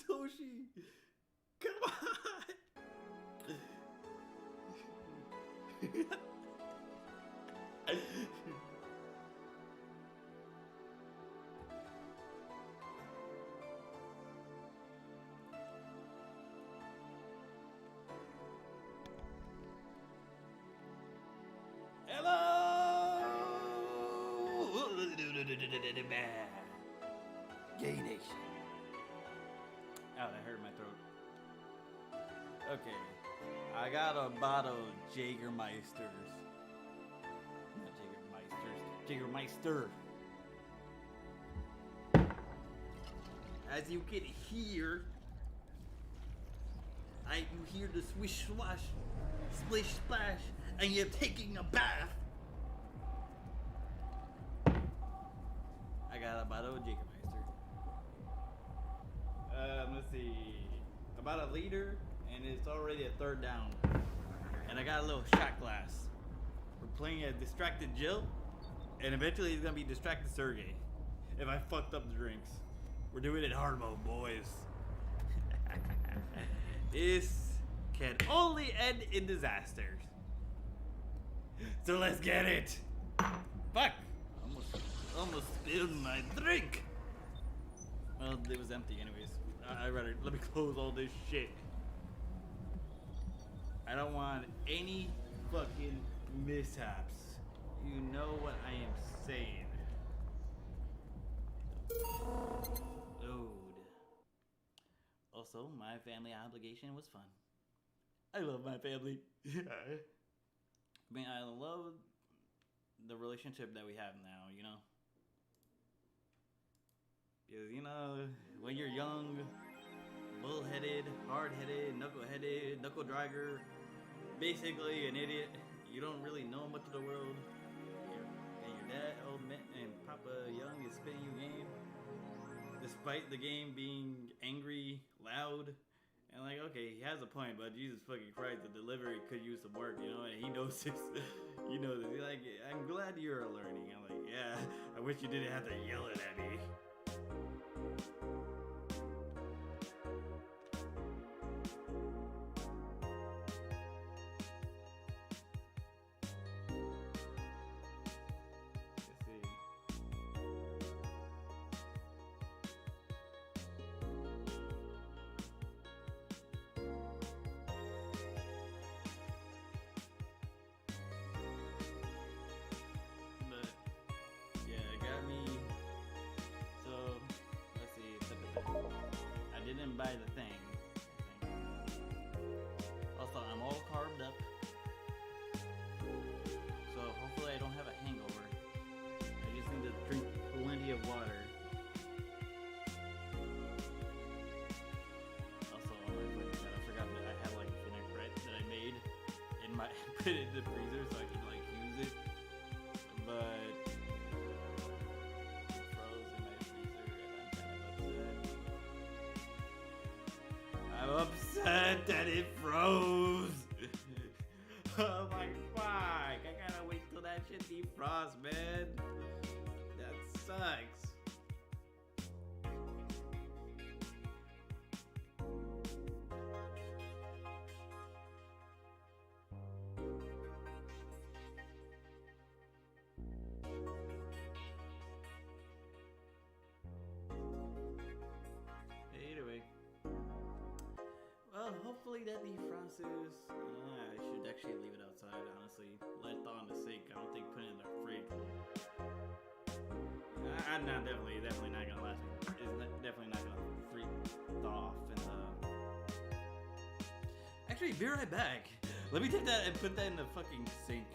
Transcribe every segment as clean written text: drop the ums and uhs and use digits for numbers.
Toshi! Come on! Hello! Gay Nation. Ow, that hurt my throat. Okay. I got a bottle of Jägermeisters. Not Jägermeisters. Jägermeister. As you can hear, you hear the swish swash, splish splash, and you're taking a bath. I got a bottle of Jägermeister. Let's see, about a liter, and it's already a third down. And I got a little shot glass. We're playing a distracted Jill, and eventually he's gonna be distracted Sergey if I fucked up the drinks. We're doing it hard mode, boys. This can only end in disasters. So let's get it. Fuck! Almost spilled my drink. Well, it was empty anyways. I'd rather let me close all this shit. I don't want any fucking mishaps. You know what I am saying. Dude. Also, my family obligation was fun. I love my family. I mean, I love the relationship that we have now, you know? Because, you know, when you're young, bullheaded, hard-headed, knuckle-headed, knuckle-dragger, basically an idiot, you don't really know much of the world, and your dad, old man, and Papa Young is spitting you game, despite the game being angry, loud, and like, okay, he has a point, but Jesus fucking Christ, the delivery could use some work, you know, and he knows this. You know this. He's like, I'm glad you're learning. I'm like, yeah, I wish you didn't have to yell it at me. Let's see. I didn't buy the thing. Also, I'm all carved up. So hopefully I don't have a hangover. I just need to drink plenty of water. Also, on my foot, I forgot that I had like vinaigrette that I made in my put it in the freezer so I could like use it. But I'm upset that it froze. Oh my fuck! I gotta wait till that shit defrosts, man. That sucks. Anyway. Well, hopefully that defrosts. I should actually leave it outside, honestly. Let it thaw in the sink. I don't think putting it in the fridge will... I'm not definitely not gonna last. It's definitely not gonna thaw off in the... Actually, be right back. Let me take that and put that in the fucking sink.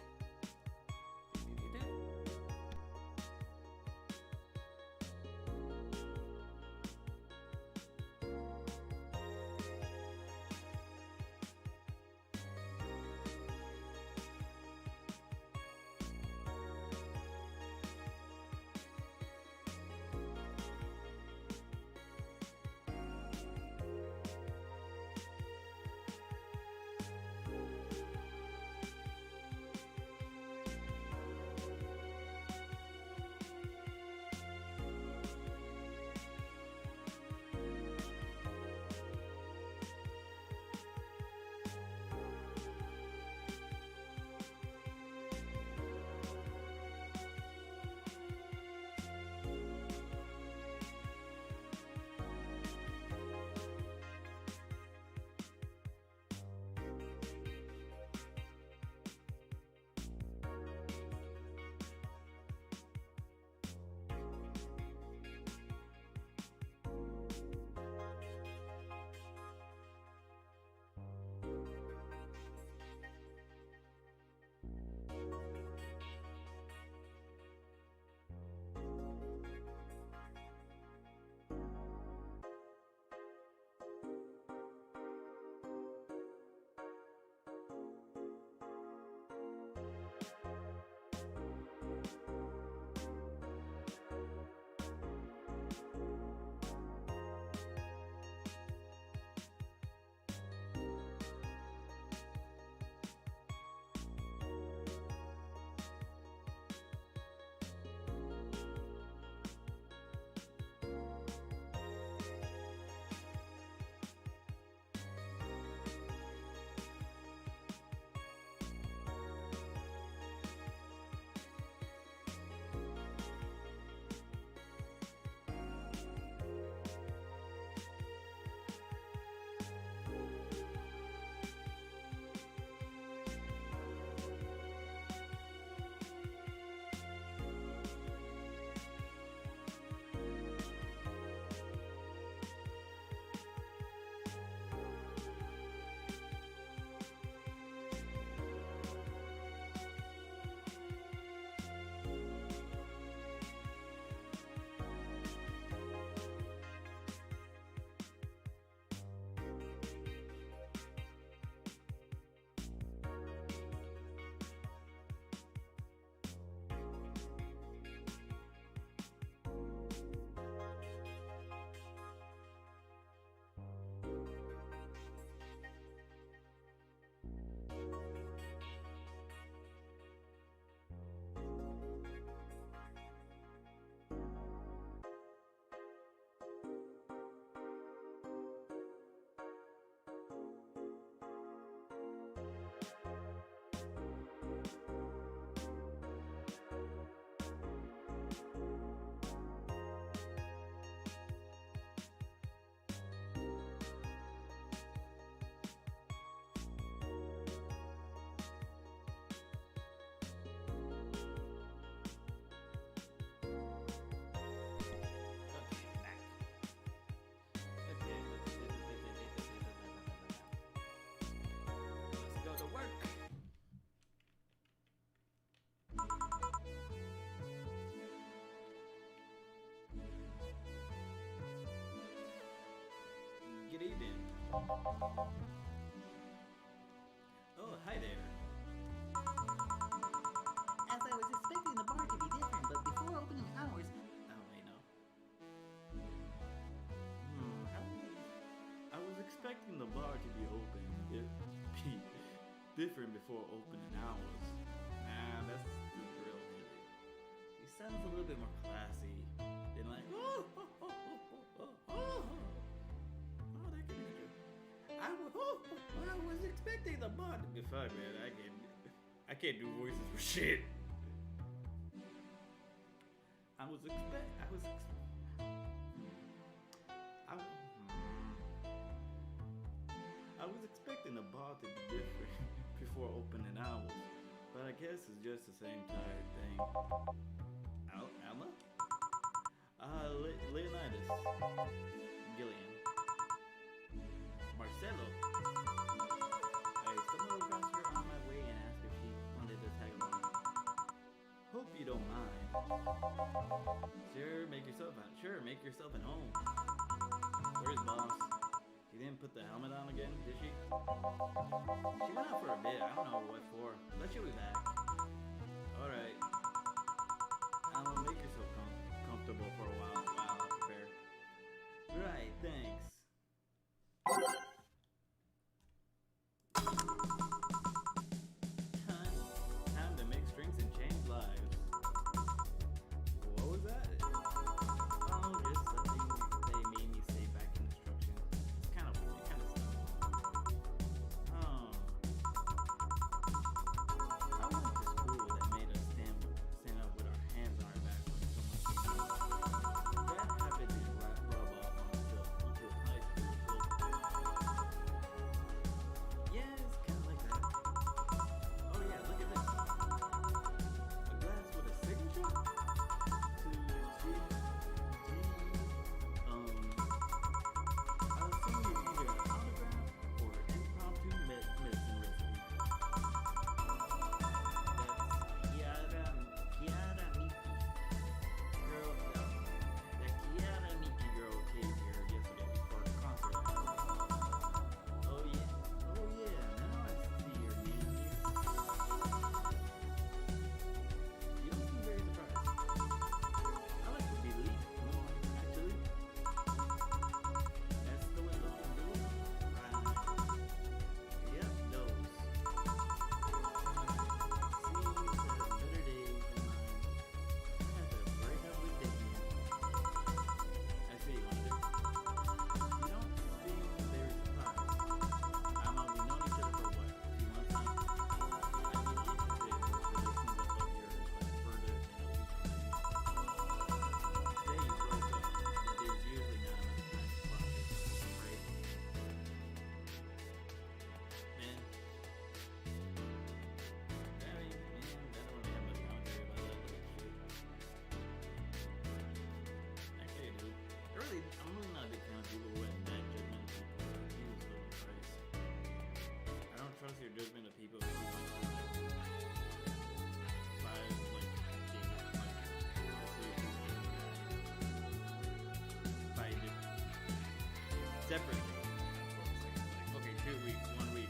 good evening. Oh, hi there. As I was expecting the bar to be different, but before opening hours... Oh, wait, no. I was expecting the bar to be open. Be different before opening hours. Nah, that's the real hit. He sounds a little bit more classy than like, oh, that could be good. I was expecting the bar to be fun, man. I can't do voices for shit. I was expecting the bar to be different before opening hours, but I guess it's just the same tired thing. Alma? Leonidas. Gillian. Marcelo. I stumbled across her on my way and asked if she wanted to tag along. Hope you don't mind. Sure, make yourself at home. Where's boss? She didn't put the helmet on again, did she? She went out for a bit. I don't know what for, but she'll be back. Alright. Make yourself comfortable for a while I prepare. Right, thanks. Time to mix drinks and change lives. What was that? Oh, just something they made me say back in instructions. It's kind of stuff. Oh. I went to school that made us stand up with our hands on our back when someone came out. That habit didn't rub off until high school. Yeah, it's kind of like that. Oh yeah, look at this. A glass with a signature? To G. I was thinking either an autograph or impromptu medicine recipe. That's Kiara Miki. Girl, that Kiara Miki girl came here yesterday before the concert. Oh yeah, now I see your name here. You don't seem very surprised. I like to be the lead, actually. That's the way looking do it. Right. Yep, those. Seems to have better days than mine. I had to break up with Disney. I see, Wonder. You don't seem very surprised. We've known each other for what, a few months now? I'd be interested in relations of yours went further than a week. Say you broke up, but there's usually not enough time to process, right? Man. I don't really have much commentary about that little shit. Actually, I do. I'm really not a big fan of people who have bad judgment of people. Jesus Christ. I don't trust your judgment of people who went through five, separately. Okay, 2 weeks, 1 week.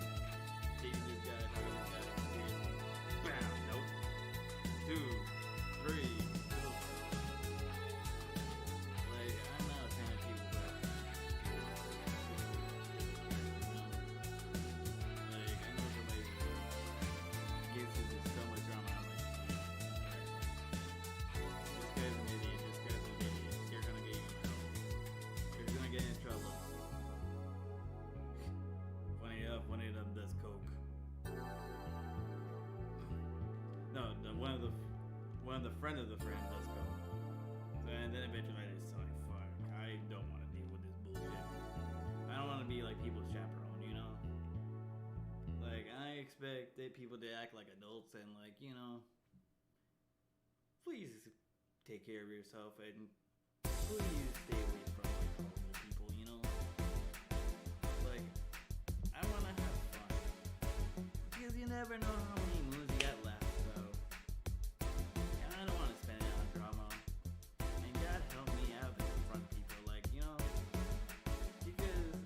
Dating this guy, talking to this guy. Bam, nope. 2, 3. Nope. Like, I'm not a fan of people who have like, I know somebody gives you this so much drama. I'm like, this guy's an idiot. You're gonna get in trouble. You're gonna get in trouble. Funny enough, one of them does coke. No, one of the friend of the friend does coke. And then eventually I just like, fuck, I don't want to deal with this bullshit. I don't want to be like people's chaperone, you know? Like, I expect people to act like adults and like, you know, please take care of yourself and please stay away from like horrible people, you know? Like, I want to have fun. Because you never know how many moons you got left, so. And I don't want to spend it on drama. And God help me out to confront people, like, you know? Because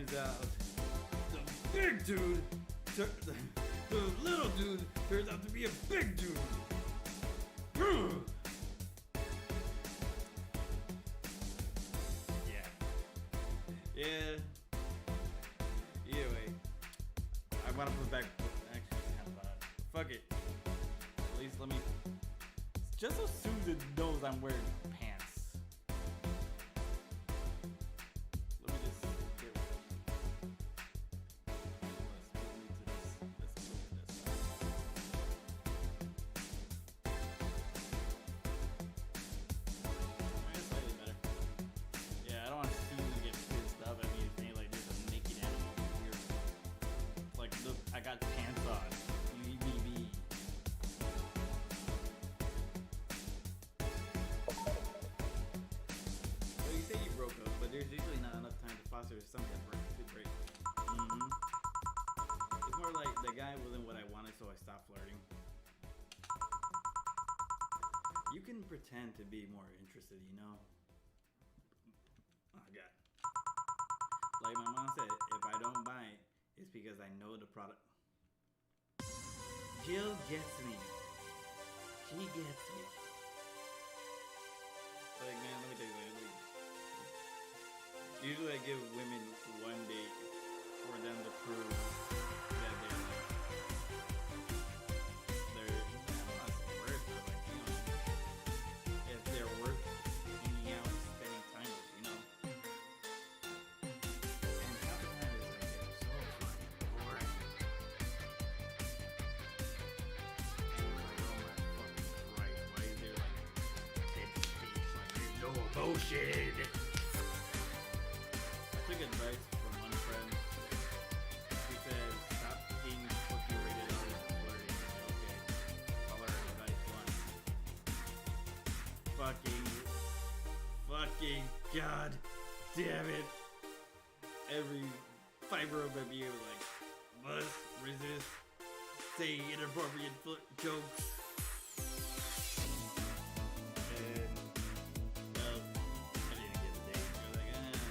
turns out the big dude, the little dude turns out to be a big dude. Yeah. Either way, I want to put back. Actually, it's kind of bad. Fuck it. At least let me. Just so Susan knows I'm wearing pants. Let me just get. Let's move to this. That's slightly better. Yeah, I don't want Susan to get pissed off at me and say like there's a naked animal here. It's like, look, I got pants on. You need me be. So you say you broke up, but there's usually not enough time to foster some kind of good break. It's more like the guy wasn't what I wanted, so I stopped flirting. You can pretend to be more interested, you know? Oh god. Like my mom said, if I don't buy it, it's because I know the product. Jill gets me. She gets me. Like man, let me tell you something. Usually I give women one date for them to prove that they're not worth it, like, you know, if they're worth hanging out, spending time with, you know. And half the time it's like they're so fucking boring. And it's like, oh my fucking Christ, why is there like dead space, like there's no emotion? I took advice from one friend. He says, stop being fucking rated R and flirting. I said, okay, I'll learn advice one. Fucking, god damn it. Every fiber of my being was like, must resist, say inappropriate jokes. And, well, I didn't get a date. You're like, I'm just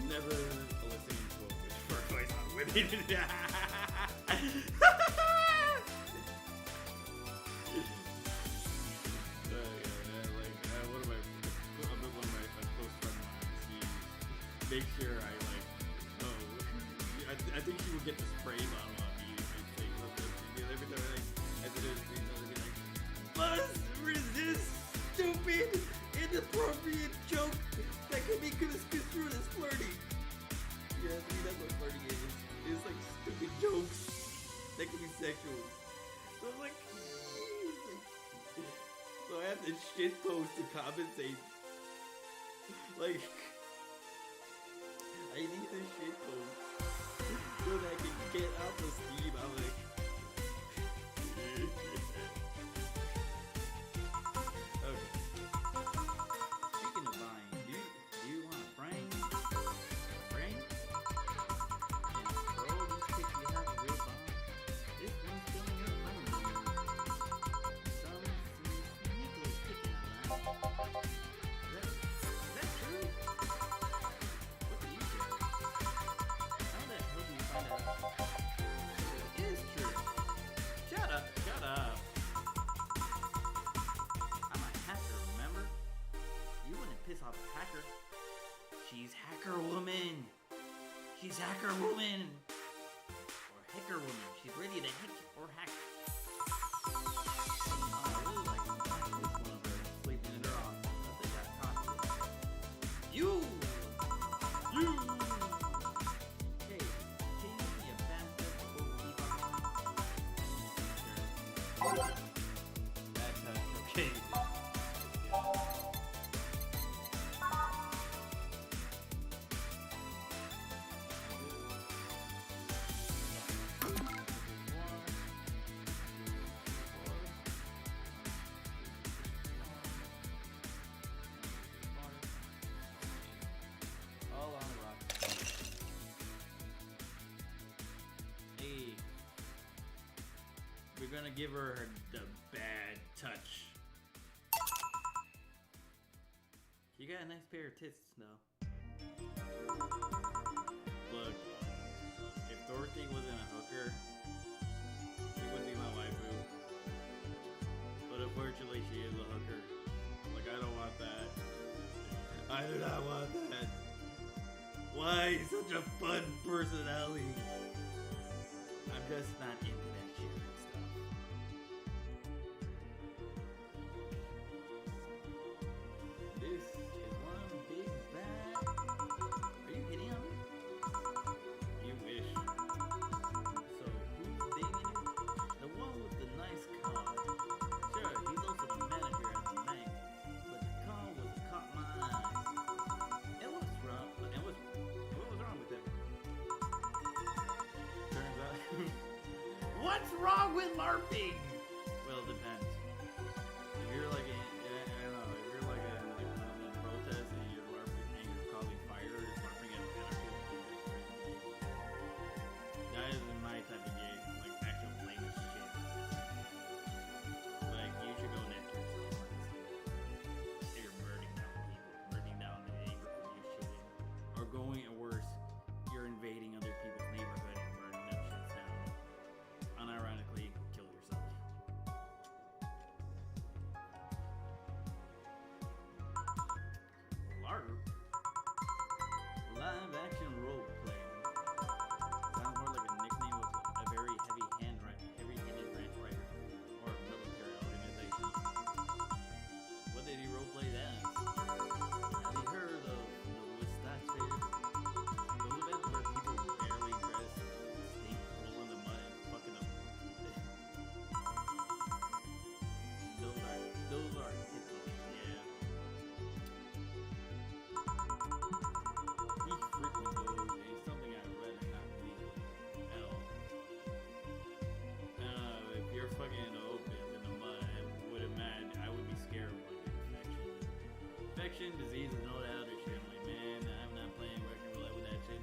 never listening to a witch for advice on women. One of my close friends, make sure I like, I think she would get the spray bottle on me. Every time I did it, I'd be like, must resist stupid, inappropriate joke that could be construed as flirting. Yeah, I mean, that's what flirting is. It's like stupid jokes that can be sexual. So I'm like, so I have to shit post to compensate. Like, I need to shit post so that I can get out the steam. I'm like, okay. Speaking of buying, do you want a frame? A frame? And for all these pics you have a real bond, this one's still in your phone. Some sneakily picking on that. Is that true? What do you think? How the hell do you find out? It is true. Shut up. I'm a hacker, remember? You wouldn't piss off a hacker. She's Hacker Woman. She's Hacker Woman. Or Hacker Woman. She's ready to hack or hack. I really like this one of her sleeping in her office. I think I've caught it. You! Hey, can you give me a bastard before we leave our line? That's okay. All on the rock. Hey. gonna give her the bad touch. You got a nice pair of tits, though. Look, if Dorothy wasn't a hooker, she wouldn't be my waifu. But unfortunately, she is a hooker. Like, I don't want that. I do not want that. Why such a fun personality? I'm just not into that shit and stuff. This is one big bag. Are you hitting on me? You wish. So, who's digging it? The one with the nice car. Sure, he's also the manager at the bank. But the car was caught my eye. And what's wrong? What was wrong with him? Turns out. What's wrong with LARPing? Well, it depends. If you're like I don't know, if you're like one of the protests and you're LARPing and you're causing fire, you're LARPing at anarchy, that isn't my type of game, like actual flaming shit. Like, you should go net to yourself. You're burning down people, burning down the neighborhood you're shooting. Or going worse, you're invading other people's neighborhood and burning them shits down. Unironically, kill yourself. LARP? Live action role playing. Sounds more like a nickname of a very heavy-handed ranch writer or a military organization. What did he role play as? Have you heard of the Mustache Fairs? Those events where people barely dress, stink, roll in the mud, and fucking up. Those are hippies, yeah. He frequent those days, something I've read and not believe at all. If you're fucking open in the mud, I would imagine I would be scared of like infection, disease, and all that other shit. I'm like, man, I'm not playing Russian roulette with that shit.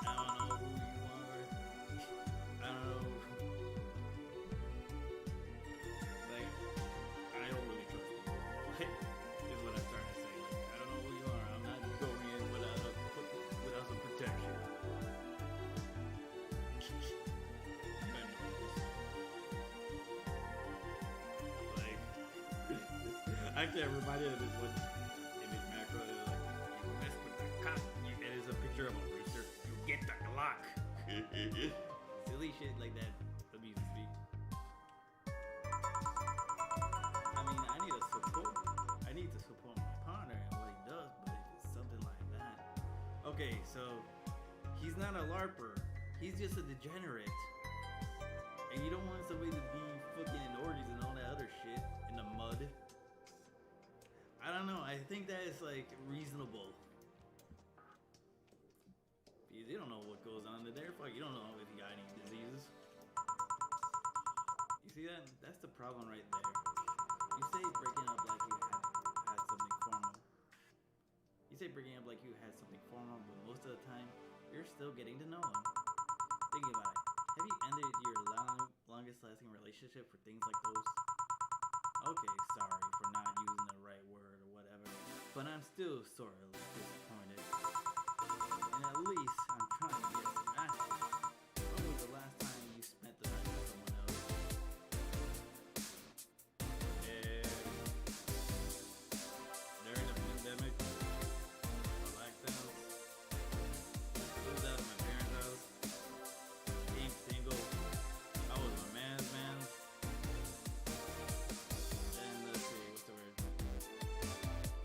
I don't know who you are. I don't know. Like, I don't really trust people. Like, is what I'm trying to say. Like, I don't know who you are. I'm not going in without some protection. Like, I can't remind you of this one image macro. That like, you mess with the cop, and it's a picture of a rooster. You get the Glock. Silly shit like that amuses me. I mean, I need to support my partner and what he does, but it's something like that. Okay, so he's not a LARPer. He's just a degenerate. And you don't want somebody to be fucking in orgies and all that other shit in the mud. I don't know. I think that is like reasonable. Because you don't know what goes on in there. Fuck, you don't know if you got any diseases. You see that? That's the problem right there. You say breaking up like you had something formal. You say breaking up like you had something formal, but most of the time, you're still getting to know him. Think about it. Have you ended your longest lasting relationship for things like those? Okay, sorry for not using the right word or whatever, but I'm still sort of disappointed. And at least I'm trying to get some action. When was the last time you spent the night with someone else? During the pandemic, or lockdowns, moved out of my parents' house, being single, I was my man's man. And let's see, what's the word?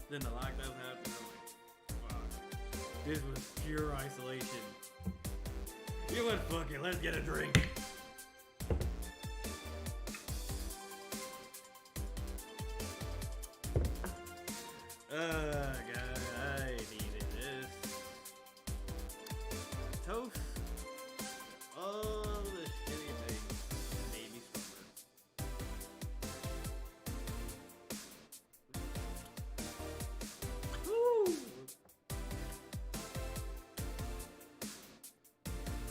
Then the lockdown happened. I'm like, fuck. This was pure isolation. You know what? Fuck it. Let's get a drink. God, I needed this. Toast. All the shitty things that made me stronger. Woo!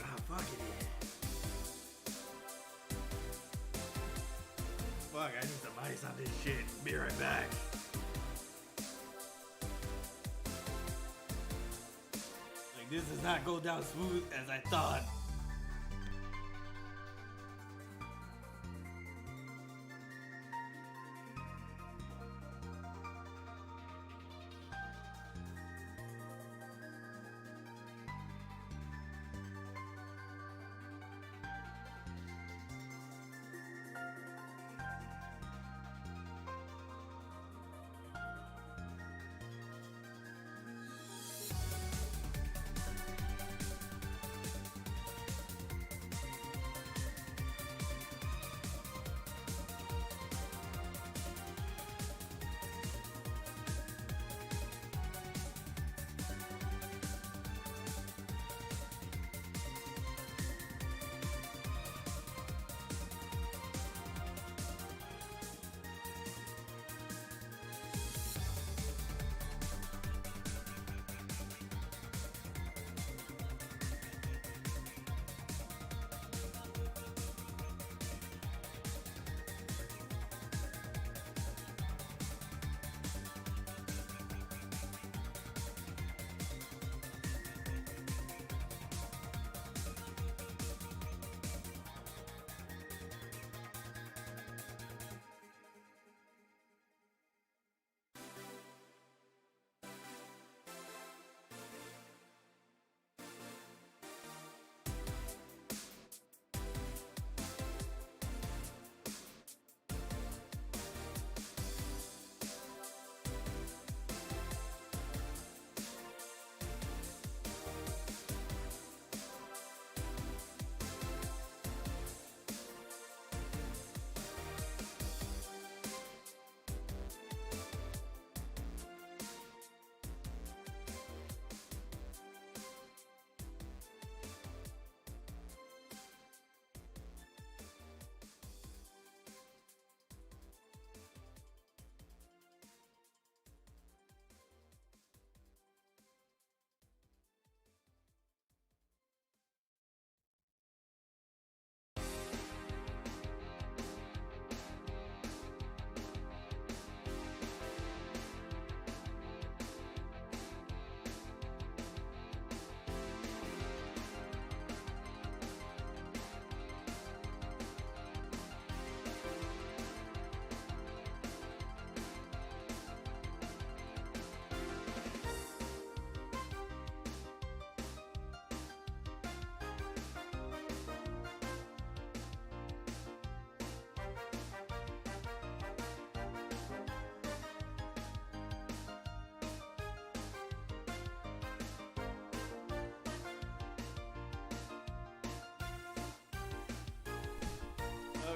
Ah, fuck it. Fuck, I need some ice on this shit. Be right back. Like, this does not go down smooth as I thought.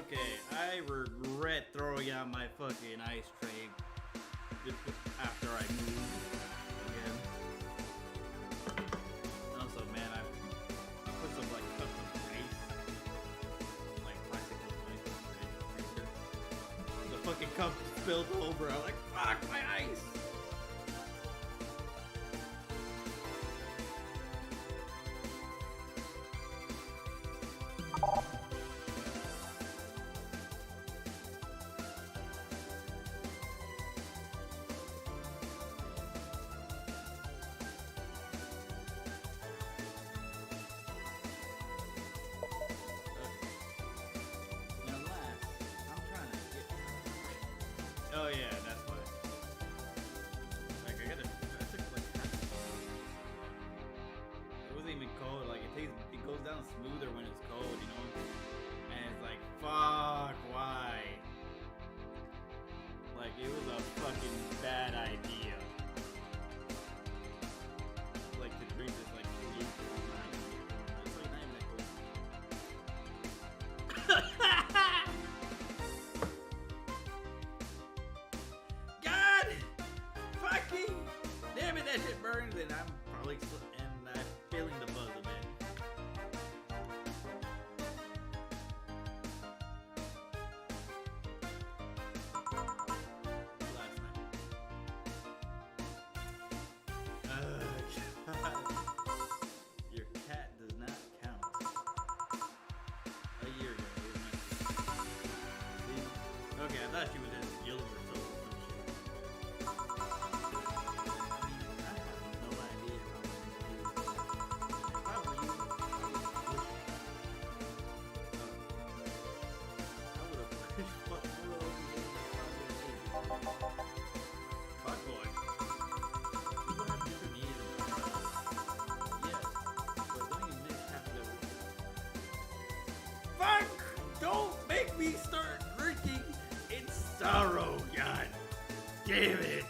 Okay, I regret throwing out my fucking ice tray after I moved again. Also, man, I put some like cups of ice, like plastic cups of ice in the freezer. The fucking cup spilled over. I'm like, fuck my ice. Oh yeah, that's why. Okay, I thought she was just yelling or some shit. I have no idea how to do this. If I were you, I would push. I would have pushed fuck boy over there. Fuck boy. People have different needs. Yes, but don't you miss half the world? Fuck! Don't make me start drinking in sorrow, God damn it!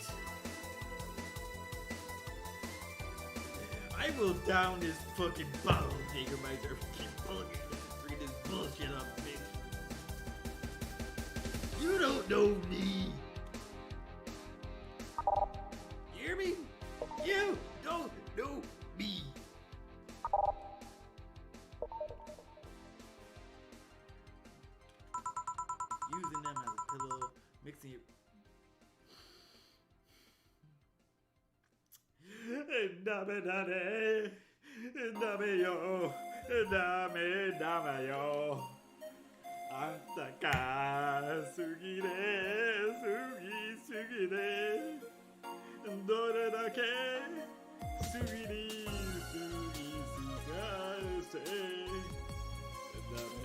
I will down this fucking bottle of Jägermeister if I keep bringing this bullshit up, bitch. You don't know me. You hear me? You don't know me. Using them as a pillow, mixing it. Dame dame, dame yo, dame yo. Ataka sugire, sugire. Dore dake sugiri, sugase. Dame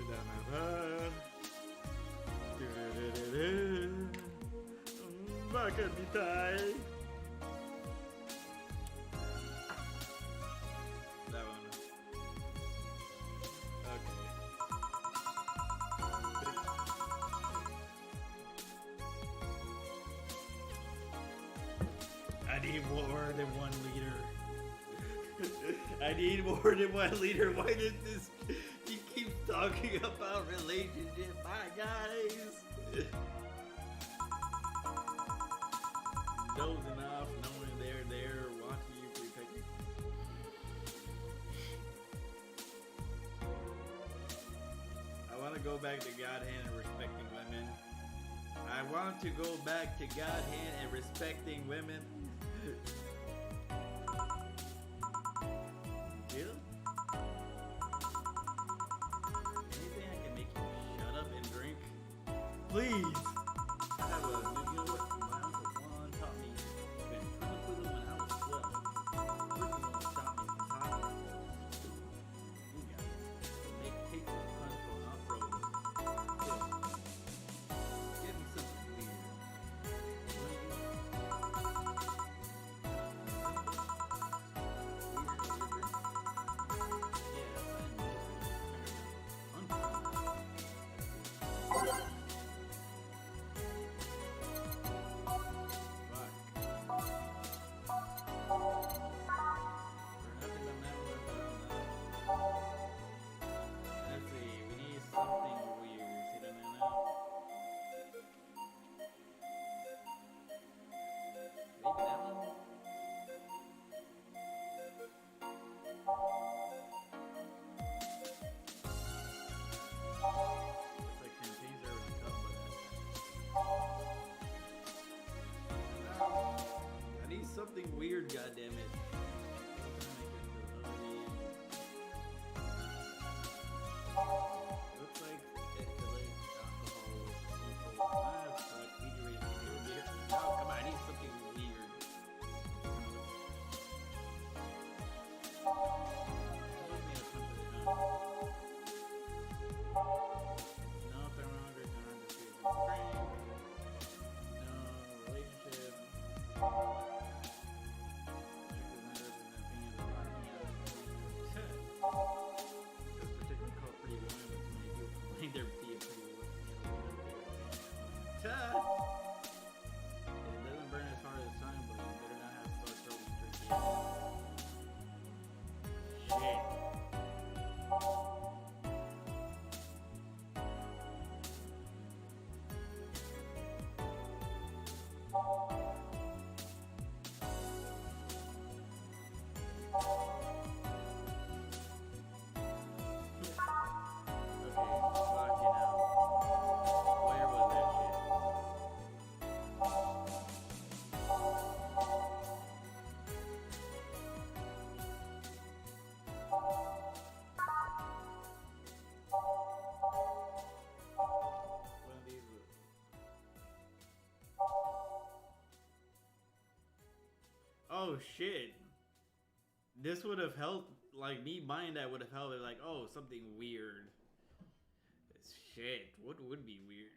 Baka mitai. That one. Okay. I need more than 1 liter. I need more than 1 liter. Why did this? He keeps talking about relationship. Bye, guys. Dozing off, knowing they're there, watching you protect you. I want to go back to God hand and respecting women. I want to go back to God hand and respecting women. Jill? Anything I can make you shut up and drink? Please! I have a, you know what? My Uncle Juan taught me ventriloquism when I was 12. Originally taught me from Thailand. You got it. Make tasteful puns for outros. So, give me something weird. Something weird, goddammit. Looks like it's like alcohol. Oh, come on, I need something weird. No thermometer, no relationship. They're being pretty it doesn't burn as hard as sun, but you better not have sore throat and drink. Shit. oh shit. This would have helped, like, me buying that would have helped. Like, oh, something weird. Shit, what would be weird?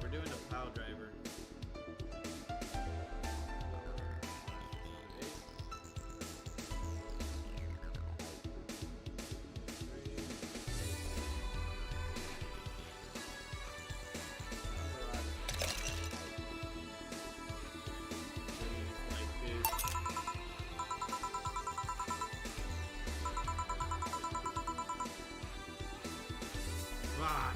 We're doing a pile driver. Fuck.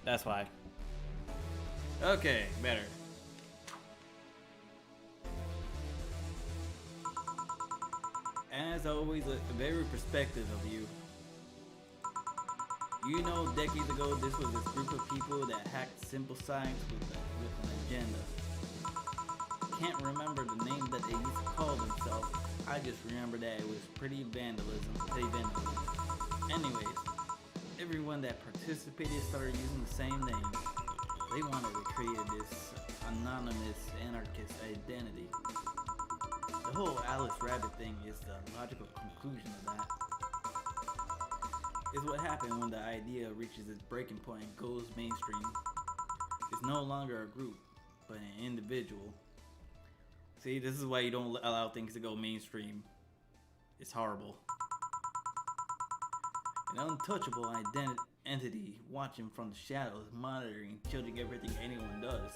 That's why. Okay, better. As always, a very perspective of you. You know, decades ago, this was this group of people that hacked simple science with an agenda. Can't remember the name that they used to call themselves. I just remember that it was petty vandalism. Anyways, everyone that participated started using the same name. They wanted to create this anonymous anarchist identity. The whole Alice Rabbit thing is the logical conclusion of that. It's what happened when the idea reaches its breaking point and goes mainstream. It's no longer a group, but an individual. See, this is why you don't allow things to go mainstream. It's horrible. An untouchable entity watching from the shadows, monitoring, judging everything anyone does.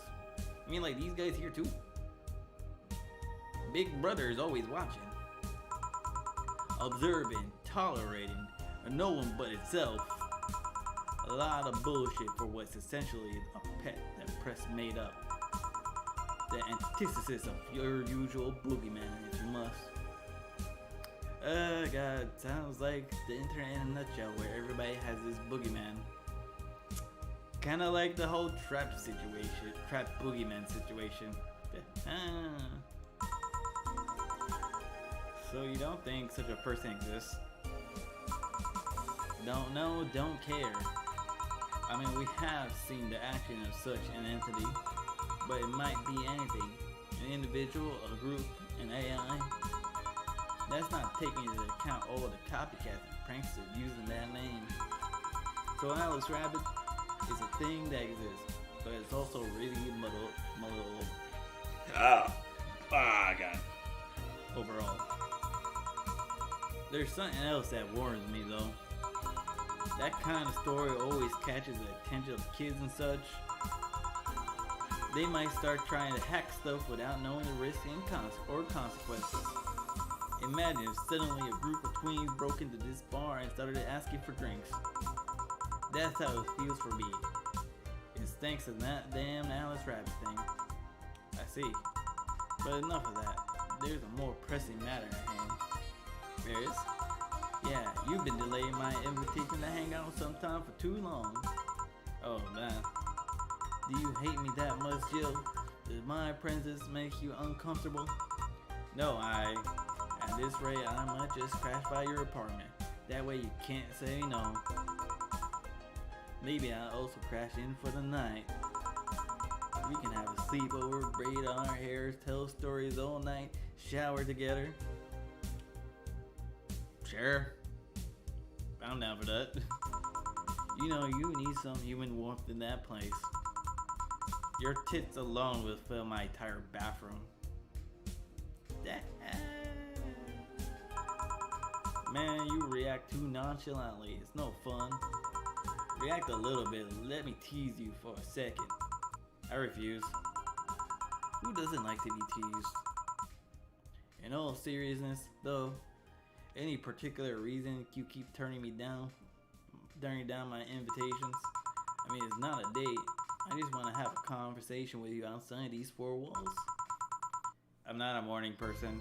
I mean, like, these guys here too. Big Brother is always watching, observing, tolerating, and no one but itself. A lot of bullshit for what's essentially a pet that press made up. The antithesis of your usual boogeyman, if you must. God, sounds like the internet in a nutshell, where everybody has this boogeyman. Kinda like the whole trap boogeyman situation. So you don't think such a person exists? Don't know, don't care. I mean, we have seen the action of such an entity, but it might be anything. An individual, a group, an AI. That's not taking into account all of the copycats and pranksters using that name. So Alice Rabbit is a thing that exists, but it's also really muddled Ah, God. overall. There's something else that worries me though. That kind of story always catches the attention of kids and such. They might start trying to hack stuff without knowing the risks and consequences. Imagine if suddenly a group of tweens broke into this bar and started asking for drinks. That's how it feels for me. It's thanks to that damn Alice Rabbit thing. I see. But enough of that. There's a more pressing matter at hand. There is? Yeah, you've been delaying my invitation to hang out sometime for too long. Oh, man. Do you hate me that much, Jill? Does my presence make you uncomfortable? No, at this rate, I might just crash by your apartment. That way you can't say no. Maybe I'll also crash in for the night. We can have a sleepover, braid our hairs, tell stories all night, shower together. Sure. I'm down for that. You know, you need some human warmth in that place. Your tits alone will fill my entire bathroom. Man, you react too nonchalantly. It's no fun. React a little bit. Let me tease you for a second. I refuse. Who doesn't like to be teased? In all seriousness, though, any particular reason you keep turning down my invitations? I mean, it's not a date. I just want to have a conversation with you outside these four walls. I'm not a morning person.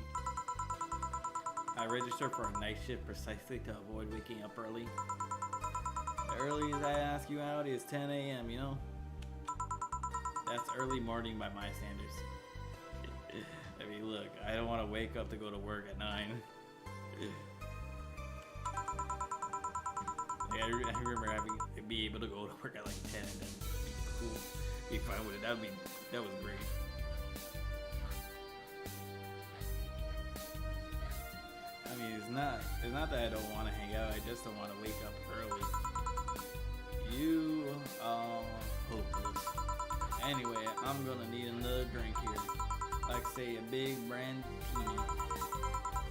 I registered for a night shift precisely to avoid waking up early. The earliest I ask you out is 10 a.m., you know? That's early morning by my standards. I mean, look, I don't want to wake up to go to work at 9. Like, I remember being able to go to work at like 10 and then be cool, be fine with it. That was great. I mean, it's not that I don't want to hang out. I just don't want to wake up early. You are hopeless. Anyway, I'm gonna need another drink here. Like say a big brand teeny.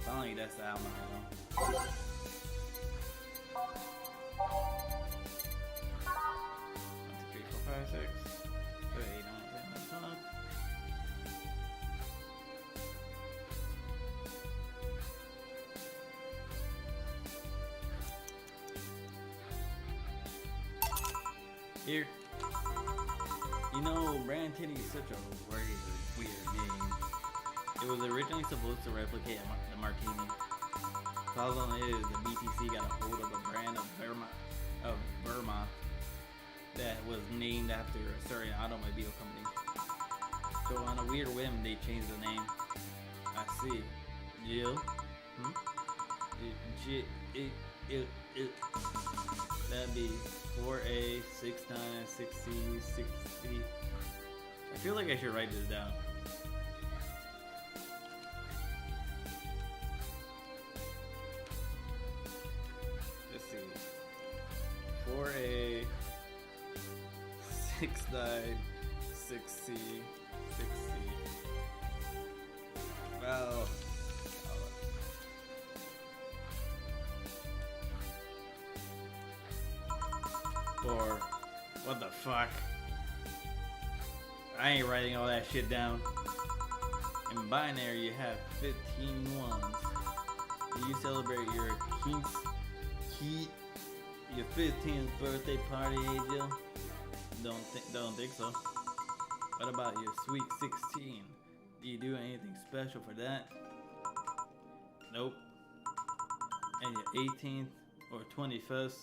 Finally, that's the album I know. 1, 2, 3, 4, 5, 6, 7, 8, 9, 10, 11. Here. You know, Brand Titty is such a weird name. It was originally supposed to replicate the martini. Problem is, the BTC got a hold of a brand of Burma that was named after a certain automobile company. So on a weird whim, they changed the name. I see. Jill? That'd be 4A, 6'9", 6C, 6C. I feel like I should write this down. Let's see. 4A, 6'9", 6C, 6C. Well. Or what the fuck? I ain't writing all that shit down. In binary, you have 15 ones. Do you celebrate your 15th birthday party, Jill? Don't think so. What about your sweet 16? Do you do anything special for that? Nope. And your 18th or 21st?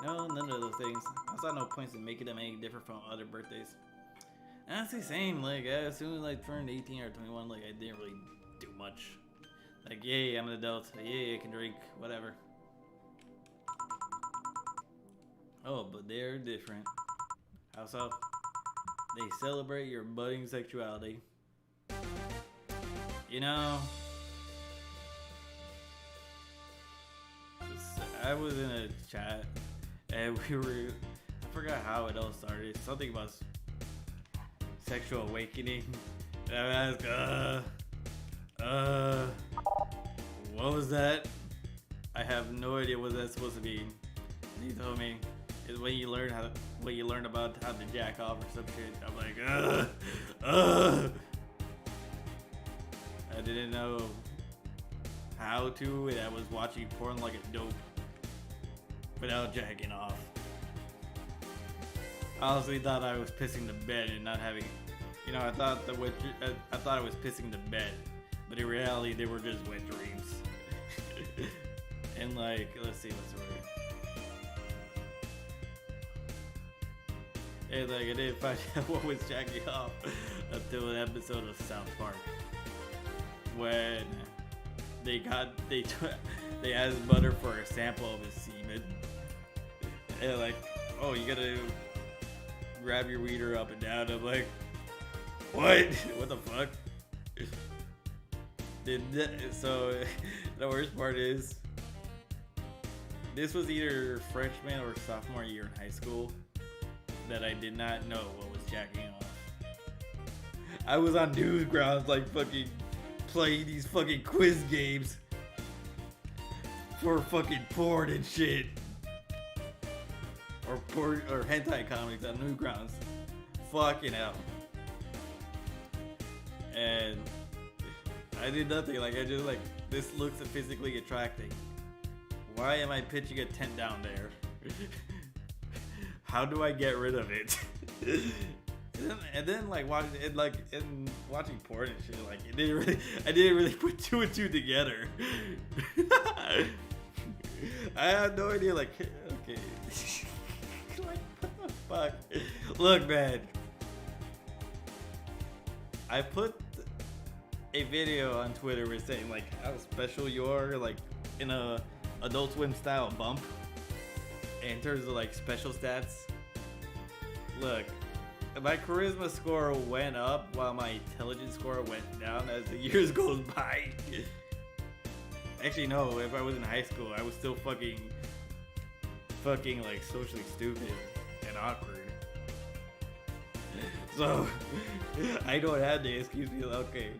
No, none of those things. I saw no points in making them any different from other birthdays. Honestly, same. Like, as soon as I turned 18 or 21, like, I didn't really do much. Like, yay, I'm an adult. Yay, I can drink. Whatever. Oh, but they're different. How so? They celebrate your budding sexuality. You know, I was in a chat and I forgot how it all started. Something about sexual awakening. And I asked, What was that? I have no idea what that's supposed to be. He told me is when you learn about how to jack off or some shit. I'm like, I didn't know how to, and I was watching porn like a dope without jacking off. I honestly thought I was pissing the bed and not having, I thought I was pissing the bed, but in reality they were just wet dreams. And like, let's see what's the word. And like, I didn't find out what was jacking off until an episode of South Park when they asked Butter for a sample of his semen. And like, oh, you gotta grab your wiener up and down. I'm like, what? What the fuck? So the worst part is, this was either freshman or sophomore year in high school that I did not know what was jacking off. I was on Newsgrounds like fucking playing these fucking quiz games for fucking porn and shit. Or porn or hentai comics on Newsgrounds. Fucking hell. And I did nothing. Like, I just like, this looks physically attracting. Why am I pitching a tent down there? How do I get rid of it? and then like watching porn and shit, like I didn't really put two and two together. I had no idea. Like, okay, like what the fuck? Look, man, I put a video on Twitter with saying like how special you are, like in a Adult Swim style bump in terms of like special stats. Look, my charisma score went up while my intelligence score went down as the years goes by. Actually, no, if I was in high school, I was still fucking like socially stupid and awkward. So I don't have the excuse to be like, okay,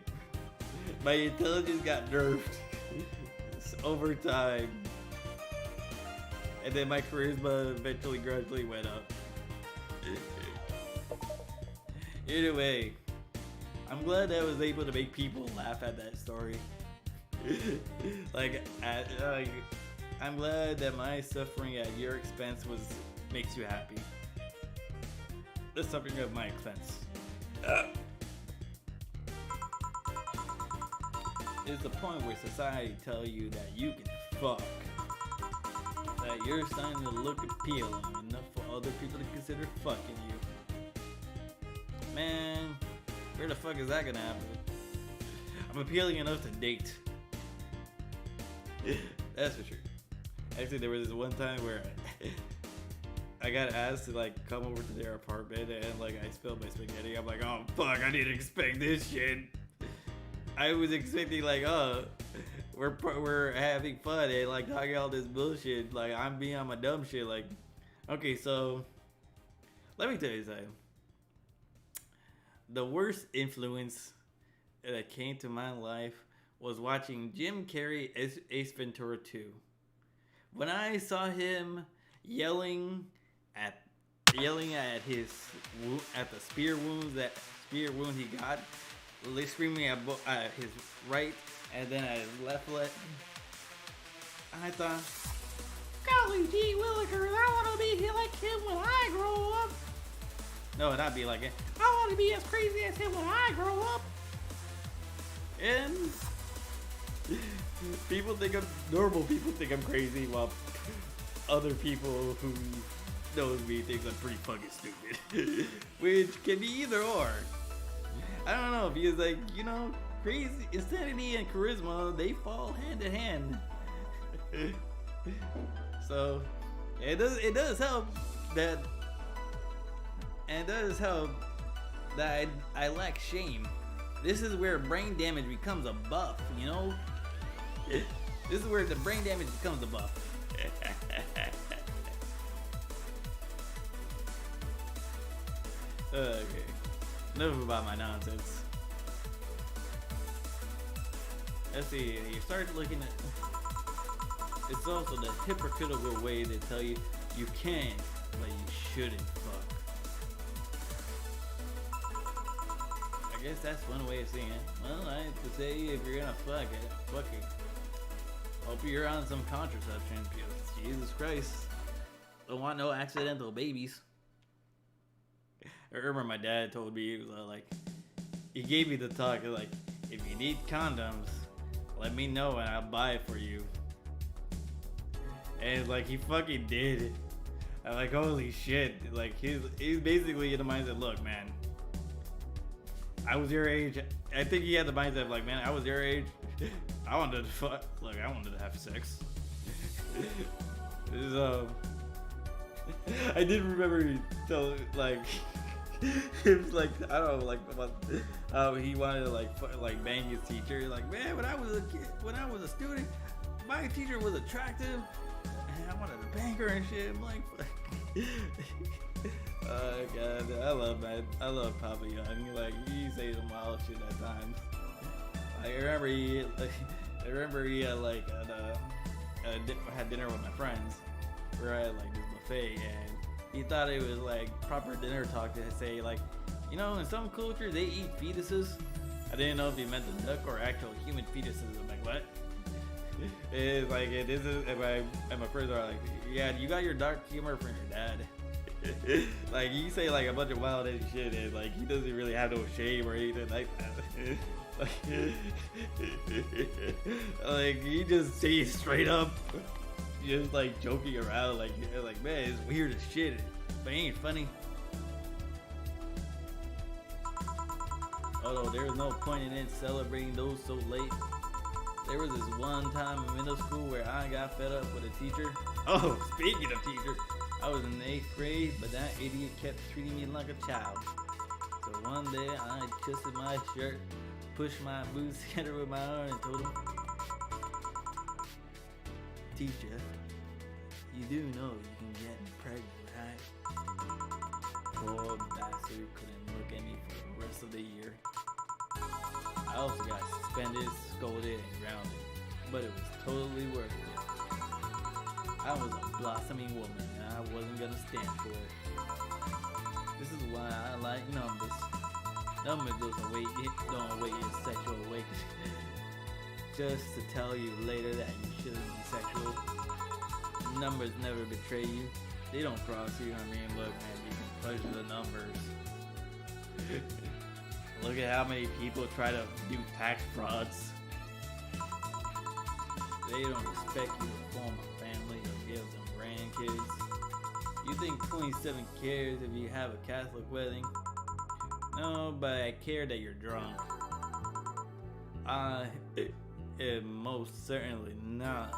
my intelligence got nerfed over time, and then my charisma eventually gradually went up. Either way, I'm glad I was able to make people laugh at that story. I'm glad that my suffering at your expense makes you happy. The suffering at my expense is the point where society tells you that you can fuck, that you're starting to look appealing enough for other people to consider fucking you. Man, where the fuck is that gonna happen? I'm appealing enough to date. That's for sure. Actually, there was this one time where I got asked to like come over to their apartment and like I spilled my spaghetti. I'm like, oh fuck, I didn't expect this shit. I was expecting like, oh, we're having fun and like talking all this bullshit. Like I'm being on my dumb shit. Like, okay, so let me tell you something. The worst influence that came to my life was watching Jim Carrey Ace Ventura 2. When I saw him yelling at the spear wound he got, screaming at his right and then at his left leg, I thought, golly gee willikers, I want to be like him when I grow up. No, not be like it. I want to be as crazy as him when I grow up. And normal people think I'm crazy, while other people who knows me think I'm pretty fucking stupid. Which can be either or. I don't know, because like, crazy, insanity and charisma, they fall hand in hand. So it does help that. And it does help that I lack shame. This is where brain damage becomes a buff, This is where the brain damage becomes a buff. Okay. Enough about my nonsense. let's see, you start looking at, it's also the hypocritical way they tell you you can, but you shouldn't fuck. I guess that's one way of seeing it. Well, I have to say, if you're gonna fuck it, fuck it. Hope you're on some contraception, because Jesus Christ, don't want no accidental babies. I remember my dad told me, he was like, he gave me the talk, like, if you need condoms, let me know and I'll buy it for you. And like, he fucking did. I'm like, holy shit. Like, he's basically in the mindset, look, man, I was your age. I think he had the mindset of like, man, I was your age. I wanted to fuck. Look, I wanted to have sex. I did remember he told, like, it was like, I don't know, like, about how he wanted to like bang his teacher. Like, man, when I was a kid, when I was a student, my teacher was attractive and I wanted to bang her and shit. I'm like, oh god, I love Papa Young. Like, he says some wild shit at times. I remember he had dinner with my friends. We were at like this buffet, and he thought it was like proper dinner talk to say, like, you know, in some cultures they eat fetuses. I didn't know if he meant the duck or actual human fetuses. I'm like, what? It's like, this is, and my friends are like, yeah, you got your dark humor from your dad. Like, you say like a bunch of wild ass shit, and like, he doesn't really have no shame or anything like that. Like, he just says straight up, just like joking around, like man, it's weird as shit, but it ain't funny. Although there was no point in celebrating those so late. There was this one time in middle school where I got fed up with a teacher. Oh, speaking of teachers, I was in the 8th grade, but that idiot kept treating me like a child. So one day I adjusted my shirt, pushed my boots together with my arm, and told him, teacher, you do know you can get me pregnant, right? Poor bastard couldn't look at me for the rest of the year. I also got suspended, scolded, and grounded, but it was totally worth it. I was a blossoming woman, and I wasn't gonna stand for it. This is why I like numbers. Numbers don't wait your sexual awakening. Just to tell you later that you shouldn't be sexual. Numbers never betray you. They don't cross you. I mean, look, man, you can pleasure the numbers. Look at how many people try to do tax frauds. They don't expect you to form a family or give them grandkids. You think 27 cares if you have a Catholic wedding? No, but I care that you're drunk. Most certainly not.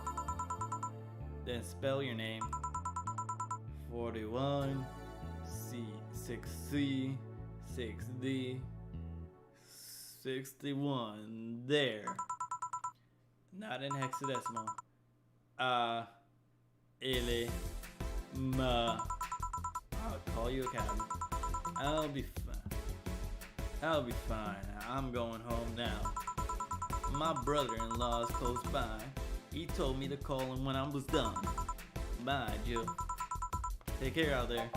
Then spell your name. 41 C 6C 6D 61. There. Not in hexadecimal. Ele ma. I'll call you a cab. I'll be fine. I'm going home now. My brother-in-law's close by. He told me to call him when I was done. Bye, Jill. Take care out there.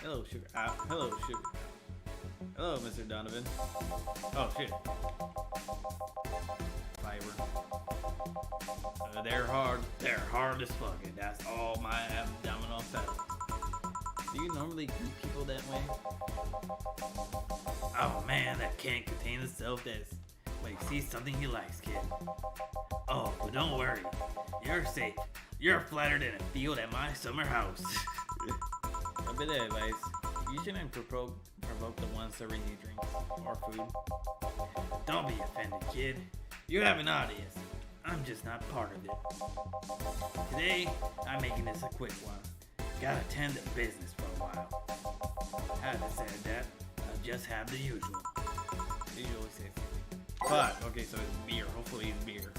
Hello, sugar. Hello, sugar. Hello, Mr. Donovan. Oh, shit. Fiber. They're hard. They're hard as fuck. And that's all my abdominal fat. Do you normally greet people that way? Oh man, that can't contain itself. That's when he sees something he likes, kid. Oh, but don't worry. You're safe. You're flattered in a field at my summer house. A bit of advice. You shouldn't provoke the one serving you drinks or food. Don't be offended, kid. You have an audience. I'm just not part of it. Today, I'm making this a quick one. Gotta tend to business for a while. Having said that, I'll just have the usual. Usually safe. But, okay, so it's beer. Hopefully it's beer.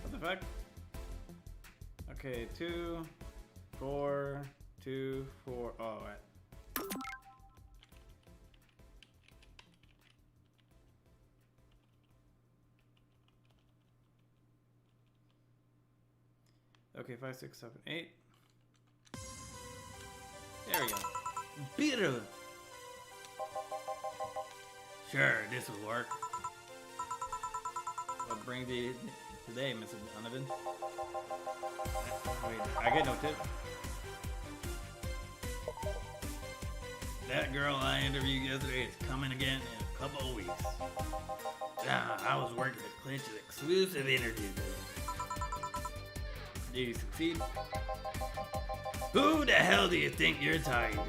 What the fuck? Okay, 2, 4, 2, 4. Oh, all right. Okay, 5, 6, 7, 8. There we go. Beautiful. Sure, this will work. What brings you today, Mr. Donovan? Wait, I get no tip. That girl I interviewed yesterday is coming again in a couple of weeks. I was working to clinch an exclusive interview. Did you succeed? Who the hell do you think you're talking to?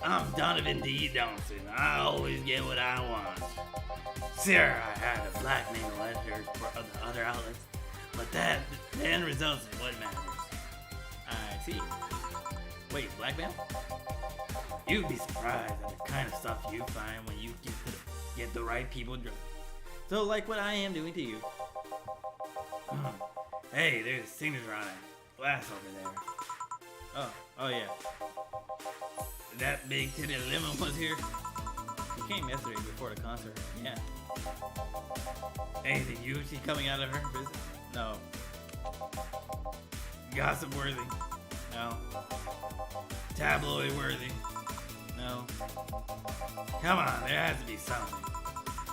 I'm Donovan D. Johnson. I always get what I want. Sure, I had to blackmail editors for other outlets, but that the end results is what matters. I see. Wait, blackmail? You'd be surprised at the kind of stuff you find when you get the right people drunk. So like what I am doing to you. Hey, there's a signature on it. Glass over there. Oh yeah. That big titted limo was here? He came yesterday before the concert. Yeah. Anything you see coming out of her business? No. Gossip worthy? No. Tabloid worthy? No. Come on, there has to be something.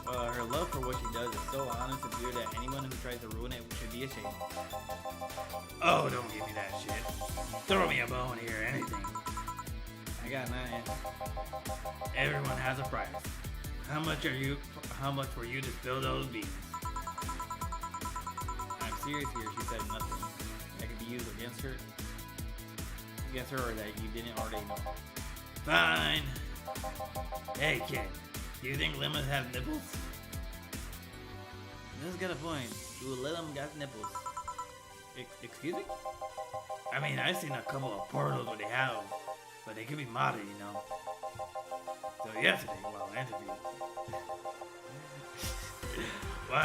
Her love for what she does is so honest and pure that anyone who tries to ruin it should be ashamed. Oh, don't give me that shit. Throw me a bone here, anything. I got 9. Everyone has a price. How much were you to spill those beans? I'm serious here, she said nothing. That could be used against her. Or that you didn't already know. Fine. Hey kid, do you think lemons have nipples? This got a point. Ooh, lemon got nipples. Excuse me? I mean, I've seen a couple of portals where they have, but they could be modded, you know. So yesterday,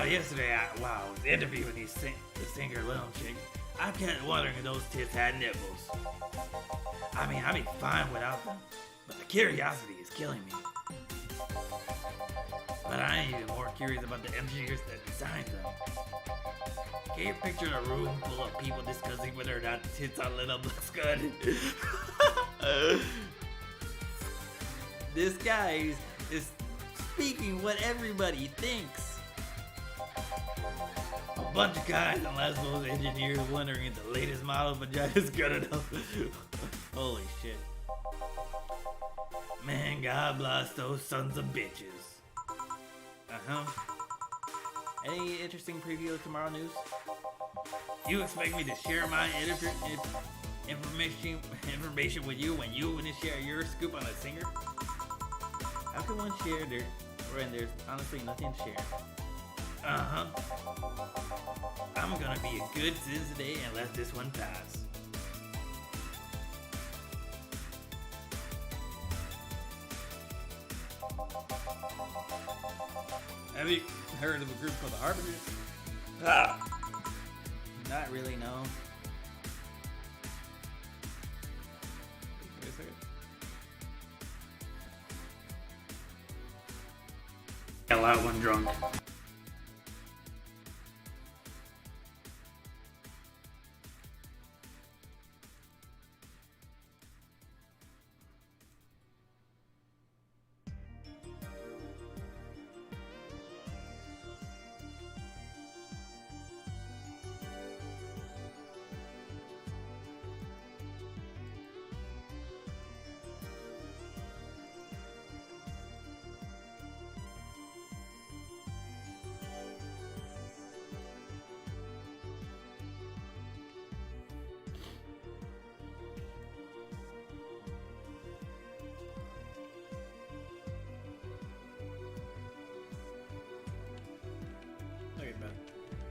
yesterday I was interviewing the singer Lil Chick. I kept wondering if those tits had nipples. I mean, I'd be fine without them, but the curiosity is killing me. But I am even more curious about the engineers that designed them. Can you picture a room full of people discussing whether or not the tits on lit up looks good? This guy is speaking what everybody thinks. A bunch of guys and lesbos engineers wondering if the latest model vagina is good enough. Holy shit. Man, God bless those sons of bitches. Any interesting preview of tomorrow news? You expect me to share my information with you when you wouldn't share your scoop on a singer? How can one share when there's honestly nothing to share? I'm gonna be a good citizen today and let this one pass. Have you heard of a group called the Harbingers? Not really, no. Wait a second. Hell out when drunk.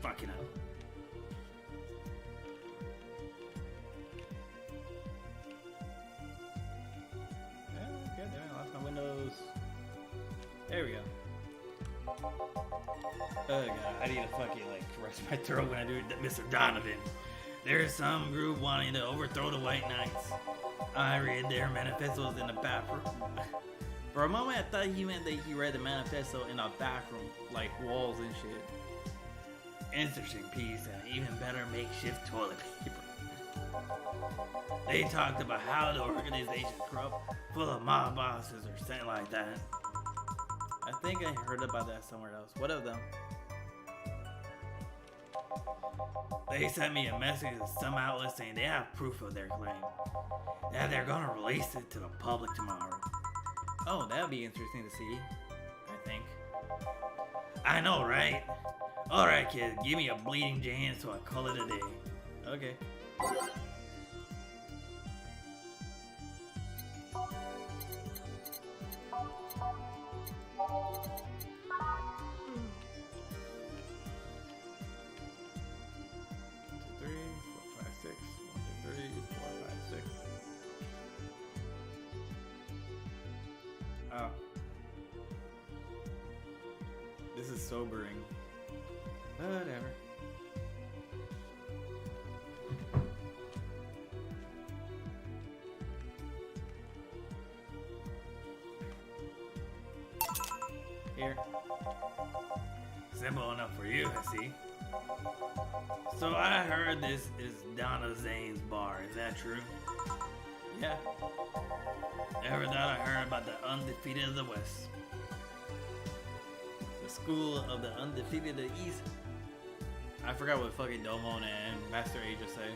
Fucking hell. God damn it, I lost my windows. There we go. Oh god, I need to fucking rest my throat when I do Mr. Donovan. There's some group wanting to overthrow the White Knights. I read their manifestos in the bathroom. For a moment, I thought he meant that he read the manifesto in a bathroom, like walls and shit. Interesting piece and even better makeshift toilet paper. They talked about how the organization corrupt, full of mob bosses or something like that. I think I heard about that somewhere else. What of them? They sent me a message to some outlet saying they have proof of their claim. That they're gonna release it to the public tomorrow. Oh, that'd be interesting to see. I think. I know, right? Alright, kid, give me a bleeding Jane so I call it a day. Okay. Oh. This is sobering. Whatever. Here. Simple enough for you, I see. So I heard this is Donna Zane's bar. Is that true? Yeah. Ever thought I heard about the undefeated of the West? The school of the undefeated of the East? I forgot what fucking Domon and Master A just say.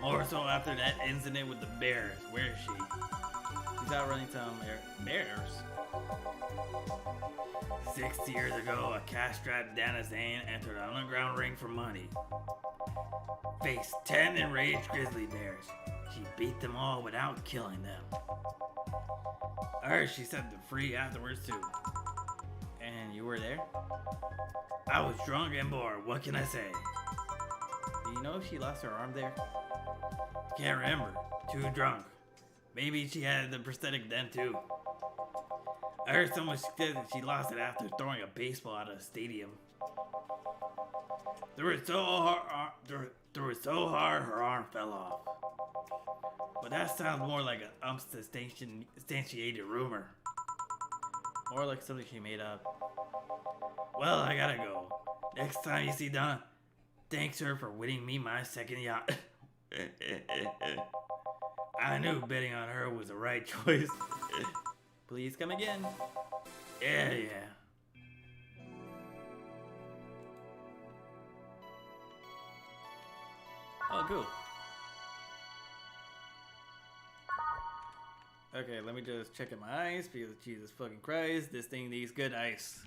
More so after that incident with the bears. Where is she? She's out running some bears. 6 years ago, a cash-strapped Dana Zane entered an underground ring for money. Faced 10 enraged grizzly bears. She beat them all without killing them. I heard she set them free afterwards too. And you were there? I was drunk and bored, what can I say? Do you know if she lost her arm there? Can't remember. Too drunk. Maybe she had the prosthetic then too. I heard someone said that she lost it after throwing a baseball out of a stadium. Threw it so hard her arm fell off. But that sounds more like an unsubstantiated rumor. More like something she made up. Well, I gotta go. Next time you see Donna, thanks her for winning me my second yacht. I knew betting on her was the right choice. Please come again. Yeah. Oh, cool. Okay, let me just check in my eyes because Jesus fucking Christ, this thing needs good ice.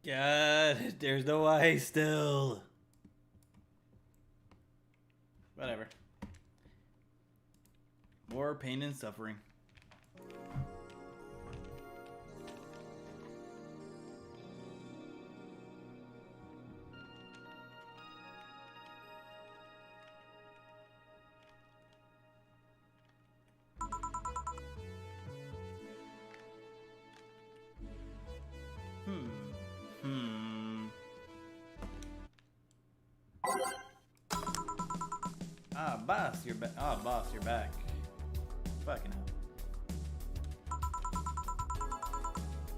God, there's no ice still. Whatever. More pain and suffering. Boss, you're back. Oh, boss, you're back. Fucking hell.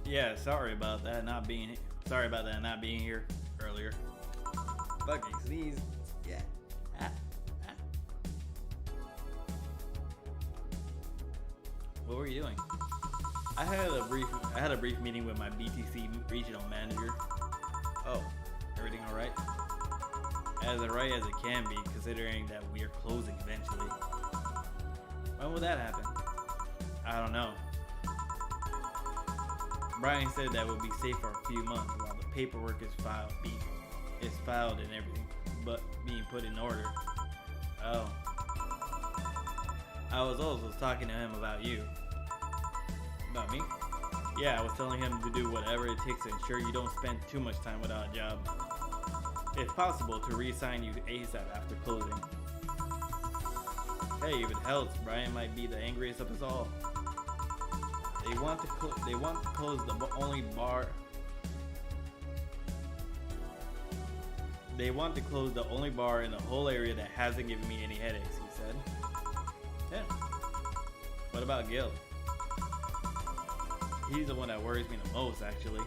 Yeah, sorry about that not being here earlier. Fucking sneeze. Yeah. What were you doing? I had a brief meeting with my BTC regional manager. Oh, everything all right? As right as it can be, considering that we are closing eventually. When will that happen? I don't know. Brian said that would be safe for a few months while the paperwork is filed and everything, but being put in order. Oh. I was also talking to him about you. About me? Yeah, I was telling him to do whatever it takes to ensure you don't spend too much time without a job. If possible, to reassign you ASAP after closing. Hey, if it helps, Brian might be the angriest of us all. They want to close the only bar. They want to close the only bar in the whole area that hasn't given me any headaches, he said. Yeah. What about Gil? He's the one that worries me the most, actually.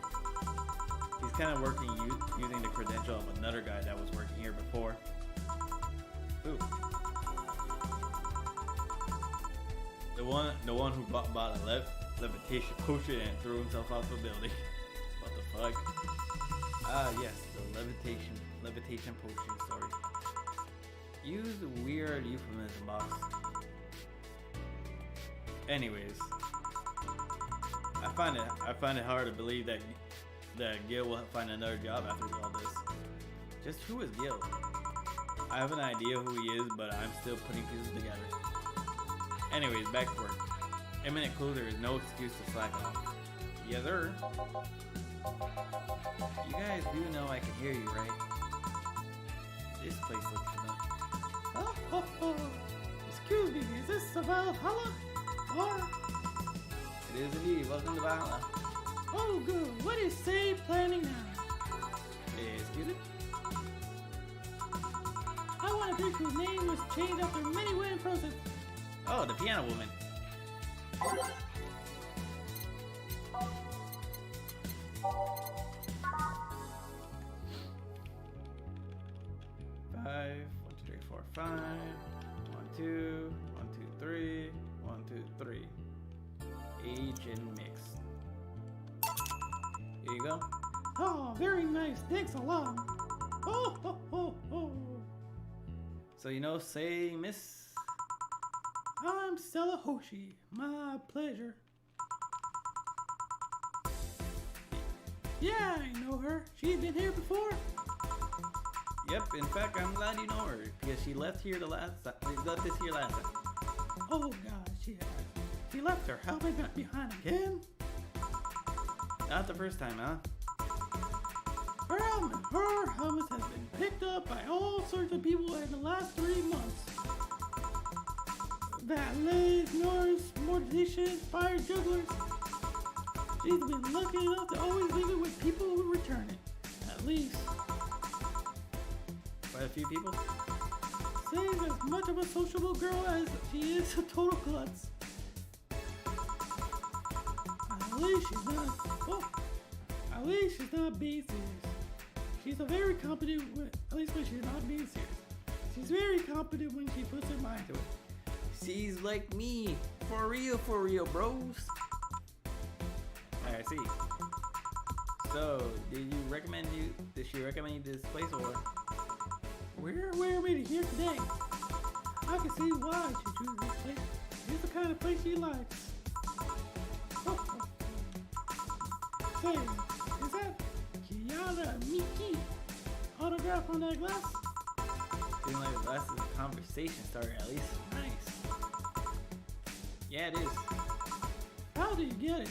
He's kind of working using the credential of another guy that was working here before. Who? The one who bought a levitation potion and threw himself off the building. What the fuck? Ah, yes, the levitation potion story. Use weird euphemism, boss. Anyways, I find it hard to believe that Gil will find another job after all this. Just who is Gil? I have an idea who he is, but I'm still putting pieces together. Anyways, back to work. Imminent closure is no excuse to slack off. Yes, sir. You guys do know I can hear you, right? This place looks familiar. Oh. Excuse me, is this the Va11-Ha11a? Or? It is indeed. Welcome to Va11-Ha11a. Oh, good. What is Say planning now? Excuse me? I want a bitch whose name was changed after many wedding processes. Oh, the piano woman. Five, 1, 2, 3, 4, 5. 1, 2, 1, 2, 3. 1, 2, 3. Age and mix. Here you go. Oh, very nice. Thanks a lot. Oh. So you know, say Miss. I'm Stella Hoshi. My pleasure. Yeah, I know her. She's been here before. Yep. In fact, I'm glad you know her because she left here this year last time. Oh God, she has. She left her helmet behind again. Not the first time, huh? Her helmet has been picked up by all sorts of people in the last 3 months. Valets, nurse, morticians, fire jugglers. She's been lucky enough to always leave it with people who return it. At least. Quite a few people? Seems as much of a sociable girl as she is a total klutz. At least she's not being serious. She's a very competent, at least when she's not being serious. She's very competent when she puts her mind to it. She's like me. For real, bros. I see. So, did she recommend you this place or? Where are we here today? I can see why she chose this place. It's the kind of place she likes. Say, is that want a Mickey autograph on that glass? Seems like the glass is a conversation starter at least. Nice. Yeah, it is. How do you get it?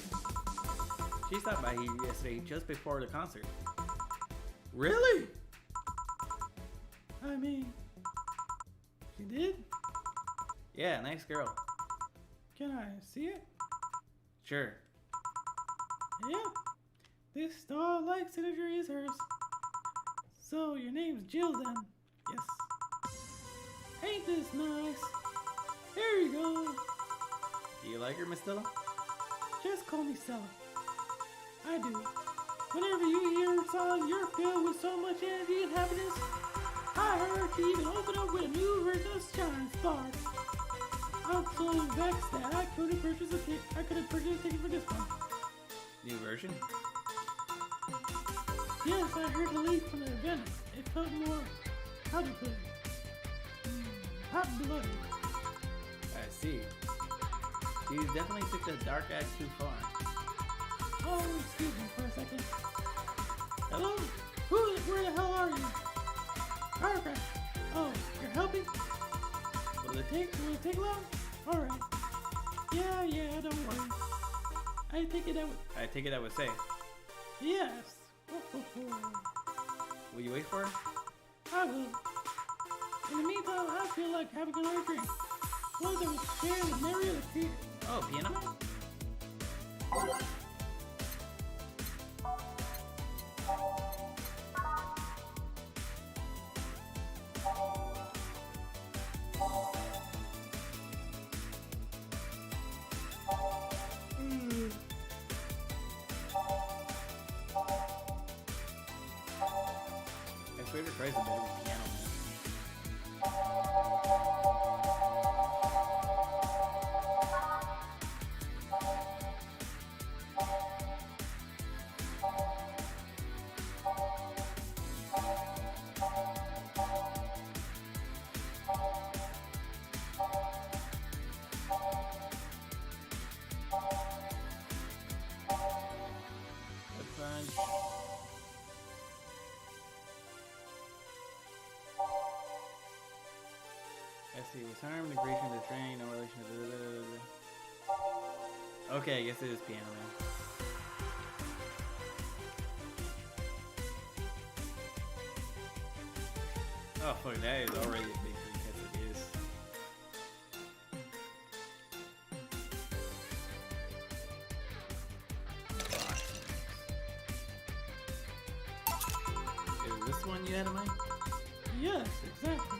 She stopped by here yesterday just before the concert. Really? I mean, she did? Yeah, nice girl. Can I see it? Sure. Yeah. This star-like signature is hers. So your name's Jill then? Yes. Ain't this nice? Here you go. Do you like her, Miss Stella? Just call me Stella. I do. Whenever you hear a song, you're filled with so much energy and happiness. I heard she even opened up with a new version of Shine Star. I'm so vexed that I couldn't purchase a ticket for this one. New version? Yes, I heard the leak from the event. It felt more, how do you put it? Hot-blooded. I see. She definitely took the dark act too far. Oh, excuse me for a second. Hello? Where the hell are you? Paragraph. Oh, you're helping? Will it take long? Alright. Yeah, don't worry. I take it I would say. Yes. Will you wait for her? I will. In the meantime, I feel like having another drink. One that was shared with Mary of the Theater. Oh, piano man? I swear to Christ, a bit of a piano man. That's fine. I see. Disarm, integration of the train, no relation to. Okay, I guess it is piano man. Oh fuck, that is already a big freak as it is. Is this one you had in mind? Yes, exactly.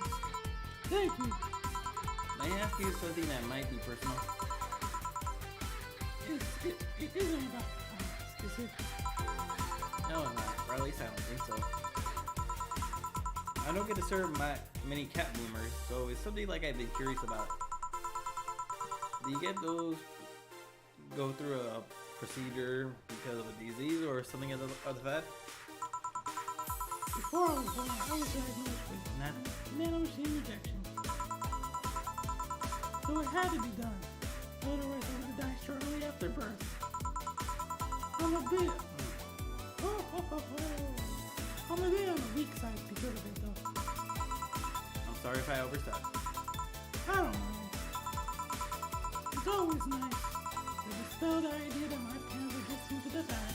Thank you. May I ask you something that might be personal? It isn't about specific. No, it's not. Or at least I don't think so. I don't get to serve many cat bloomers, so it's something like I've been curious about. Do you get those go through a procedure because of a disease or something of that? Before I was born, I was diagnosed with nanomachine rejection. So it had to be done. Otherwise I would die shortly after birth. I'm a bit... I'm a bit on the weak side because of it though. I'm sorry if I overstepped. I don't know. It's always nice to dispel the idea that my parents are just into the bad.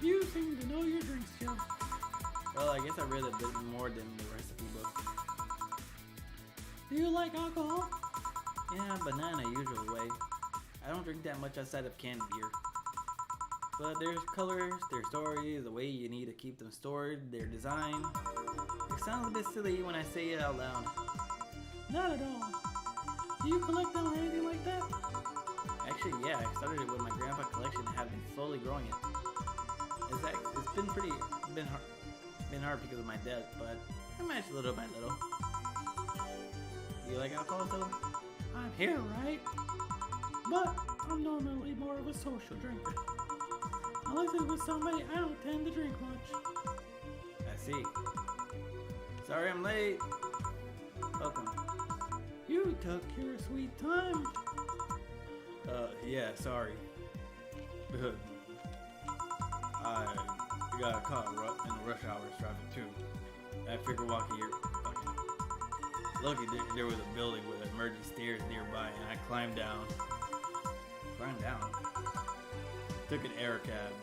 You seem to know your drinks, Joe. Well, I guess I read a bit more than the recipe book. Do you like alcohol? Yeah, but not in a usual way. I don't drink that much outside of canned beer. But there's colors, their stories, the way you need to keep them stored, their design. It sounds a bit silly when I say it out loud. Not at all. Do you collect them or anything like that? Actually, yeah, I started it with my grandpa collection and have been slowly growing it. It's been hard because of my death, but I managed little by little. Do you like alcohol, though? I'm here, right? But I'm normally more of a social drinker. Unless it's with somebody I don't tend to drink much. I see. Sorry I'm late. Welcome. You took your sweet time. Yeah, sorry. I got caught in the rush hours traffic too. I figured walking here. Lucky there was a building with emergency stairs nearby, and I climbed down. Took an air cab.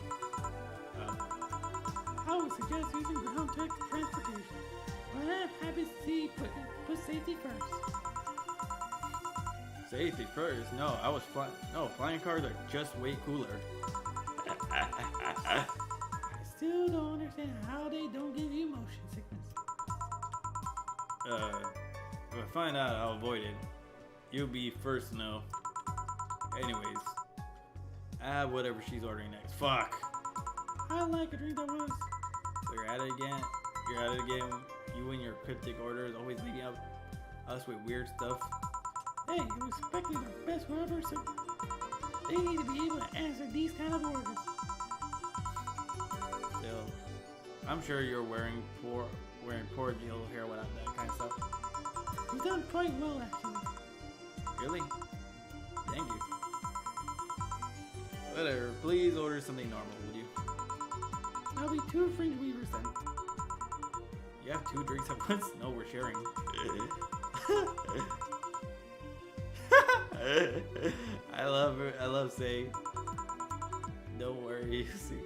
I would suggest using ground transportation. But I'm happy to see you put safety first. Safety first? No, I was flying. No, flying cars are just way cooler. I still don't understand how they don't give you motion sickness. If I find out, I'll avoid it. You'll be first to know. Anyways, whatever she's ordering next. Fuck. I like a drink that was. So you're at it again. You and your cryptic orders always leading up us with weird stuff. Hey, you're expecting the best whatever, so they need to be able to answer these kind of orders. Still, I'm sure you're wearing poor gel hair without that kind of stuff. You've done quite well, actually. Really? Thank you. Whatever. Please order something normal, would you? That'll be 2 fringe weavers then. You have 2 drinks at once? No, we're sharing. I love saying, don't worry, see.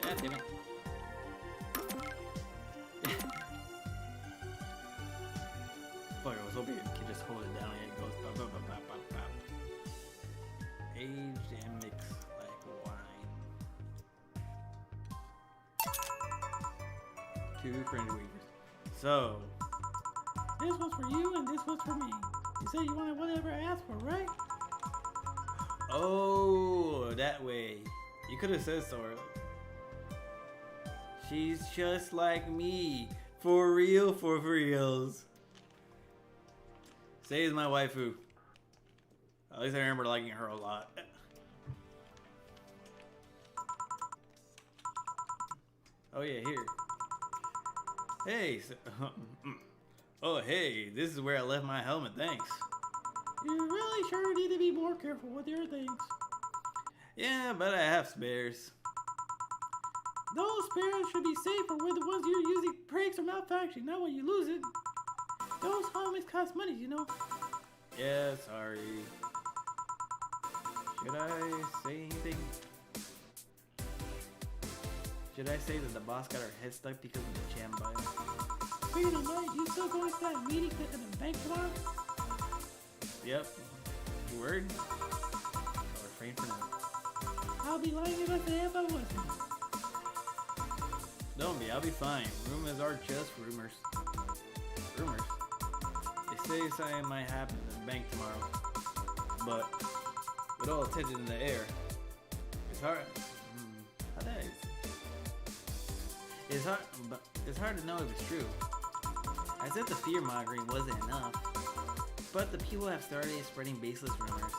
Yeah, damn it. Fuck, I was hoping you could just hold it down and it goes bop, bop, bop, bop, bop, bop. Aged and mixed like wine. 2 fringe weavers. So, This one's for you and this one's for me. You said you wanted whatever I asked for, right? oh, that way. You could have said so earlier. She's just like me. For real, for reals. Say is my waifu. At least I remember liking her a lot. Oh yeah, here. Hey. Oh hey, this is where I left my helmet, thanks. You really sure need to be more careful with your things. Yeah, but I have spares. Those spares should be safer with the ones you're using breaks or malfunctioning, not when you lose it. Those helmets cost money, you know. Yeah, sorry. Should I say anything? Should I say that the boss got her head stuck because of the jam button? Speaking of night, you still going to that meeting at the bank tomorrow? Yep. You worried? I'll refrain for now. I'll be lying if I say if I wasn't. Don't be, I'll be fine. Rumors are just rumors. Rumors? They say something might happen in the bank tomorrow. But, with all attention in the air, it's hard. How that is? It's hard to know if it's true. As if the fear-mongering wasn't enough. But the people have started spreading baseless rumors.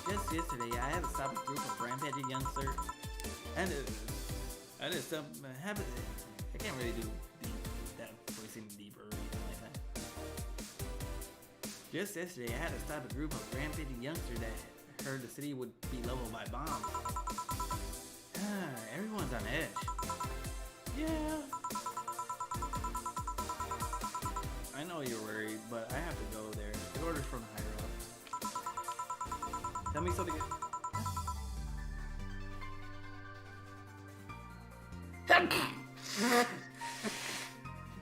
Just yesterday, I had to stop a group of rampaging youngsters. I just I can't really do that voicing deep or anything like that. Just yesterday, I had to stop a group of rampaging youngsters that heard the city would be leveled by bombs. Everyone's on edge. Yeah. I know you're worried, but I have to go there. Get orders from higher up. Tell me something.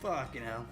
Fucking hell.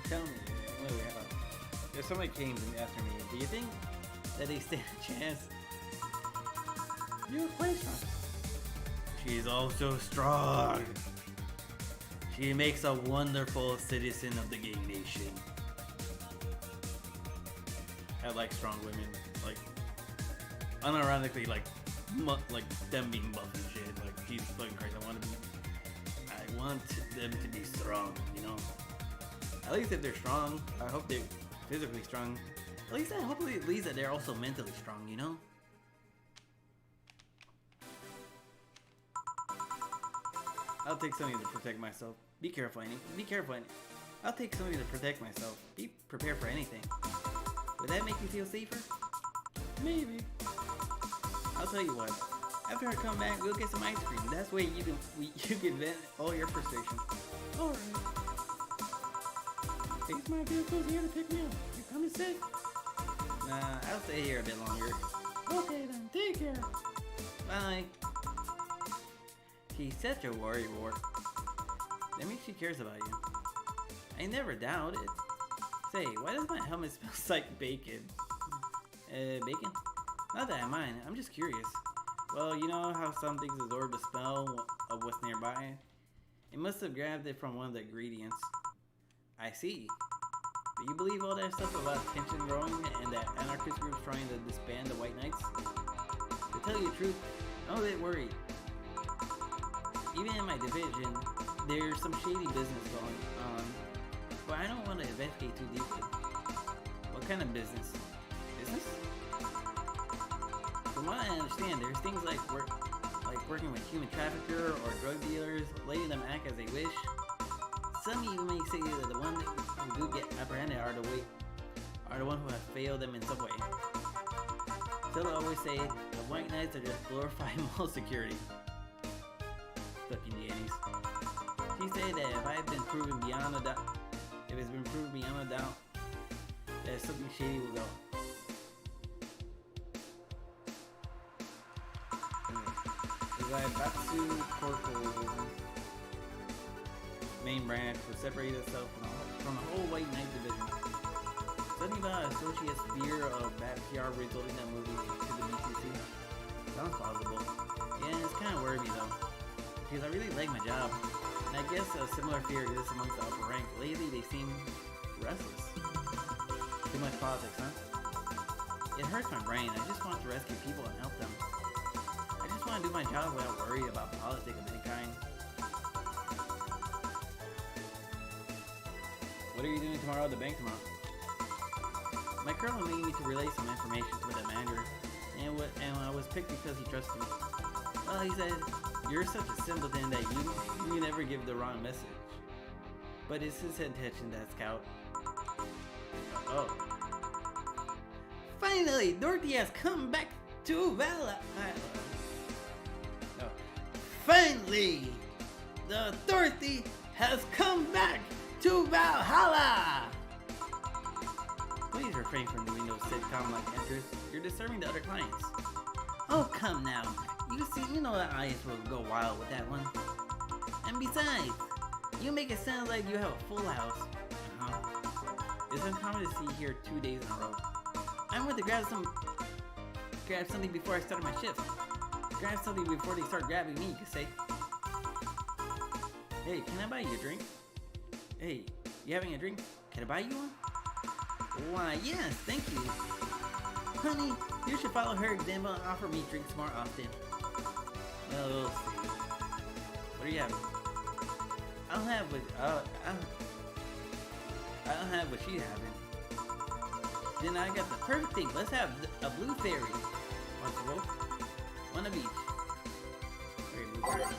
Tell me, wait, if somebody came after me, do you think that they stand a chance? You're quite strong. She's also strong. She makes a wonderful citizen of the game nation. I like strong women, like unironically, like them being buff and shit. Like Jesus fucking Christ, I want them to be strong, you know. At least if they're strong, I hope they're physically strong. At least that they're also mentally strong, you know. I'll take something to protect myself. Be careful, Annie. Be careful, Annie. I'll take something to protect myself. Be prepared for anything. Would that make you feel safer? Maybe. I'll tell you what. After I come back, we'll get some ice cream. That's way you can vent all your frustration. Alright. Take my vehicle's here to pick me up. You coming sick? Nah, I'll stay here a bit longer. Okay then, take care. Bye. She's such a worrywart. That means she cares about you. I never doubt it. Say, why does my helmet smell like bacon? Bacon? Not that I mind, I'm just curious. Well, you know how some things absorb the smell of what's nearby? It must have grabbed it from one of the ingredients. I see. Do you believe all that stuff about tension growing and that anarchist groups trying to disband the White Knights? To tell you the truth, I'm a bit worried. Even in my division, there's some shady business going on, but I don't want to investigate too deeply. What kind of business? Business? From what I understand, there's things like working with human trafficker or drug dealers, letting them act as they wish. Some even may say that the ones who do get apprehended are the ones who have failed them in some way. So they'll always say the White Knights are just glorified mall security. Fucking Yannies. She said that if it's been proven beyond a doubt, that something shady will go. The Zaibatsu Corporation main branch would separate itself from the whole White Knight division. Something about associate's fear of bad PR resulting that movie to the BTC. Sounds plausible. Yeah, it's kind of worried me though, because I really like my job. And I guess a similar fear exists amongst the upper rank. Lately, they seem restless. Too much politics, huh? It hurts my brain. I just want to rescue people and help them. I just want to do my job without worrying about politics of any kind. What are you doing tomorrow at the bank tomorrow? My colonel needed me to relay some information to the manager, and I was picked because he trusted me. Well, he said, "You're such a simpleton that you never give the wrong message." But it's his intention that scout. Oh. Finally, Dorothy has come back to Valhalla. No. Finally, the Dorothy has come back to Valhalla. Please refrain from doing those sitcom-like entries. You're disturbing the other clients. Oh, come now. You know that audience will go wild with that one. And besides, you make it sound like you have a full house. It's uncommon to see you here 2 days in a row. I went to grab something before I started my shift. Grab something before they start grabbing me, you could say. Hey, can I buy you a drink? Hey, you having a drink? Can I buy you one? Why, yes, thank you. Honey, you should follow her example and offer me drinks more often. Well, we'll see. What are you having? I'll have what she's having. Then I got the perfect thing. Let's have a blue fairy. Want to both? One of each. Okay, blue fairy.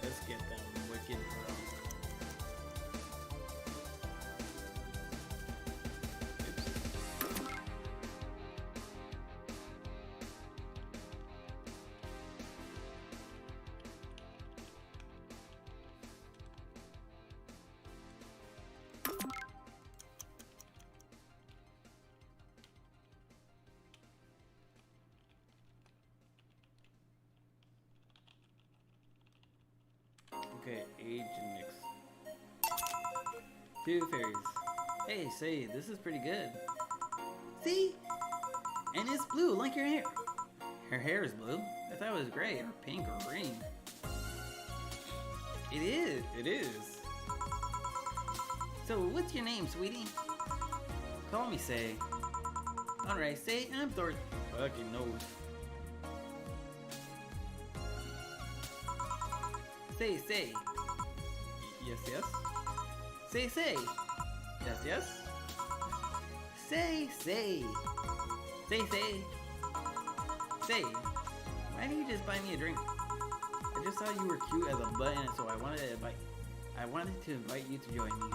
Let's get them wicked drunk. Oops. age and mix. 2 fairies. Hey, say, this is pretty good. See? And it's blue, like your hair. Her hair is blue? I thought it was gray, or pink, or green. It is. So, what's your name, sweetie? Call me Say. Alright, Say, I'm Thor. Fucking nose. Say. Yes. Say. Yes. Say. Say, why didn't you just buy me a drink? I just saw you were cute as a button, so I wanted to invite you to join me.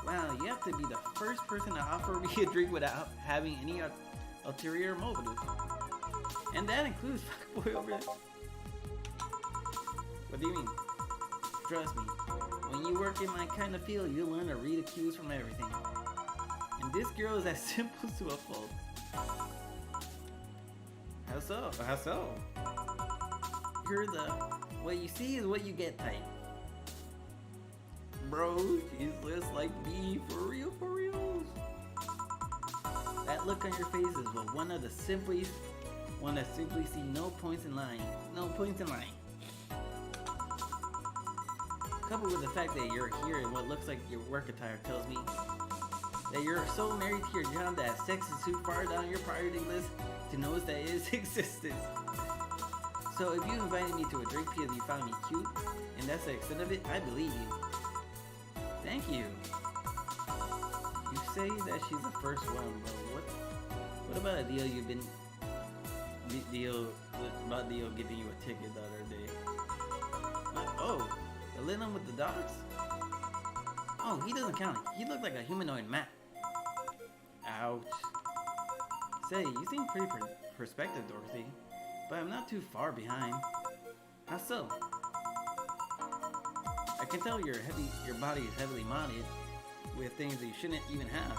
Wow, you have to be the first person to offer me a drink without having any ulterior motive. And that includes fuckboy over there. What do you mean? Trust me, when you work in my kind of field, you learn to read the cues from everything. And this girl is as simple to a fault. How so? You're the what you see is what you get type. Bro, she's just like me, for real. That look on your face is one that simply see no points in lying. Coupled with the fact that you're here in what looks like your work attire tells me that you're so married to your job that sex is too far down your priority list to notice that its existence. So if you invited me to a drink because you found me cute, and that's the extent of it, I believe you. Thank you. You say that she's the first one, but what about a deal deal giving you a ticket the other day? Oh, the little one with the dogs? Oh, he doesn't count. He looked like a humanoid Matt. Ouch. Say, you seem pretty perspective, Dorothy, but I'm not too far behind. How so? I can tell your body is heavily modded with things that you shouldn't even have.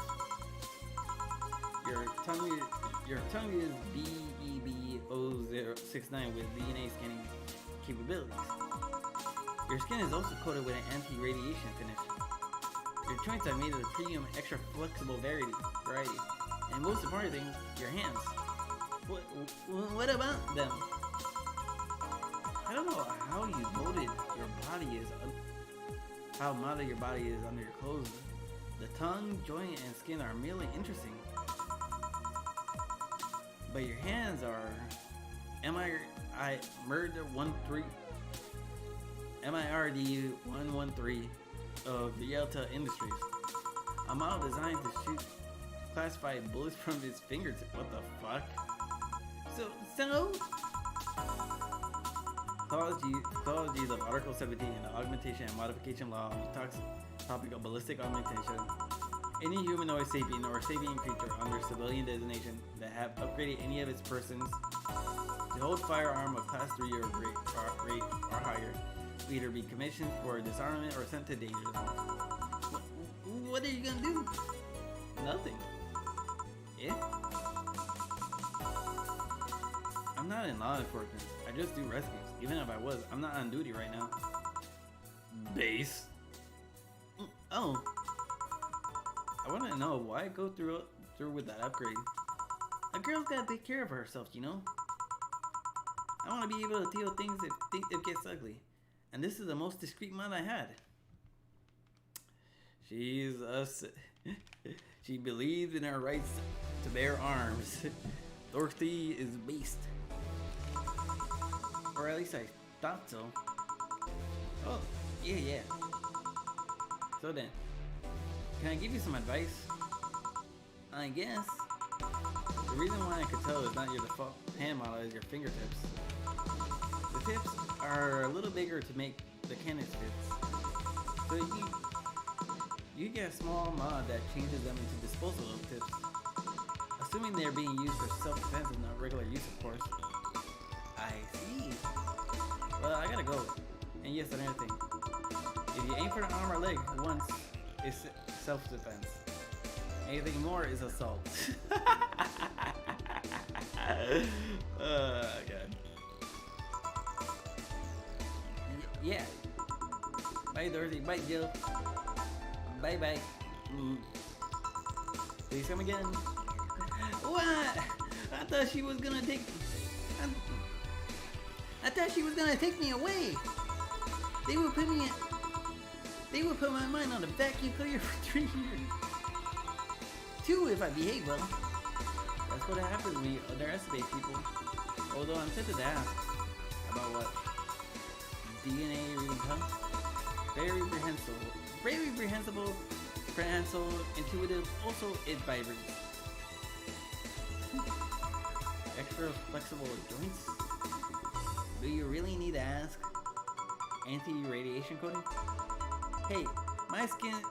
Your tongue is BEB0069 with DNA scanning capabilities. Your skin is also coated with an anti-radiation finish. Your joints are made of a premium extra flexible variety. And most important thing, your hands. What about them? I don't know how you molded your body is, how modded your body is under your clothes. The tongue, joint, and skin are merely interesting. But your hands are MIRD113 of the Yelta Industries. A model designed to shoot classified bullets from his fingertips. What the fuck? So clauses of Article 17 and the Augmentation and Modification Law on the topic of ballistic augmentation. Any humanoid sapien or sapien creature under civilian designation that have upgraded any of its persons to hold firearm of Class 3 or higher will either be commissioned for disarmament or sent to danger zone. What are you gonna do? Nothing. Yeah? I'm not in law enforcement. I just do rescues. Even if I was, I'm not on duty right now. Base. Oh. I want to know why go through with that upgrade. A girl's gotta take care of herself, you know? I want to be able to deal with things if it gets ugly. And this is the most discreet mod I had. She believes in her rights to bear arms. Dorothy is beast. Or at least I thought so. Oh, yeah. So then, can I give you some advice? I guess. The reason why I could tell is not your default hand model is your fingertips. The tips are a little bigger to make the cannon fits. So you get a small mod that changes them into disposable tips. Assuming they're being used for self-defense and not regular use, of course. I see. Well, I gotta go. And yes, another thing. If you aim for the arm or leg once, it's self-defense. Anything more is assault. God. Yeah. Bye, Dorothy. Bye, Jill. Bye, bye. Please come again. What? I thought she was gonna take. I thought she was gonna take me away. They would put me in. They would put my mind on a vacuum cleaner for 3 years. 2 if I behave well. That's what happens when you underestimate people. Although I'm tempted to ask about what DNA reading comes. Very prehensile, intuitive. Also, it vibrates. Extra flexible joints. Do you really need to ask? Anti-radiation coating? Hey, my skin's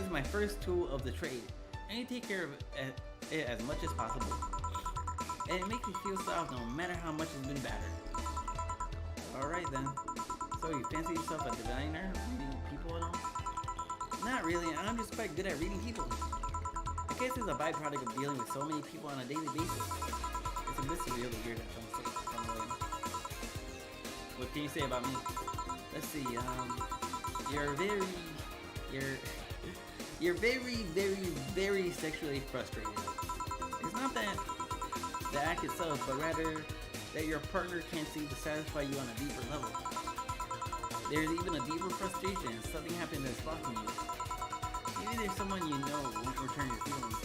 my first tool of the trade. And you take care of it as much as possible. And it makes me feel soft no matter how much it's been battered. Alright then. So you fancy yourself a designer, reading people and all? Not really, I'm just quite good at reading people. I guess it's a byproduct of dealing with so many people on a daily basis. It's a bit surreal to hear that from someone. What can you say about me? Let's see, you're very sexually frustrated. It's not that the act itself, but rather that your partner can't seem to satisfy you on a deeper level. There's even a deeper frustration. Something happened that's blocking you. Maybe there's someone you know won't return your feelings.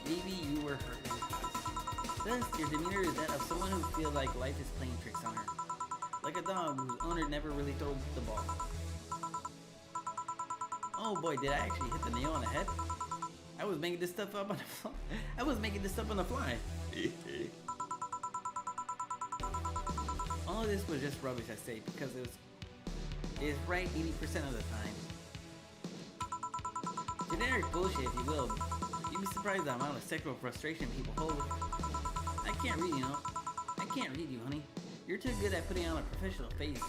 Maybe you were hurt in the past. Thus, your demeanor is that of someone who feels like life is playing tricks on her. Like a dog whose owner never really throws the ball. Oh boy, did I actually hit the nail on the head? I was making this stuff up on the fly. All of this was just rubbish, I say, because it's right 80% of the time. Generic bullshit, if you will. You'd be surprised the amount of sexual frustration people hold. I can't read you, honey. You're too good at putting on a professional face.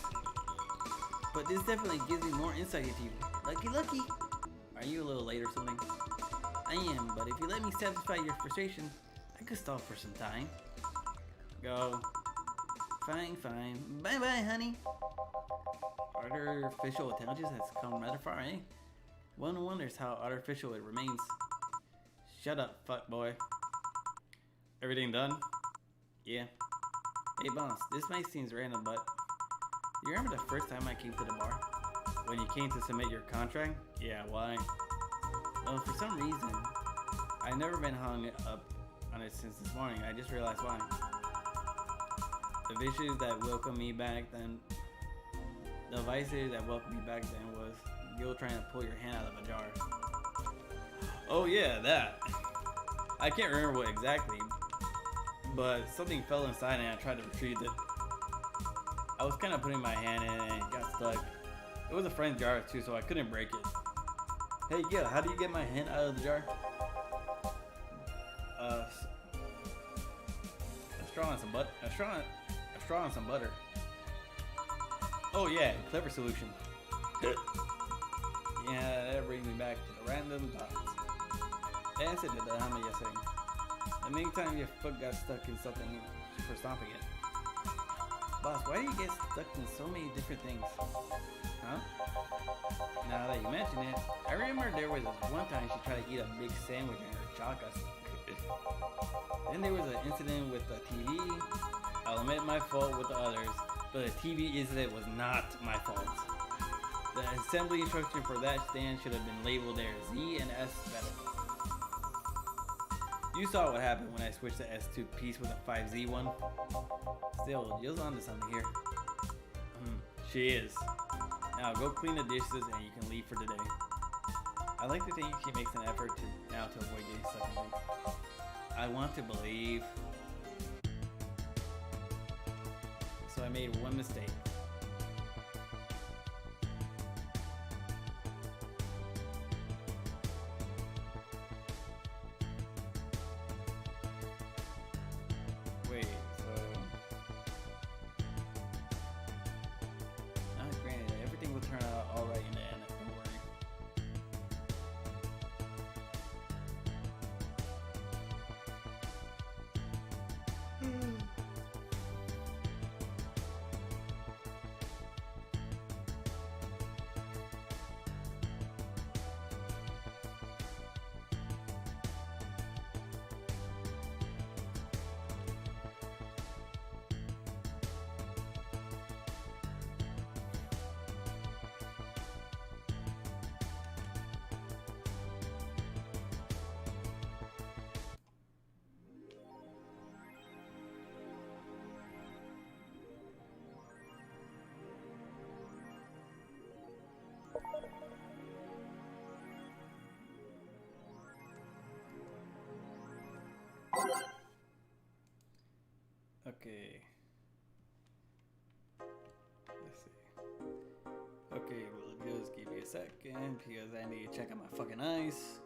But this definitely gives me more insight into you. Lucky. Are you a little late or something? I am, but if you let me satisfy your frustration, I could stall for some time. Go. Fine. Bye, honey. Artificial intelligence has come rather far, eh? One wonders how artificial it remains. Shut up, fuck boy. Everything done? Yeah. Hey boss, this might seem random, but you remember the first time I came to the bar? When you came to submit your contract? Yeah, why? Well, for some reason, I've never been hung up on it since this morning. I just realized why. The vices that welcomed me back then was guilt trying to pull your hand out of a jar. Oh yeah, that. I can't remember what exactly, but something fell inside and I tried to retrieve it. I was kind of putting my hand in and it got stuck. It was a friend's jar too, so I couldn't break it. Hey Gil, how do you get my hand out of the jar? A straw and some butter. Oh yeah, clever solution. Yeah, that brings me back to the random thoughts. Answer to the hammer yesterday. And many times your foot got stuck in something for stomping it. Boss, why do you get stuck in so many different things? Huh? Now that you mention it, I remember there was this one time she tried to eat a big sandwich and her jaw got stuck. Then there was an incident with the TV. I'll admit my fault with the others, but the TV incident was not my fault. The assembly instruction for that stand should have been labeled there Z and S better. You saw what happened when I switched the S2 piece with a 5Z one. Still, Jill's onto something here. She is. Now go clean the dishes and you can leave for today. I like to think she makes an effort to avoid getting stuck in things. I want to believe. So I made one mistake. Wait, so... granted, everything will turn out alright in the end, don't worry. a second because I need to check out my fucking ice.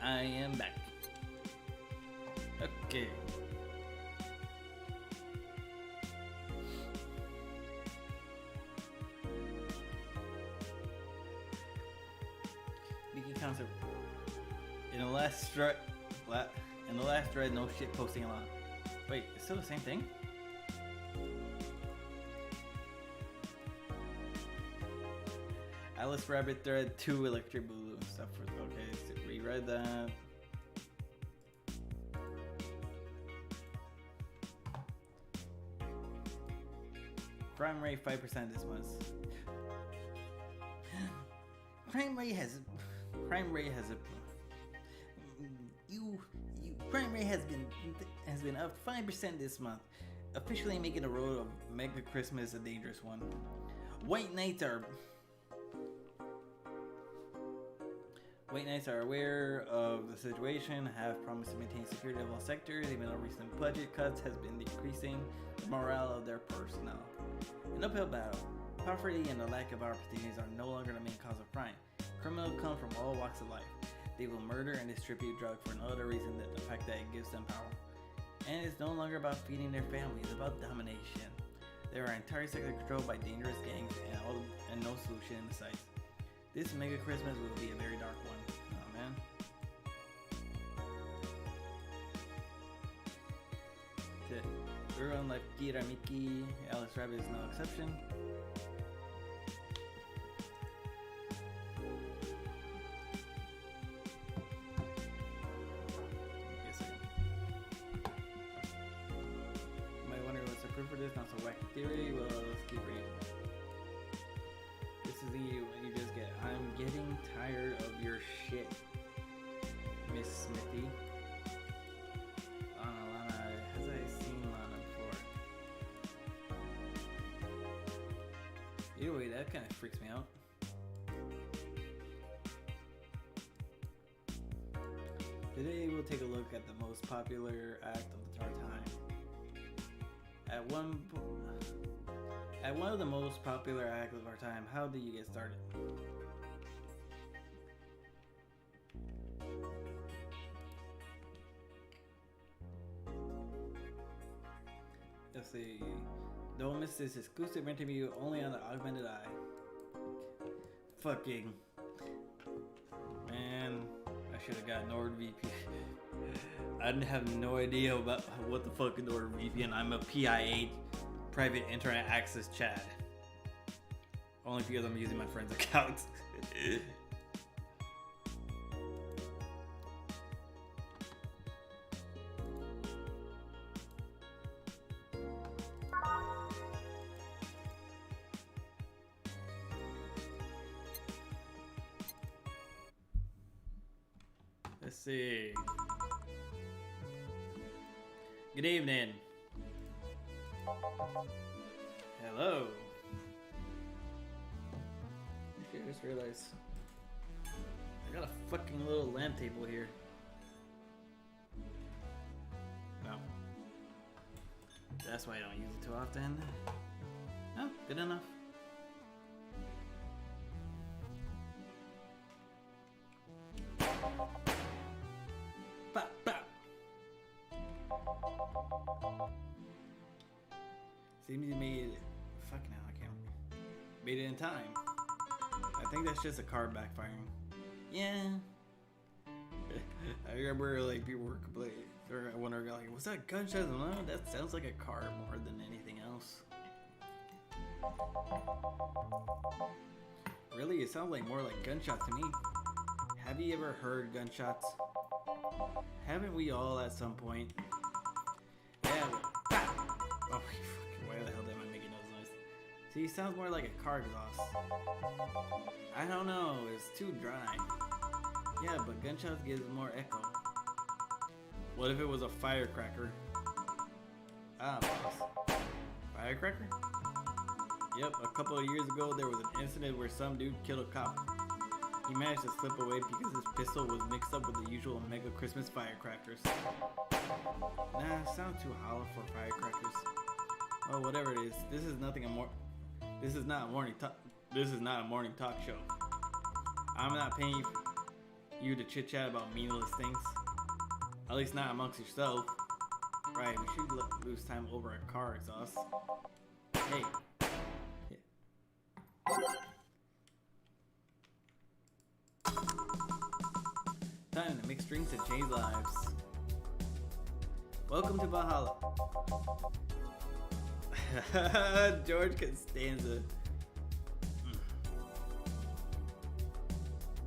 I am back. Okay. Beacon concept. In the last thread, no shit posting a lot. Wait, it's still the same thing? Alice Rabbit thread 2 electric blue stuff for okay, so reread that. Crime rate 5% this month. Crime rate has been up 5% this month, officially making the road of Mega Christmas a dangerous one. White Knights are aware of the situation, have promised to maintain security of all sectors, even though recent budget cuts has been decreasing the morale of their personnel. An uphill battle. Poverty and the lack of opportunities are no longer the main cause of crime. Criminals come from all walks of life. They will murder and distribute drugs for no other reason than the fact that it gives them power. And it's no longer about feeding their families, it's about domination. There are entire sectors controlled by dangerous gangs and no solution in sight. This Mega Christmas will be a very dark one. Oh man. That's it. Everyone like Kira Miki, Alice Rabbit is no exception. For this, not so wacky theory. Well, let's keep reading. This is what you just get. I'm getting tired of your shit, Miss Smithy. Lana, has I seen Lana before? Either way, that kind of freaks me out. Today we'll take a look at the most popular act of our time. At one of the most popular acts of our time, how did you get started? Let's see. Don't miss this exclusive interview only on the Augmented Eye. Fucking man, I should have got NordVPN. I have no idea about what the fuck is NordVPN. I'm a PIA, private internet access chat. Only because I'm using my friend's account. Let's see. Good evening. Hello. Shit, I just realized I got a fucking little lamp table here. No. That's why I don't use it too often. Oh, good enough. Bop, bop. Seems you made it. Fucking hell, I can't. Made it in time. I think that's just a car backfiring. Yeah. I remember like people were complaining. Or I wonder like, was that gunshots? No, that sounds like a car more than anything else. Really, it sounds like more like gunshots to me. Have you ever heard gunshots? Haven't we all at some point? Yeah. Oh, why the hell am I making those noises? See, it sounds more like a car exhaust. I don't know, it's too dry. Yeah, but gunshots gives more echo. What if it was a firecracker? Ah, boss. Firecracker? Yep, a couple of years ago there was an incident where some dude killed a cop. He managed to slip away because his pistol was mixed up with the usual Mega Christmas firecrackers. Nah, it sounds too hollow for firecrackers. Oh, whatever it is, this is not a morning talk show. I'm not paying you to chit chat about meaningless things. At least not amongst yourself. Right, we should lose time over a car exhaust. Hey. Time to mix drinks and change lives. Welcome to Valhalla. George Costanza.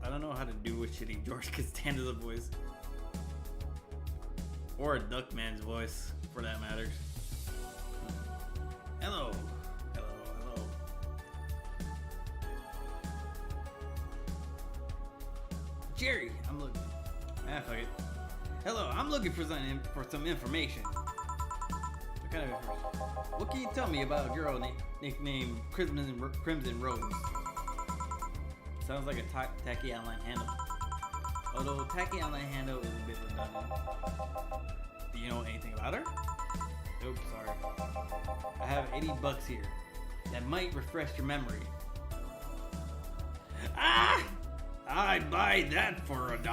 I don't know how to do a shitty George Costanza voice. Or a Duckman's voice, for that matter. Hello. Hello, hello. Jerry, I'm looking. Fuck it. Hello, I'm looking for some information. What kind of information? What can you tell me about a girl nicknamed Crimson Rose? Sounds like a tacky online handle. Although tacky online handle is a bit redundant. Do you know anything about her? Oops, sorry. I have $80 here. That might refresh your memory. Ah! I'd buy that for $1.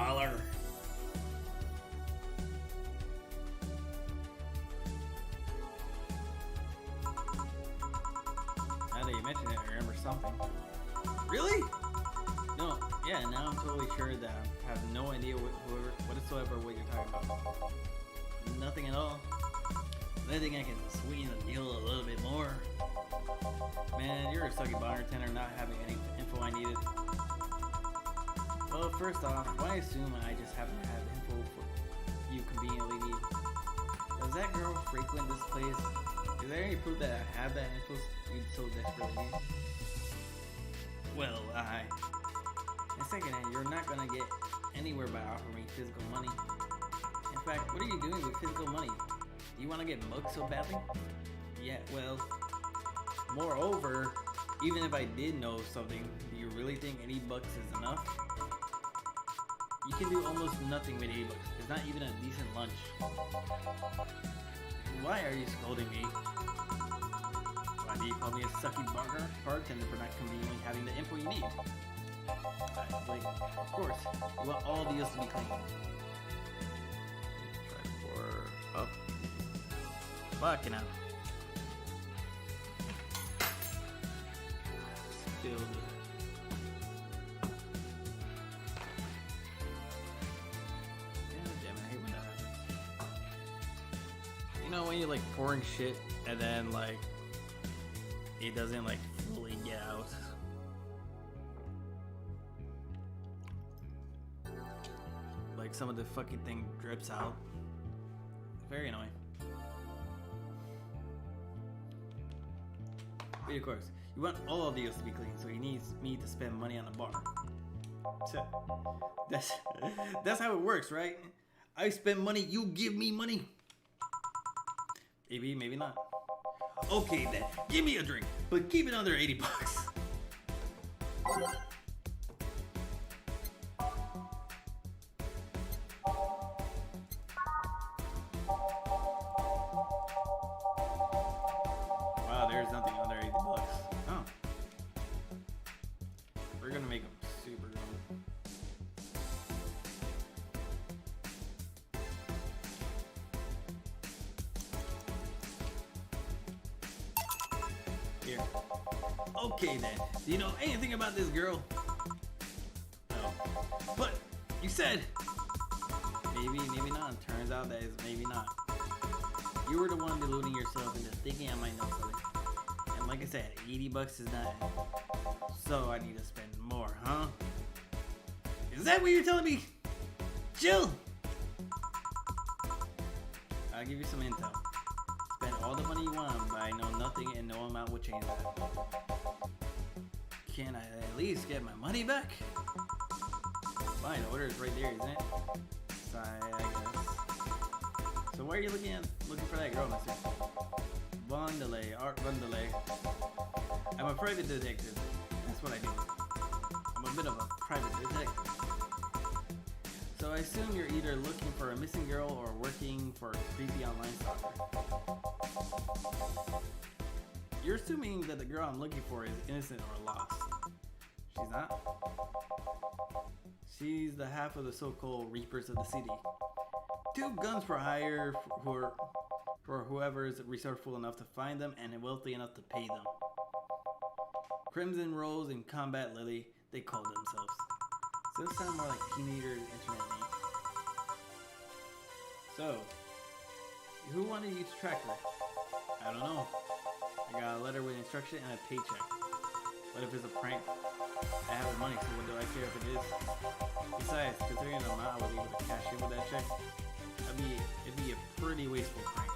Now that you mention it, I remember something. Really? No, yeah, now I'm totally sure that I have no idea whatsoever what you're talking about. Nothing at all. I think I can sweeten the deal a little bit more. Man, you're a sucky bartender not having any info I needed. Well, first off, why assume I just happen to have info for you conveniently need? Does that girl frequent this place? Is there any proof that I have that info you so desperately need? Well, and second, you're not gonna get anywhere by offering me physical money. In fact, what are you doing with physical money? Do you want to get mugged so badly? Yeah, well, moreover, even if I did know something, do you really think $80 is enough? You can do almost nothing with $80. It's not even a decent lunch. Why are you scolding me? Why do you call me a sucky bartender for not conveniently having the info you need? Like, of course, you want all deals to be clean. Try to pour up. Fucking hell. Spilled it. Damn it, I hate when that happens. You know when you're like pouring shit and then like it doesn't like fully get out. Like some of the fucking thing drips out. Very annoying. But of course, you want all of deals to be clean, so he needs me to spend money on the bar. So, that's how it works, right? I spend money, you give me money. Maybe, maybe not. Okay then, give me a drink, but keep it under $80. Wow, there's nothing under $80. Oh. We're gonna make them super good. Here. Okay then. Do you know anything about this girl? No. But you said maybe, maybe not. Turns out that is maybe not. You were the one deluding yourself into thinking I might know something. And like I said, $80 is not. So I need to spend more, huh? Is that what you're telling me? Chill. I'll give you some intel. Spend all the money you want, but I know nothing and no amount will change that. Can I at least get my money back? Fine, the order is right there, isn't it? I guess. So why are you looking for that girl, mister? Art Vandelay. I'm a private detective. That's what I do. I'm a bit of a private detective. So I assume you're either looking for a missing girl or working for a creepy online stalker. You're assuming that the girl I'm looking for is innocent or lost. She's not? She's the half of the so-called reapers of the city. 2 guns for hire for whoever is resourceful enough to find them and wealthy enough to pay them. Crimson Rose and Combat Lily, they call themselves. Still sound more like teenagers' internet name. So, who wanted you to track her? I don't know. I got a letter with instruction and a paycheck. What if it's a prank? I have the money, so what do I care if it is? Besides, considering the amount I was able to cash in with that check, it'd be a pretty wasteful prank.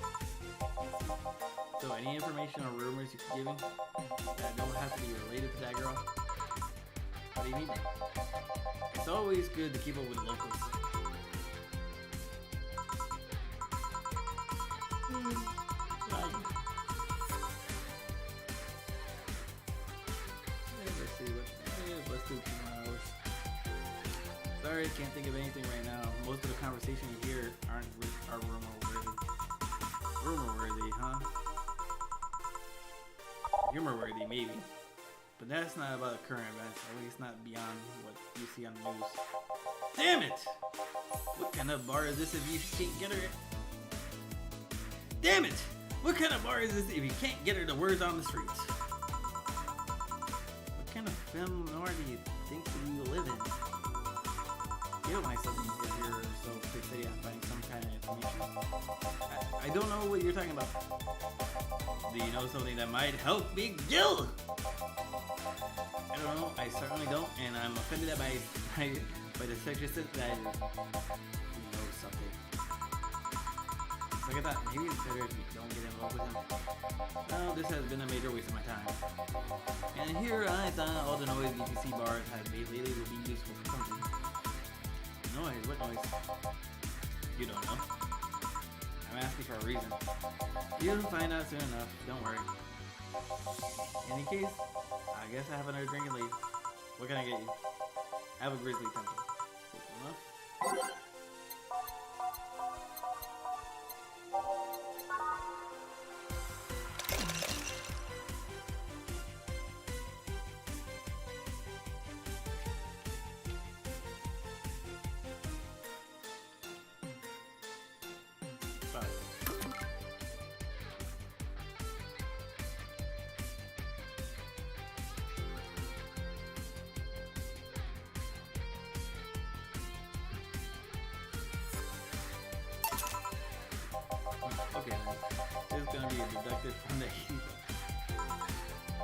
So, any information or rumors you can give me that don't have to be related to that girl? What do you need? It's always good to keep up with locals. Let's do 2 more hours. Sorry, can't think of anything right now. Most of the conversation you hear are rumor worthy. Rumor worthy, huh? Humor worthy, maybe. But that's not about the current events, at least not beyond what you see on the news. Damn it! What kind of bar is this if you can't get her? Damn it! What kind of bar is this if you can't get her the words on the streets? What kind of film noir do you think you live in? Kill myself if you're so fixated on finding some kind of information. I don't know what you're talking about. Do you know something that might help me, Gil? I don't know. I certainly don't, and I'm offended that by the suggestion that you know something. Look at that. Maybe it's better if you don't get involved with him. No, this has been a major waste of my time. And here I thought all the noise BTC bars had made lately would be useful for something. Noise? What noise? You don't know. I'm asking for a reason. You'll find out soon enough. Don't worry. In any case, I guess I have another drink and leave. What can I get you? I have a grizzly pencil. Simple enough. Okay, this is gonna be deducted from the heat.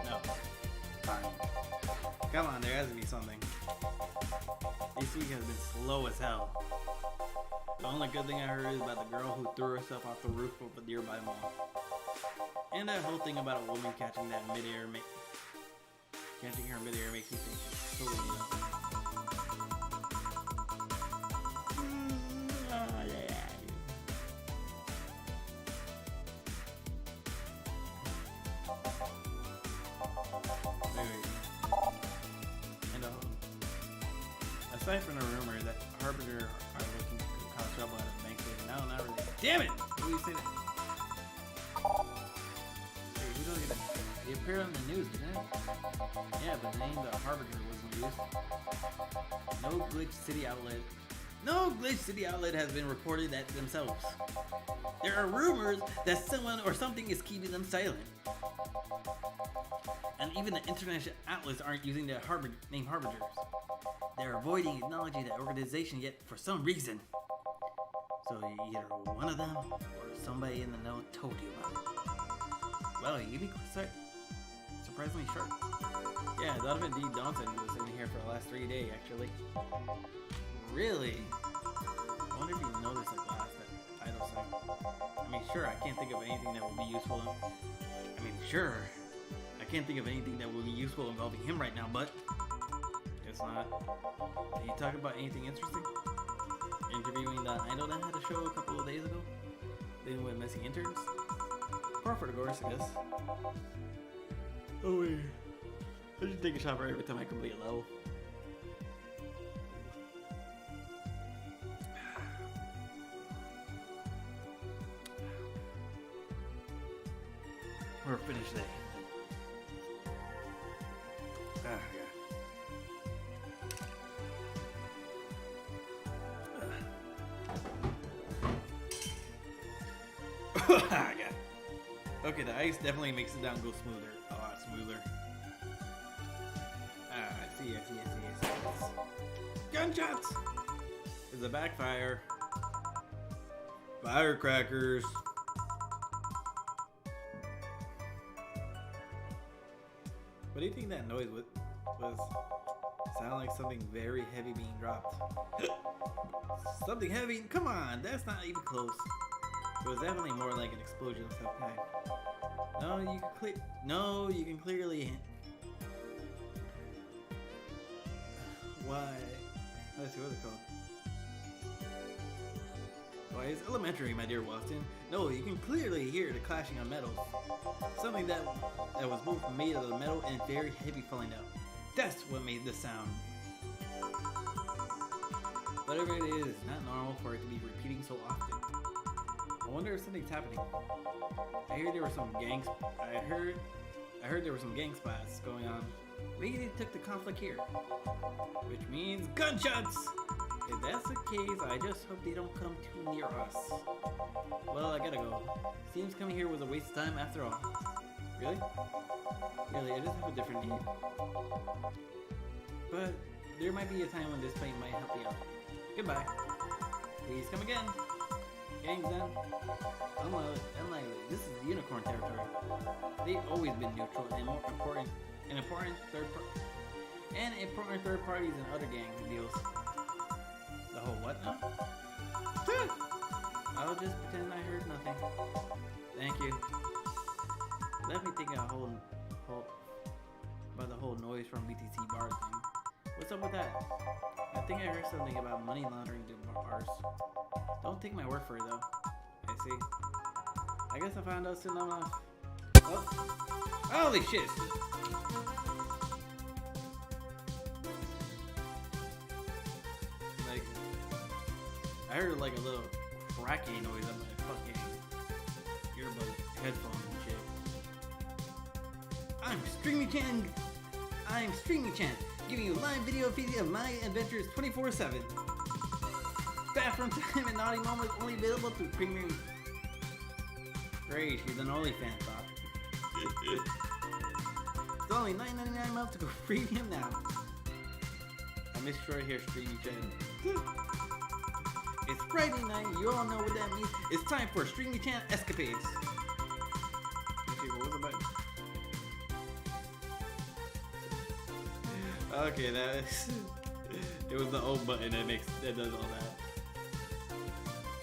No. Fine. Come on, there has to be something. This week has been slow as hell. The only good thing I heard is about the girl who threw herself off the roof of a nearby mall. And that whole thing about a woman catching her midair makes me think it's totally nothing. Aside from the rumor that Harbinger are looking to cause trouble at a bank later, no, not really. Damn it! Why do you say that? Hey, who does it? They appeared on the news, didn't it? Yeah, but the name the Harbinger wasn't used. No glitch city outlet has been reported that themselves. There are rumors that someone or something is keeping them silent. And even the international outlets aren't using the name Harbingers. They're avoiding acknowledging that organization yet for some reason. So either one of them or somebody in the know told you about it. Well, you be surprisingly sharp. Yeah, Donovan D. Johnson was in here for the last 3 days, actually. Really? I wonder if you noticed the glass that idol sang. I mean, sure, I can't think of anything that would be useful. I can't think of anything that would be useful involving him right now, but guess not. Did he talk about anything interesting? Interviewing the idol that had a show a couple of days ago? Dealing with messy interns? Par for the course, I guess. Oh wait. I should take a shot right every time I complete a level. We're finished there. Ah, yeah. I got it. Okay, the ice definitely makes it down go smoother. A lot smoother. I see. Gunshots! It's a backfire. Firecrackers. What do you think that noise was? Sound like something very heavy being dropped. Something heavy? Come on, that's not even close. It was definitely more like an explosion of some kind. No, you can clearly. Why? Let's see what it's called. Why is elementary, my dear Watson? No, you can clearly hear the clashing of metals. Something that was both made of the metal and very heavy falling down. That's what made the sound. Whatever it is, it's not normal for it to be repeating so often. I wonder if something's happening. I heard there were some gang spots going on. Maybe they took the conflict here. Which means gunshots! If that's the case, I just hope they don't come too near us. Well, I gotta go. Seems coming here was a waste of time after all. Really? Really, I just have a different need. But there might be a time when this plane might help you out. Goodbye. Please come again. Gang's done. Unlikely. This is unicorn territory. They've always been neutral and more important third parties and other gang deals. The whole what now? I'll just pretend I heard nothing. Thank you. Let me think about the whole noise from BTC bar thing. What's up with that? I think I heard something about money laundering to bars. Don't take my word for it though. I see. I guess I found out soon enough. Oh. Holy shit! Like, I heard like a little cracky noise on my fucking earbud headphones and shit. I'm Streamy Chan, giving you live video feed of my adventures 24/7. Bathroom time and naughty moments only available through premium. Great, she's an OnlyFans bot. It's only $9.99 a month to go premium now. I missed right here, Streamy Chan. It's Friday night, you all know what that means. It's time for Streamy Chan escapades. Okay, what was the button? Okay, it was the O button that does all that.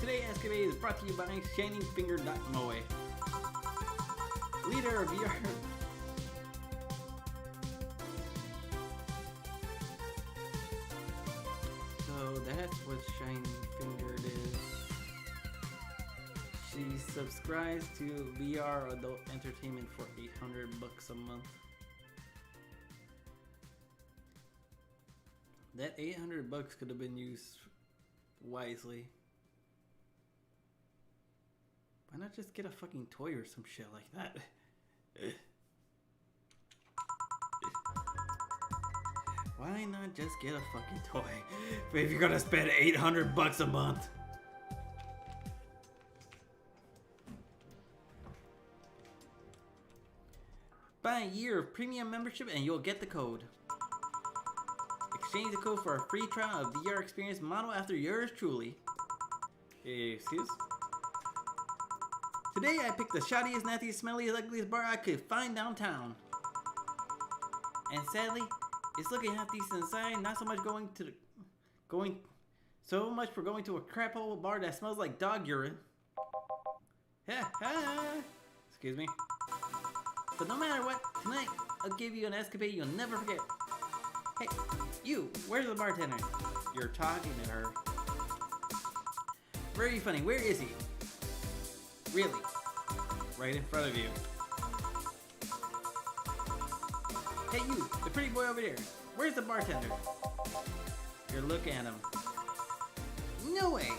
Today's escapade is brought to you by ShiningFinger.moe, leader of VR. So that's what Shining Finger is. She subscribes to VR adult entertainment for $800 a month. That $800 could have been used wisely. Why not just get a fucking toy or some shit like that? Why not just get a fucking toy if you're gonna spend $800 a month? Buy a year of premium membership and you'll get the code. Exchange the code for a free trial of VR experience model after yours truly. Excuse? Today I picked the shoddiest, nastiest, smelliest, ugliest bar I could find downtown. And sadly, it's looking half decent inside, not so much so much for going to a crap hole bar that smells like dog urine. Excuse me. But no matter what, tonight I'll give you an escapade you'll never forget. Hey, you, where's the bartender? You're talking to her. Very funny, where is he? Really? Right in front of you. Hey you, the pretty boy over there. Where's the bartender? You're looking at him. No way!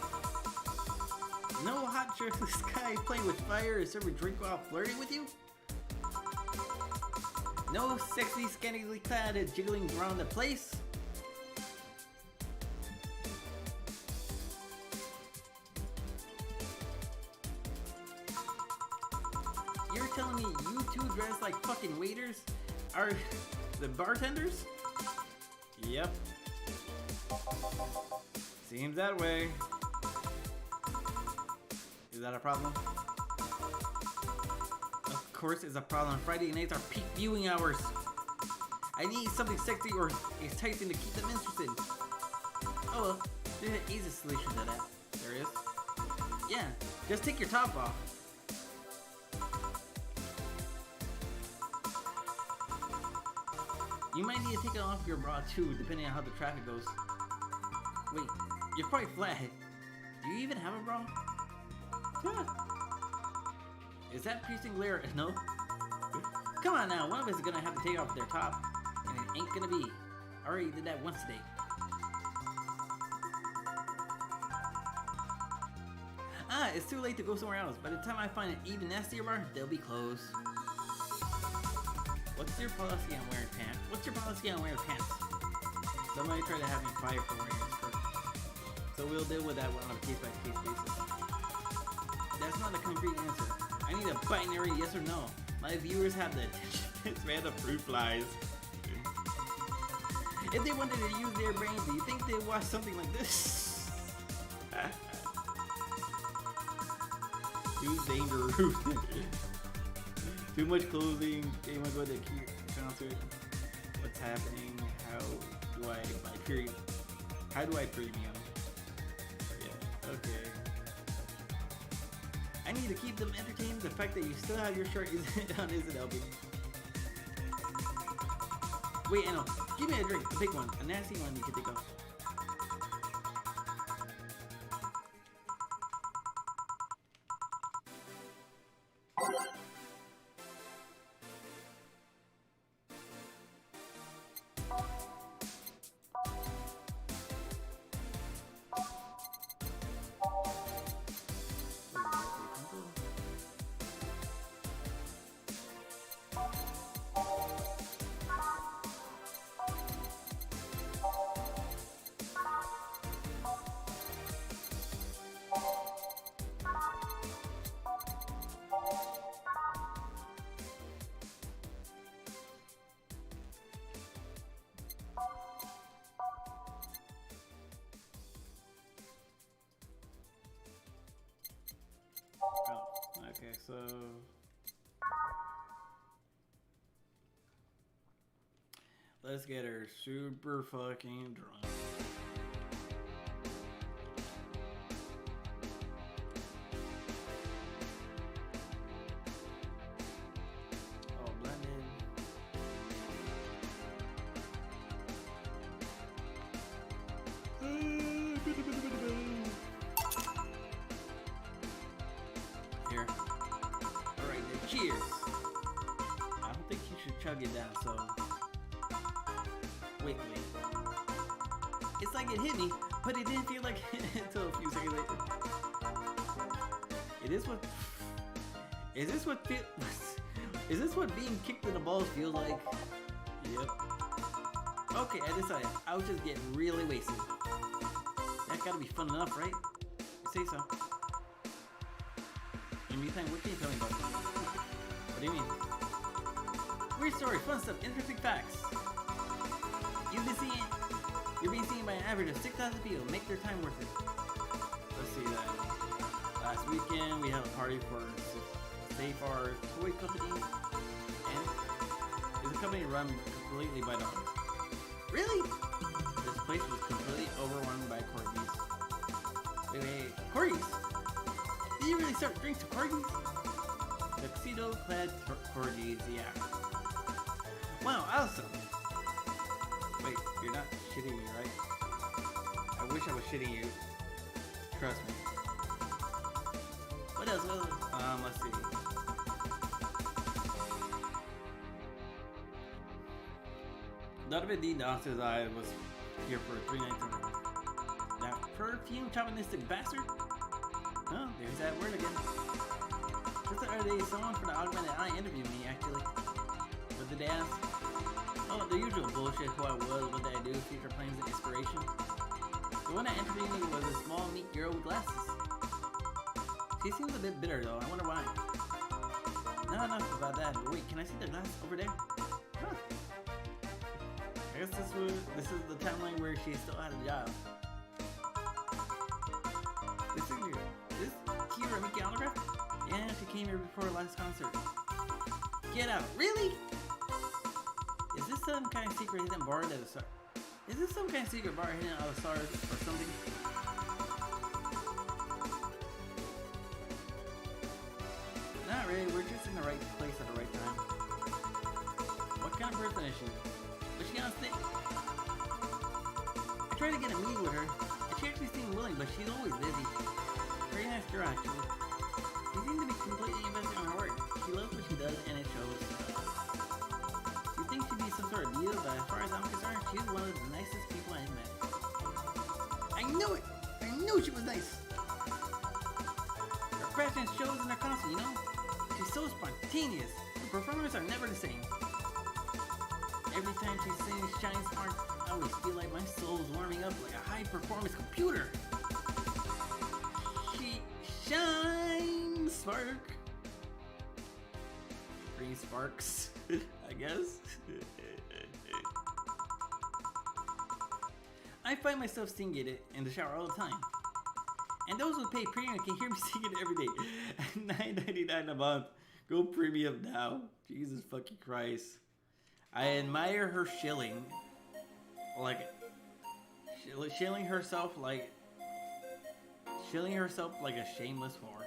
No hot shirtless guy playing with fire or serving a drink while flirting with you? No sexy, scantily clad and jiggling around the place? Are the bartenders? Yep. Seems that way. Is that a problem? Of course it's a problem. Friday nights are peak viewing hours. I need something sexy or enticing to keep them interested. Oh well, there's an easy solution to that. There is. Yeah, just take your top off. You might need to take it off your bra too, depending on how the traffic goes. Wait, you're quite flat. Do you even have a bra? Yeah. Is that piercing glare? No? Come on now, one of us is gonna have to take off their top. And it ain't gonna be. I already did that once today. Ah, it's too late to go somewhere else. By the time I find an even nastier bar, they'll be closed. What's your policy on wearing pants? What's your policy on wearing pants? Somebody tried to have me fired for wearing a skirt. So we'll deal with that on a case-by-case basis. That's not a concrete answer. I need a binary yes or no. My viewers have the attention span of fruit flies. If they wanted to use their brains, do you think they'd watch something like this? Too dangerous. Too much clothing. They want to go to the concert. What's happening? How do I buy period? How do I premium? Yeah, okay. I need to keep them entertained. The fact that you still have your shirt isn't helping. Wait, Anno, give me a drink, a big one, a nasty one you can take off. Okay, so let's get her super fucking drunk. All blended. Here. Alright then, cheers! I don't think you should chug it down so quickly. It's like it hit me, but it didn't feel like it until a few seconds later. Is this what being kicked in the balls feels like? Yep. Okay, I decided. I'll just get really wasted. That gotta be fun enough, right? You say so. In the meantime, what can you tell me about it? What do you mean? Weird story, fun stuff, interesting facts. You're being seen by an average of 6,000 people. Make their time worth it. Let's see that. Last weekend, we had a party for Safe Our Toy Company. And it's a company run completely by dogs. Really? This place was completely overrun by corgis. Wait, corgis? Did you really start drinks to corgis? Tuxedo-clad corgis, yeah. Wow, awesome. Wait, you're not shitting me, right? I wish I was shitting you. Trust me. What else? Let's see. Donovan D. Dawson's I was here for 3 nights in a row. That perfume chauvinistic bastard? Oh, there's that word again. Just the other day, someone from the Augmented Eye interviewed me, actually. What did they ask? Oh, the usual bullshit, who I was, what did I do, future plans and inspiration. The one that interviewed me was a small, neat girl with glasses. She seems a bit bitter, though. I wonder why. Not enough about that, but wait, can I see the glass over there? Huh. guess this is the timeline where she still had a job. This Kira Miki autograph? Yeah, she came here before last concert. Get out! Really? Is this some kind of secret hidden bar that is? Is this some kind of secret bar hidden out of stars or something? Not really. We're just in the right place at the right time. What kind of person is she? Was she on stage? I tried to get a meeting with her, and she actually seemed willing, but she's always busy. Very nice girl, actually. She seems to be completely invested in her work. She loves what she does, and it shows. You think she'd be some sort of diva, but as far as I'm concerned, she's one of the nicest people I've met. I knew it! I knew she was nice! Her fashion shows in her concert, you know? She's so spontaneous. Her performances are never the same. Every time she sings Shine Spark, I always feel like my soul's warming up like a high-performance computer. She shines spark. Green sparks, I guess. I find myself singing it in the shower all the time. And those who pay premium can hear me sing it every day. At $9.99 a month. Go premium now. Jesus fucking Christ. I admire her shilling. Like, shilling herself like a shameless whore.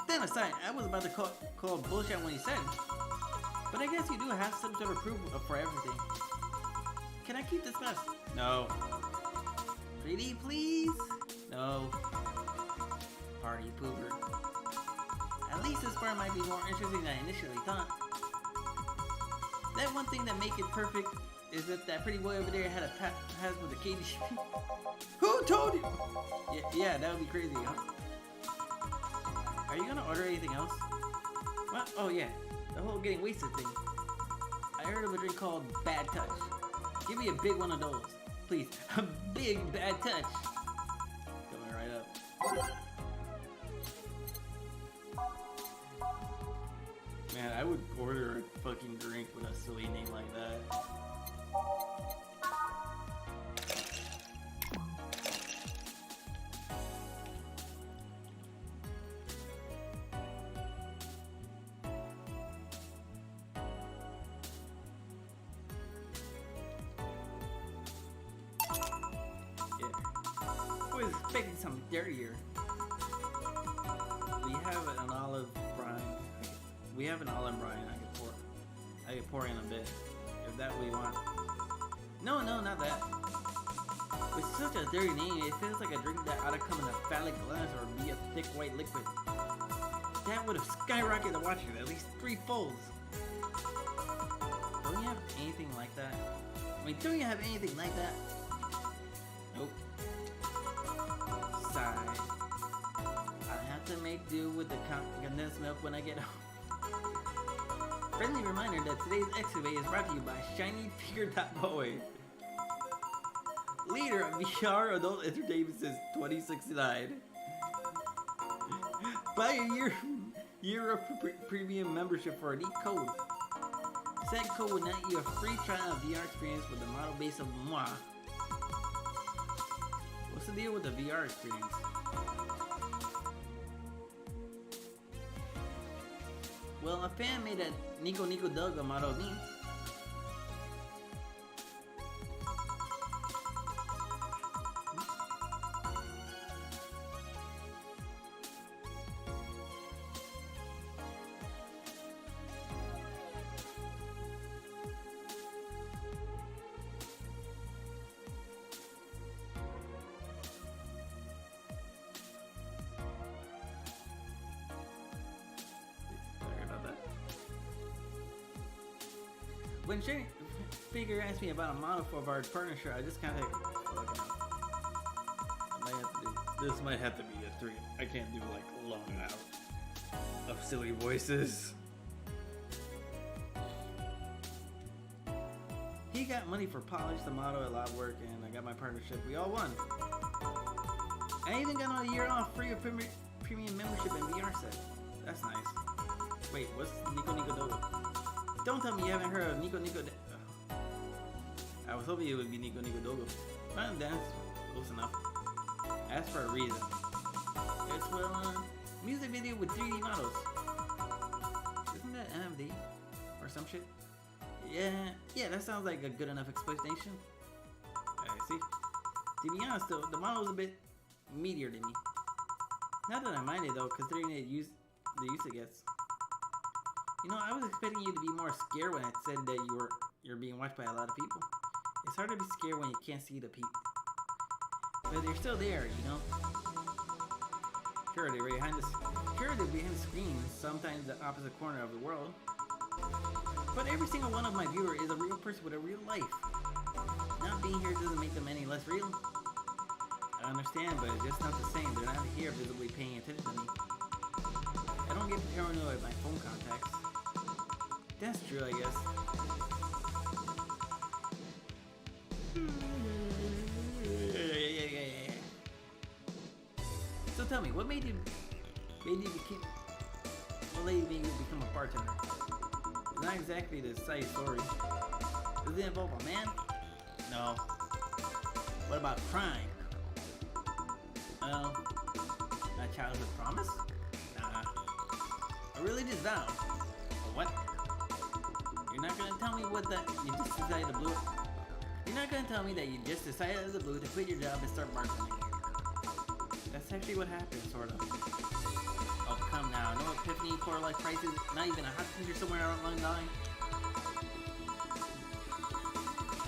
Then aside, I was about to call bullshit when he said, but I guess you do have some sort of proof for everything. Can I keep this mess? No. 3D, please? No. Party pooper. At least this part might be more interesting than I initially thought. That one thing that make it perfect is that pretty boy over there had a has with a KD. Who told you? Yeah, that would be crazy, huh? Are you gonna order anything else? What? Oh yeah, the whole getting wasted thing. I heard of a drink called Bad Touch. Give me a big one of those, please. A big bad touch. Coming right up. Man, I would order a fucking drink with a silly name like that. I was expecting something dirtier. We have an olive brine. We have an olive brine. I could pour in a bit. If that what we want. No, not that. With such a dirty name, it feels like a drink that ought to come in a phallic glass or be a thick white liquid. That would have skyrocketed the watching at least 3 folds. Don't you have anything like that? I mean, don't you have anything like that? Nope. Sigh. I'll have to make do with the condensed milk when I get home. Friendly reminder that today's excavate is brought to you by Shiny Finger Top Boy. Leader of VR Adult Entertainment since 2069. Buy a year of premium membership for a neat code. Said code will net you a free trial of VR experience with the model base of Moi. What's the deal with the VR experience? Well, a fan made a Nico Doga model of me. When Shane Figure asked me about a model for our partnership, I just kind of this might have to be a 3. I can't do like long out of silly voices. He got money for polish, the model, a lot of work, and I got my partnership. We all won. I even got a year off free of premium membership in VR set. That's nice. Wait, what's Nico Doga? Don't tell me you haven't heard of Nico Nico. I was hoping it would be Nico Nico Dogo. But that's close enough. Ask for a reason. It's music video with 3D models. Isn't that NMD or some shit? Yeah, that sounds like a good enough explanation. I see. To be honest though, the model's a bit meatier than me. Not that I mind it though, considering the use it gets. You know, I was expecting you to be more scared when I said that you're being watched by a lot of people. It's hard to be scared when you can't see the people. But they're still there, you know? Sure, they're behind the screen, sometimes the opposite corner of the world. But every single one of my viewers is a real person with a real life. Not being here doesn't make them any less real. I understand, but it's just not the same. They're not here visibly paying attention to me. I don't get paranoid with my phone contacts. That's true, I guess. So tell me, what made you become a bartender? It's not exactly the side story. Does it involve a man? No. What about crime? Well, a childhood promise? Nah. A religious vow? A what? You're not gonna tell me you just decided to blow it? You're not gonna tell me that you just decided as a blue to quit your job and start bartending? That's actually what happened, sort of. Oh, come now. No epiphany, core life crisis, not even a hot teacher somewhere along the line.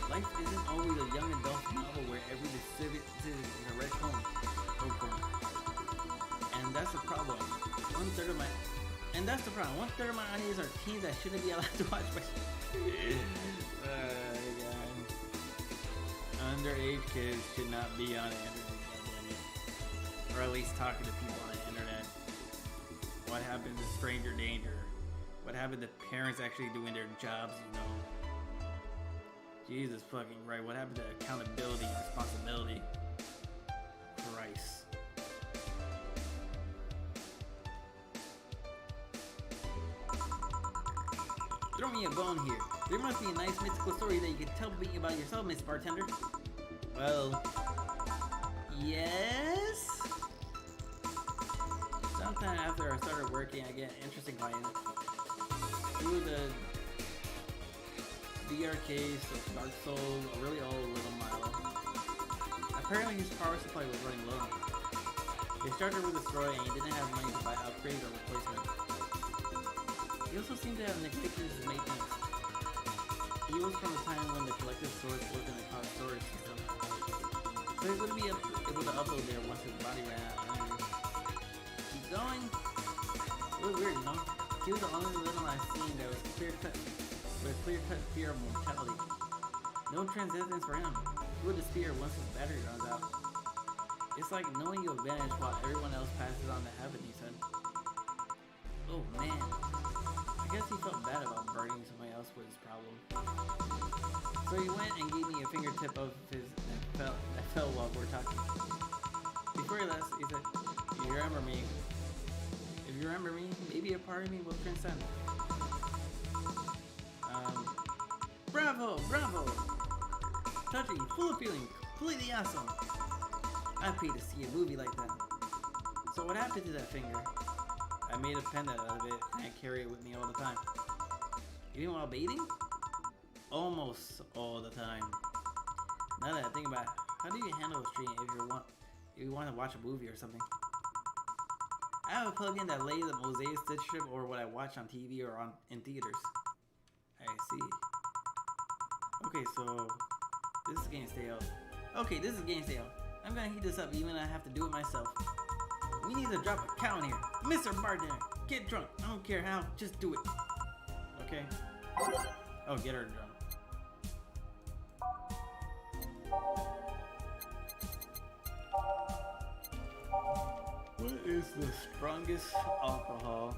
Life isn't always a young adult novel where every decision is a red cone. And that's the problem. One-third of my audience are teens that shouldn't be allowed to watch my underage kids should not be on the internet, or at least talking to people on the internet. What happened to stranger danger? What happened to parents actually doing their jobs, you know? Jesus fucking right. What happened to accountability and responsibility? Christ. Throw me a bone here. There must be a nice mystical story that you could tell me about yourself, Miss Bartender. Well, yes? Sometime after I started working, I get an interesting client. Through the VR case of Dark Souls, a really old little model. Apparently his power supply was running low. His charger was destroyed and he didn't have money to buy upgrades or replacement. He also seemed to have neglected his maintenance. He was from a time when the collective source wasn't a cloud storage system. So he wouldn't be able to upload there once his body ran out of energy. Keep going. It was weird, you know? He was the only little I've seen that was clear-cut, with a clear-cut fear of mortality. No transcendence for him. He would disappear once his battery runs out. It's like knowing you vanish while everyone else passes on to heaven, he said. Oh man. I guess he felt bad about burning somebody else with his problem. So he went and gave me a fingertip of his that fell while we're talking. Before he left, he said, if you remember me, maybe a part of me will transcend. Bravo! Touching, full of feeling, completely awesome. I paid to see a movie like that. So what happened to that finger? I made a pendant out of it and I carry it with me all the time. Even while bathing? Almost all the time. Now that I think about it, how do you handle a stream if you want to watch a movie or something? I have a plugin that lays a mosaic stitch strip over what I watch on TV or in theaters. I see. Okay, so this is getting stale. I'm gonna heat this up even if I have to do it myself. We need to drop a cow in here. Mr. Bartender, get drunk. I don't care how, just do it. Okay. Oh, get her drunk. What is the strongest alcohol?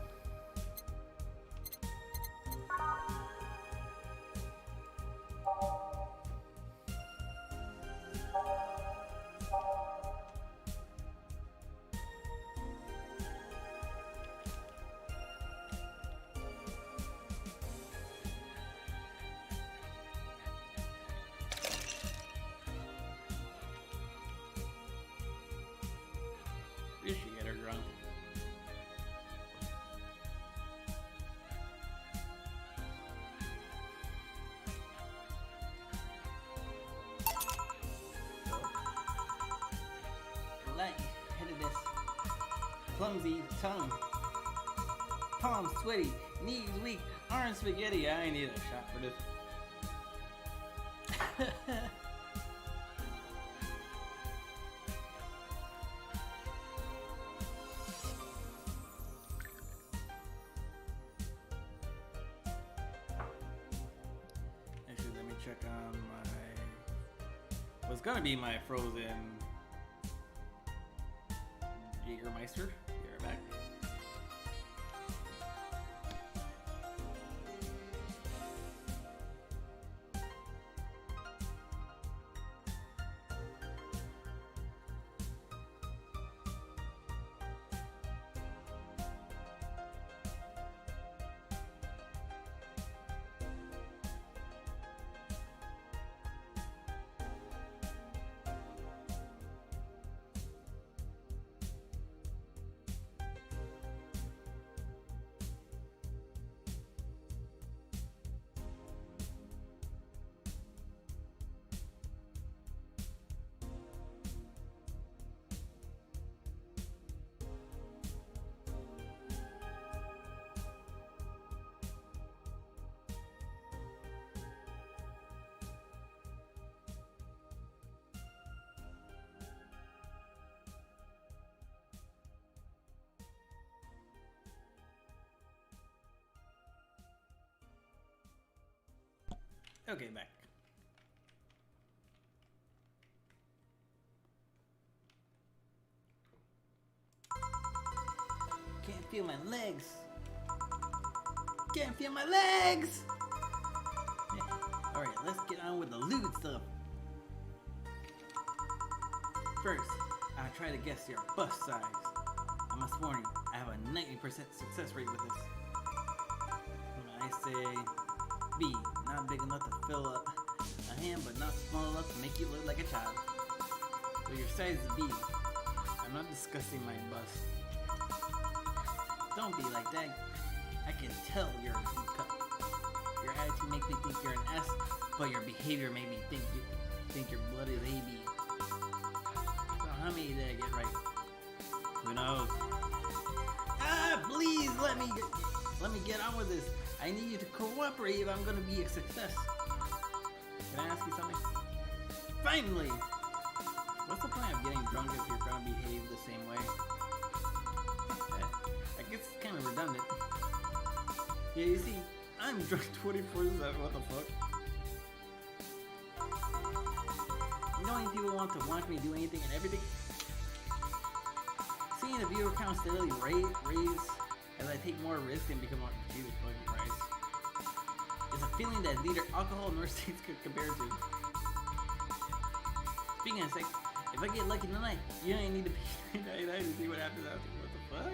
clumsy tongue. Palms sweaty, knees weak, arms spaghetti. I need a shot for this. Actually, let me check on what's gonna be my frozen Jägermeister. Be right back. Okay, back. Can't feel my legs. Can't feel my legs. Yeah. All right, let's get on with the lewd stuff. First, I try to guess your bust size. I must warn you, I have a 90% success rate with this. When I say B, not big enough to fill up a hand, but not small enough to make you look like a child. So your size is B. I'm not discussing my bust. Don't be like that. I can tell you're a B cup. Your attitude makes me think you're an S, but your behavior made me think your blood is AB. So how many did I get right? Who knows? Please let me get on with this. I need you to cooperate if I'm gonna be a success. Can I ask you something? Finally! What's the point of getting drunk if you're gonna behave the same way? I guess it's kind of redundant. Yeah, you see, I'm drunk 24/7. What the fuck? Knowing people want to watch me do anything and everything. Seeing the viewer count steadily raise as I take more risk and become more Jesus fucking Christ. It's a feeling that neither alcohol nor sex could compare to. Speaking of sex, if I get lucky tonight, you don't need to be 99 to see what happens after. What the fuck?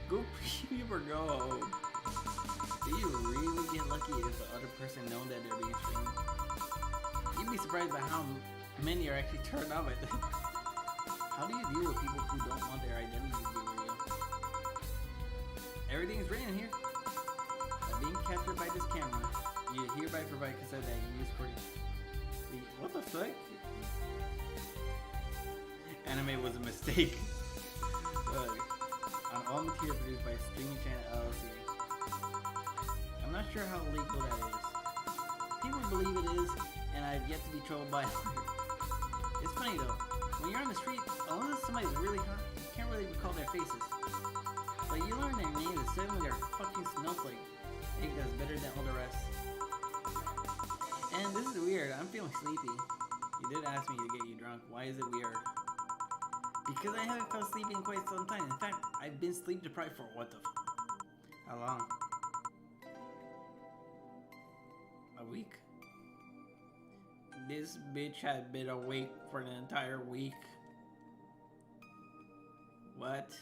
Go preheat or go home. Do you really get lucky if the other person knows that they're being streamed? You'd be surprised by how many are actually turned on by this. How do you deal with people who don't want their identity to be real? Everything's written here. By being captured by this camera, you hereby provide consent that you use for what the fuck? Anime was a mistake. On all material produced by Streaming Channel LLC. I'm not sure how legal that is. People believe it is, and I've yet to be trolled by it. It's funny though, when you're on the street, unless somebody's really hot, you can't really recall their faces. But you learn their names and suddenly they're fucking snowflake. I think that's better than all the rest. And this is weird, I'm feeling sleepy. You did ask me to get you drunk, why is it weird? Because I haven't felt sleepy in quite some time. In fact, I've been sleep deprived for what the how long? A week? This bitch had been awake for an entire week. What?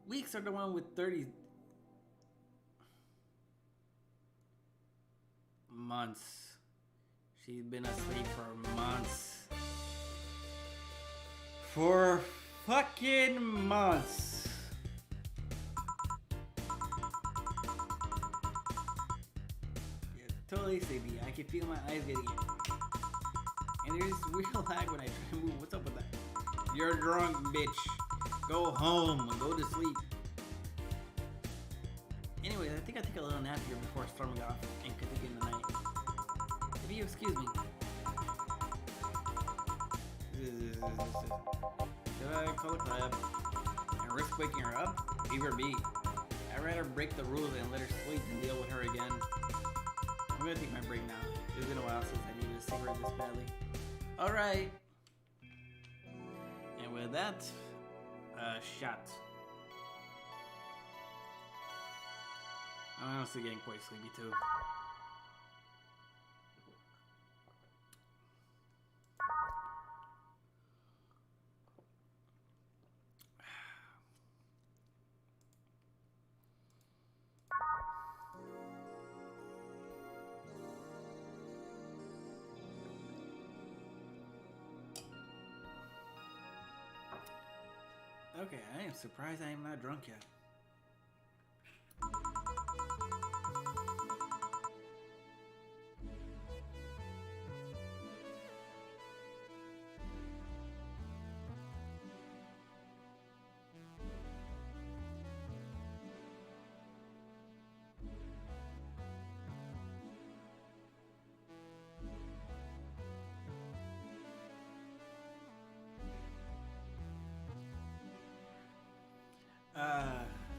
Weeks are the one with 30 months. She's been asleep for months. For fucking months. Yeah, totally sleepy. I can feel my eyes getting And there's real lag when I try to move. What's up with that? You're drunk, bitch. Go home and go to sleep. Anyways, I think I take a little nap here before storming off and continue in the night. If you excuse me. Should I call a club and risk waking her up? Leave her be. I'd rather break the rules and let her sleep than deal with her again. I'm gonna take my break now. It's been a while since I needed a cigarette this badly. Alright. And with that, shot. I'm honestly getting quite sleepy too. Okay, I am surprised I am not drunk yet.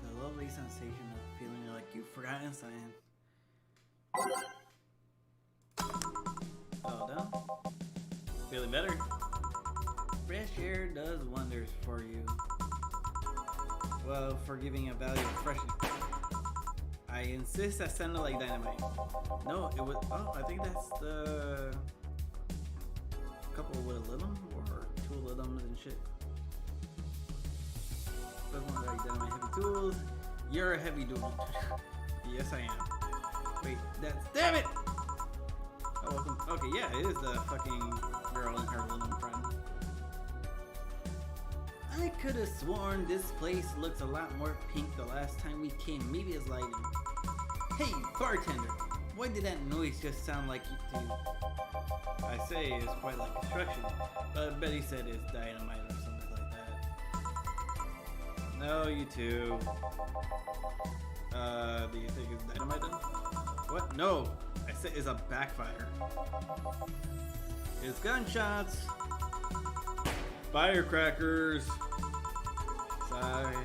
The lovely sensation of feeling like you've forgotten something. Oh, done? Feeling better? Fresh air does wonders for you. Well, for giving a value of freshness. I insist that sounded like dynamite. No, it was. Oh, I think that's the couple with a little or two littums and shit. Doesn't look like dynamite heavy tools. You're a heavy dude. Yes, I am. Wait, that's. Damn it! Oh, welcome. Okay, yeah, it is the fucking girl and her little friend. I could have sworn this place looks a lot more pink the last time we came. Maybe it's lighting. Hey, bartender! Why did that noise just sound like you do? I say it's quite like construction, but Betty said it's dynamite or something like that. No, you too. Do you think it's dynamite then? What? No! I said it's a backfire. It's gunshots! Firecrackers! Sorry.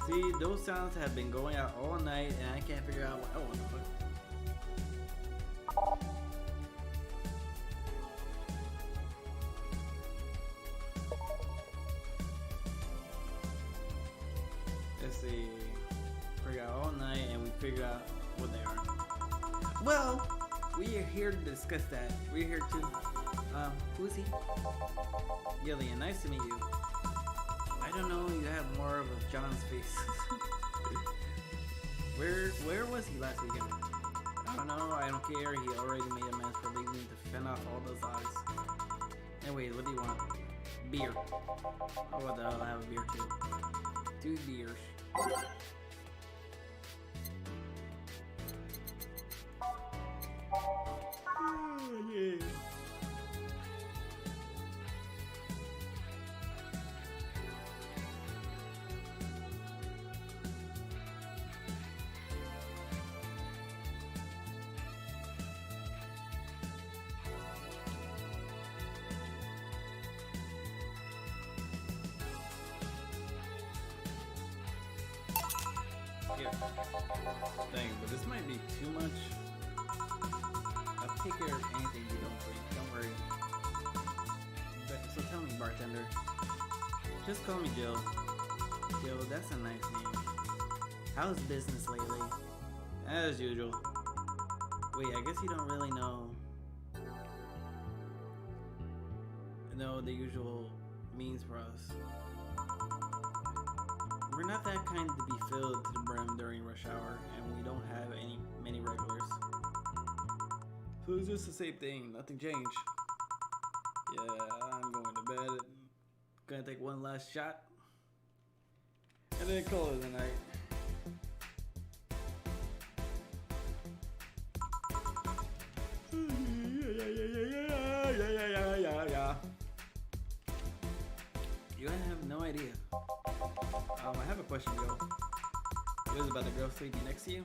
See, those sounds have been going out all night and I can't figure out what. Oh, what the fuck? Let's see. Figure out all night and we figure out what they are. Well, we are here to discuss that. We're here to. Who's he? Gillian, nice to meet you. I don't know, you have more of a John's face. Where was he last weekend? I don't know, I don't care. He already made amends for leaving to fend off all those lies. Anyway, what do you want? Beer. Oh, what the hell, I have a beer too. 2 beers. Yeah. Yeah. Dang, but this might be too much. I'll take care of anything you don't drink. Don't worry. So tell me, bartender. Just call me Jill. Jill, that's a nice name. How's business lately? As usual. Wait, I guess you don't really know the usual means for us. We're not that kind to be filled to the brim during rush hour, and we don't have many regulars. So it's just the same thing, nothing changed. Yeah, I'm going to bed. Gonna take one last shot, and then call it a night. Yeah. No idea. I have a question, Joe. What is it about the girl sleeping next to you?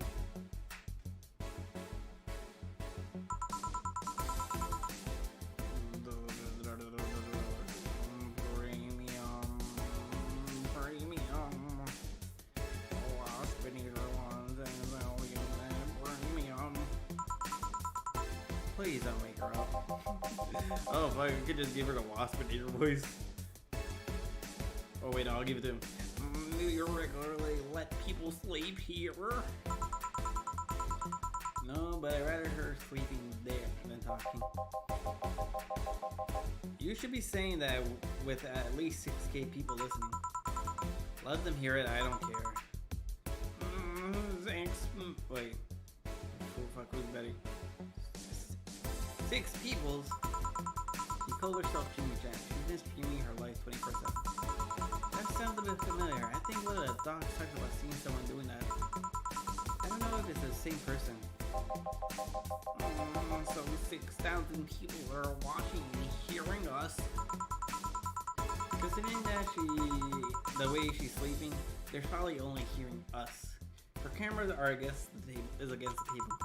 Please don't wake her up. Oh, if I could just give her the Waspinator voice. Oh wait, no, I'll give it to him. Do you regularly let people sleep here? No, but I'd rather her sleeping there than talking. You should be saying that with at least 6K people listening. Let them hear it, I don't care. Thanks. Wait. Who the fuck was Betty? 6 peoples? She called herself Jimmy Jack. She's been streaming her life 24/7. That sounds a bit familiar. I think one of the dogs talked about seeing someone doing that. I don't know if it's the same person. So 6,000 people are watching and hearing us. Considering that the way she's sleeping, they're probably only hearing us. Her cameras are against the table. Is against the table.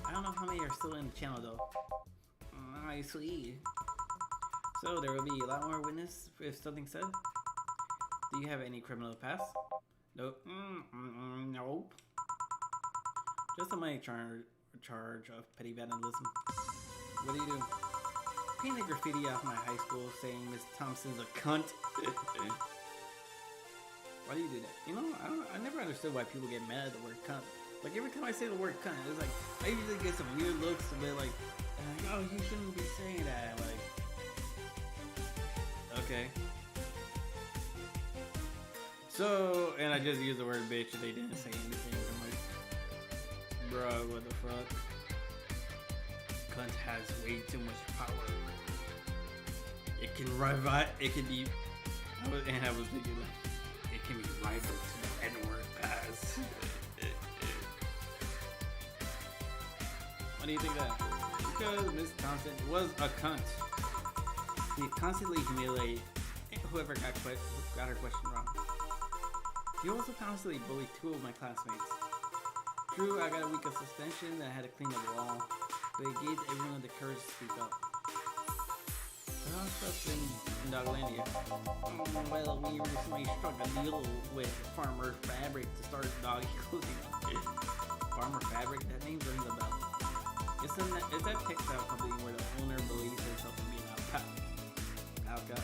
I don't know how many are still in the channel though. I see. So there will be a lot more witness if something said. Do you have any criminal past? Nope. Nope. Just a money charge of petty vandalism. What do you do? Paint a graffiti off my high school saying Miss Thompson's a cunt. Why do you do that? You know, I never understood why people get mad at the word cunt. Like every time I say the word cunt, it's like I usually get some weird looks a bit like, oh, you shouldn't be saying that. Like, okay. So, and I just used the word bitch and they didn't say anything. I'm like, bro, what the fuck? Cunt has way too much power. It can revive. It can be. I was thinking like, it can be rivaled to the N-word pass. Why do you think that? Because Miss Thompson was a cunt. He constantly humiliated whoever got her question wrong. He also constantly bullied 2 of my classmates. True, I got a week of suspension and I had to clean the wall, but it gave everyone the courage to speak up. How stuff in Doglandia? Well, we recently struck a deal with Farmer Fabric to start doggy clothing. Farmer Fabric? That name rings a bell. It's that textile company where the owner believes herself to be an alca.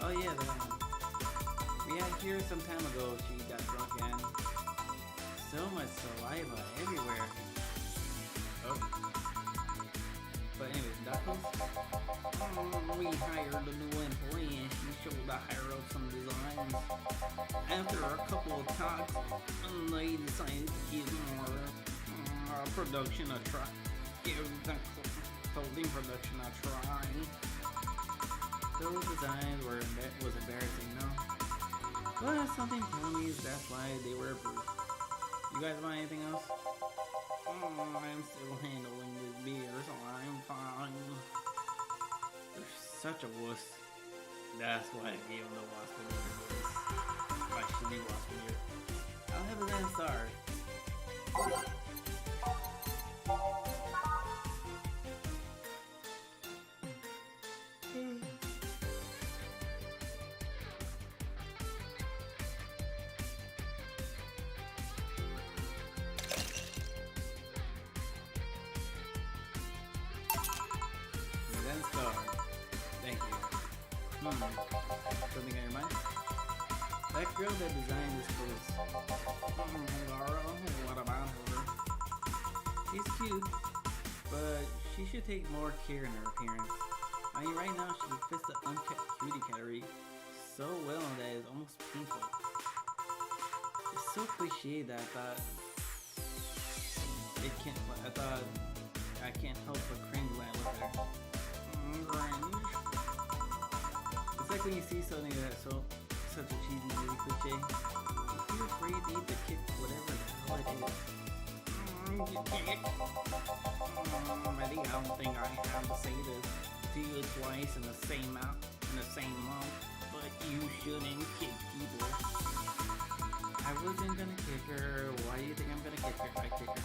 Oh yeah, that one. We had here some time ago, she got drunk and so much saliva everywhere. Oh. But anyways, Duckles. We hired a new employee and she showed the higher up some designs. After a couple of talks, they decided to give more production a try. Give the clothing production a try. Those designs was embarrassing, no? But something told me that's why they were approved. You guys want anything else? I'm still handling this beer, so I'm fine. You're such a wuss. That's why I gave him the Waspinator voice. My shitty Waspinator. I'll have a 10 star. Thank you. Something on your mind? That girl that designed this clothes. Laura, what about her? She's cute, but she should take more care in her appearance. I mean, right now she fits the unkept cutie category so well that it's almost painful. It's so cliche that I can't help but cringe when I look at her. Cringe. It's like when you see something that's such a cheesy movie cliche. If you're afraid to eat the kick, whatever the hell it is. Ready? I don't think I have to say this to you twice in the same month, but You shouldn't kick people. I wasn't gonna kick her. Why do you think I'm gonna kick her if I kick her?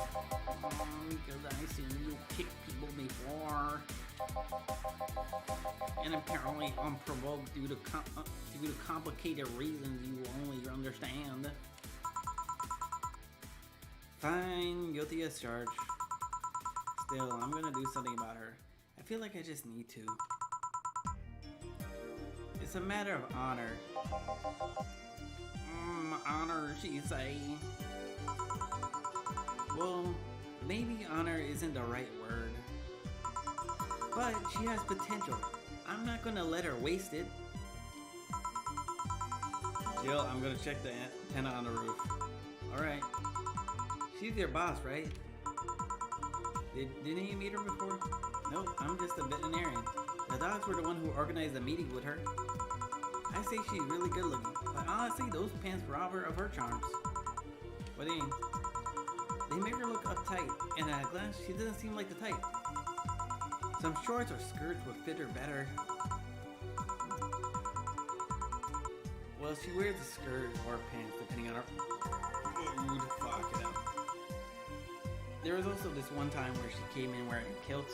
Because I've seen you kick people before. And apparently unprovoked due to complicated reasons you only understand. Fine, guilty as charged. Still, I'm gonna do something about her. I feel like I just need to. It's a matter of honor. Honor, she say. Well, maybe honor isn't the right word. But she has potential. I'm not gonna let her waste it. Jill, I'm gonna check the antenna on the roof. Alright. She's your boss, right? Didn't you meet her before? Nope, I'm just a veterinarian. The dogs were the one who organized the meeting with her. I say she's really good looking, but honestly, those pants rob her of her charms. What do you mean? They make her look uptight, and at a glance, she doesn't seem like the type. Some shorts or skirts would fit her better. Well, she wears a skirt or pants depending on her mood. Fuck it up. There was also this one time where she came in wearing a kilt.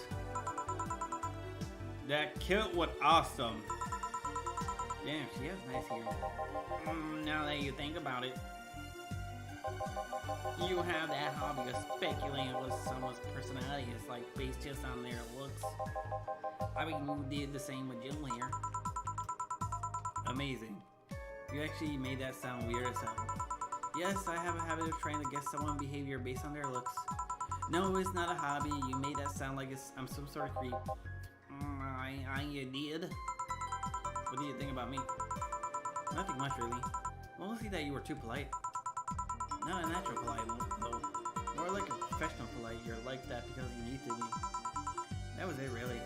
That kilt was awesome. Damn, she has nice hair. Now that you think about it, you have that hobby of speculating what someone's personality is like based just on their looks. I mean, you did the same with Jill here. Amazing. You actually made that sound weird as hell. Yes, I have a habit of trying to guess someone's behavior based on their looks. No, it's not a hobby. You made that sound like I'm some sort of creep. You did. What do you think about me? Nothing much, really. Mostly that you were too polite. Not a natural polite, though. More like a professional polite. You're like that because you need to be. That was it, really.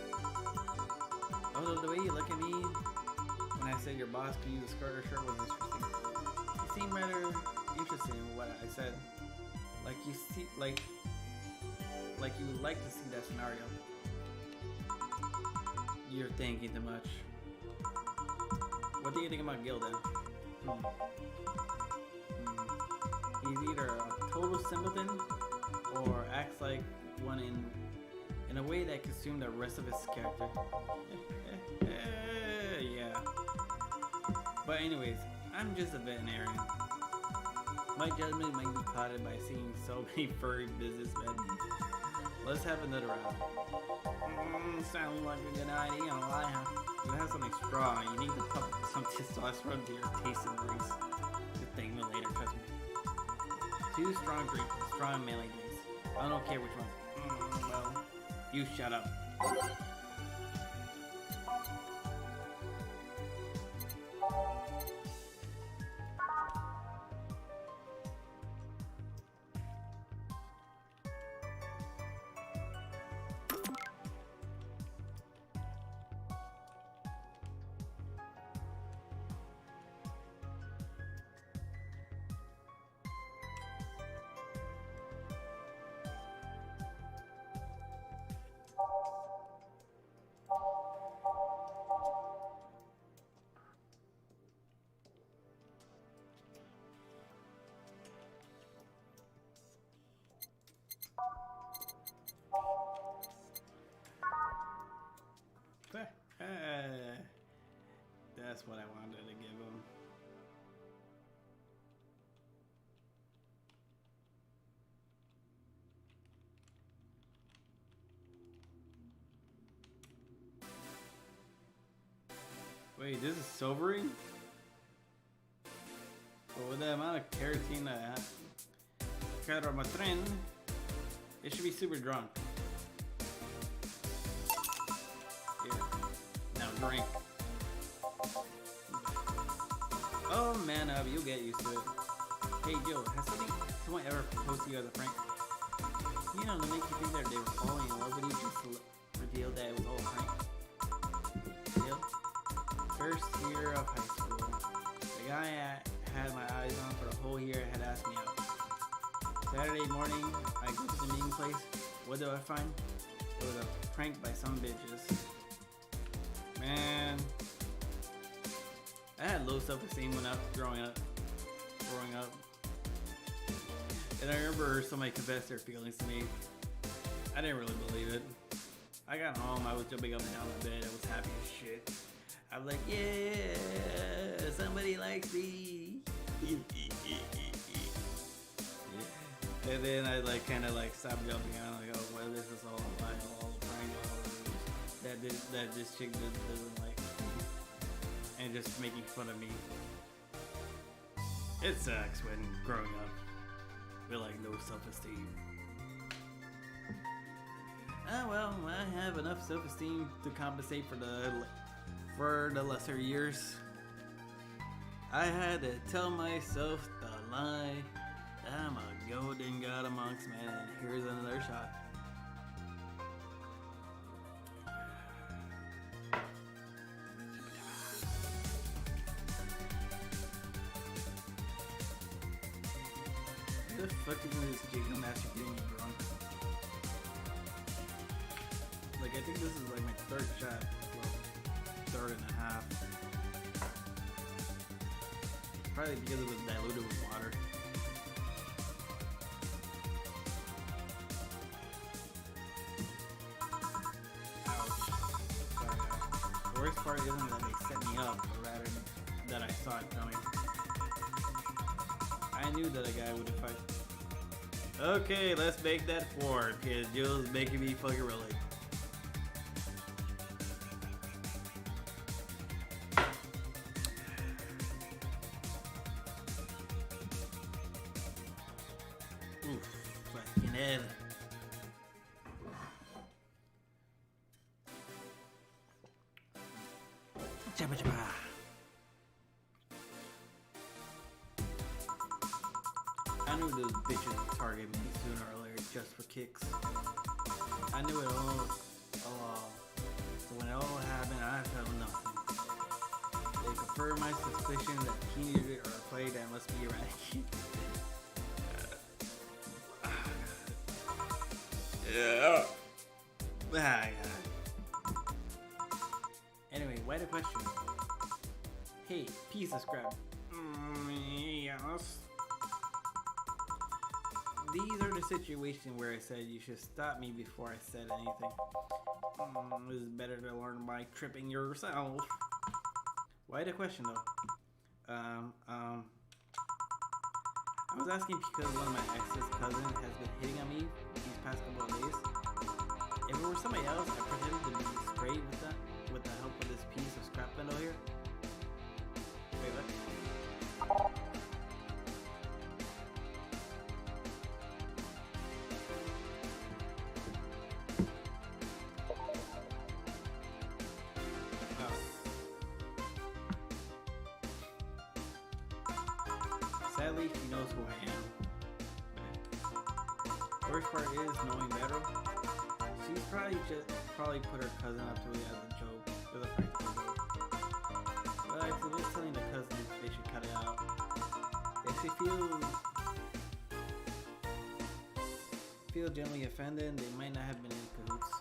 Although the way you look at me when I said your boss could use a skirt or shirt was interesting. You seemed rather interested in what I said. Like you see, like you would like to see that scenario. You're thinking too much. What do you think about Gil then? He's either a total simpleton or acts like one in a way that consumed the rest of his character. Yeah. But anyways, I'm just a veterinarian. My judgment might be clouded by seeing so many furry businessmen. Let's have another round. Sounds like a good idea, don't lie, huh? You have something strong. You need to pump some testosterone to your taste and grease. Good thing me later, trust me. 2 strong drinks, strong melee drinks. I don't care which ones. Well, you shut up. That's what I wanted to give him. Wait, this is sobering? But with the amount of carotene that I have, Caromatrin, it should be super drunk. Here, now drink. Oh man up, you'll get used to it. Hey Joe, has someone ever proposed to you as a prank? You know, to make you think that they were falling in love with you just to reveal that it was all a prank. Yep. First year of high school. The guy I had my eyes on for the whole year had asked me out. Saturday morning, I go to the meeting place. What do I find? It was a prank by some bitches. Man. I had low self-esteem when I was growing up. And I remember somebody confessed their feelings to me. I didn't really believe it. I got home, I was jumping up and down in bed, I was happy as shit. I was like, yeah, somebody likes me. And then I like kind of like stopped jumping out, like, oh well, this is all a lie, all a prank, that this chick doesn't like me, and just making fun of me. It sucks when growing up with like no self-esteem. Oh well, I have enough self-esteem to compensate for the lesser years. I had to tell myself the lie. I'm a golden god amongst men, and here's another shot. Who the fuck is this Jacob Master getting me drunk? Like, I think this is like my third shot. Well, third and a half. Probably because it was diluted with water. The worst part isn't that they set me up, but rather that I saw it coming. I knew that a guy would fight. Okay, let's make that 4, because Jill's making me fucking relate. Oof, fucking head. Jabba jabba. I knew those bitches would target me sooner or later just for kicks. I knew it all along. So when it all happened, I felt nothing. They confirmed my suspicion that teenagers are a play that must be eradicated. Yeah. Ah, God. Anyway, why the question? Hey, piece of scrap. Yes. These are the situations where I said you should stop me before I said anything. It's better to learn by tripping yourself. Why the question though? I was asking because one of my ex's cousins has been hitting on me these past couple of days. If it were somebody else, I pretended to be straight with the help of this piece of scrap bundle here. Wait, what? Sadly, she knows who I am. Worst part is knowing better. She's probably put her cousin up to it as a joke, as a practical joke. But I suggest telling the cousins they should cut it out. If they feel generally offended, they might not have been in cahoots.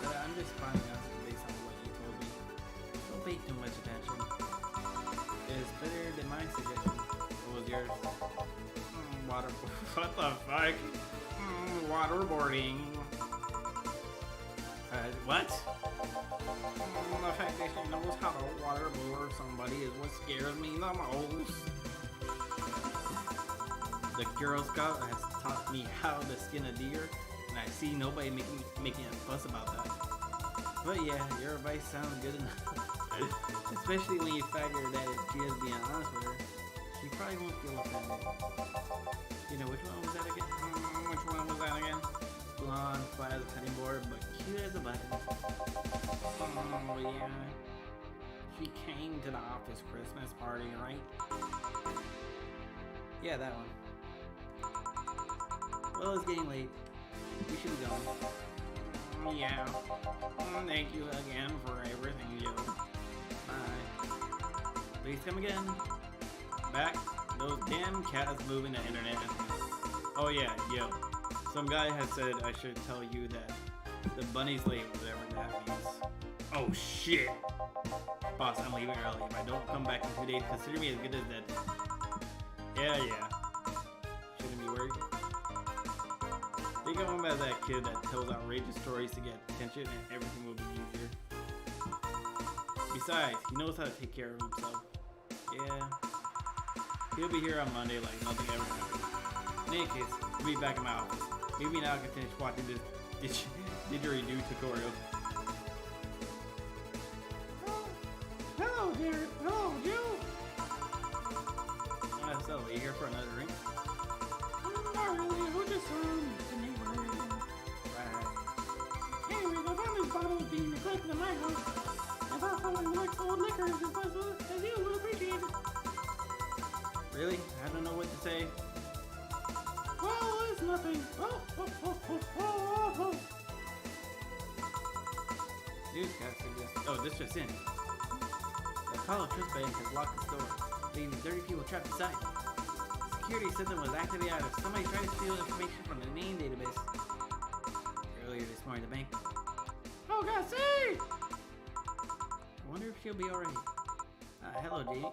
But I'm just finding out based on what you told me. Don't pay too much attention. It's better than my suggestion. What was yours? What the fuck? Waterboarding. What? The fact that she knows how to waterboard somebody is what scares me the most. The Girl Scout has taught me how to skin a deer, and I see nobody making a fuss about that. But yeah, your advice sounds good enough. Especially when you factor that if she is being honest with her, she probably won't feel offended. You know, which one was that again? Blonde, flat as a cutting board, but cute as a button. Oh yeah. She came to the office Christmas party, right? Yeah, that one. Well, it's getting late. We should be going. Yeah. Thank you again for everything, Joe. Bye. Please come again. Back. Those damn cats moving the internet. Oh yeah, yo. Some guy has said I should tell you that the bunny's late, whatever that means. Oh shit. Boss, I'm leaving early. If I don't come back in 2 days, consider me as good as dead. Yeah. Shouldn't be worried. Think of him as that kid that tells outrageous stories to get attention and everything will be easier. Besides, he knows how to take care of himself. Yeah. He'll be here on Monday like nothing ever happened. In any case, I'll be back in my office. Maybe now I can finish watching this didgeridoo tutorial. Hello there. Hello, Jill. So, are you here for another drink? Not really. We're just the neighborhood. Right. Anyways, I found this bottle being neglected in my house. I thought someone who likes old liquor as much as you would appreciate it. Really? I don't know what to say. Well, it's nothing. Oh. Dude, gotta see this. Oh, this just in. The Apollo Trust Bank has locked its door, leaving 30 people trapped inside. The security system was activated out if somebody tried to steal information from the main database. Earlier this morning, the bank. Oh, God, see! I wonder if she'll be alright. Hello, Dee.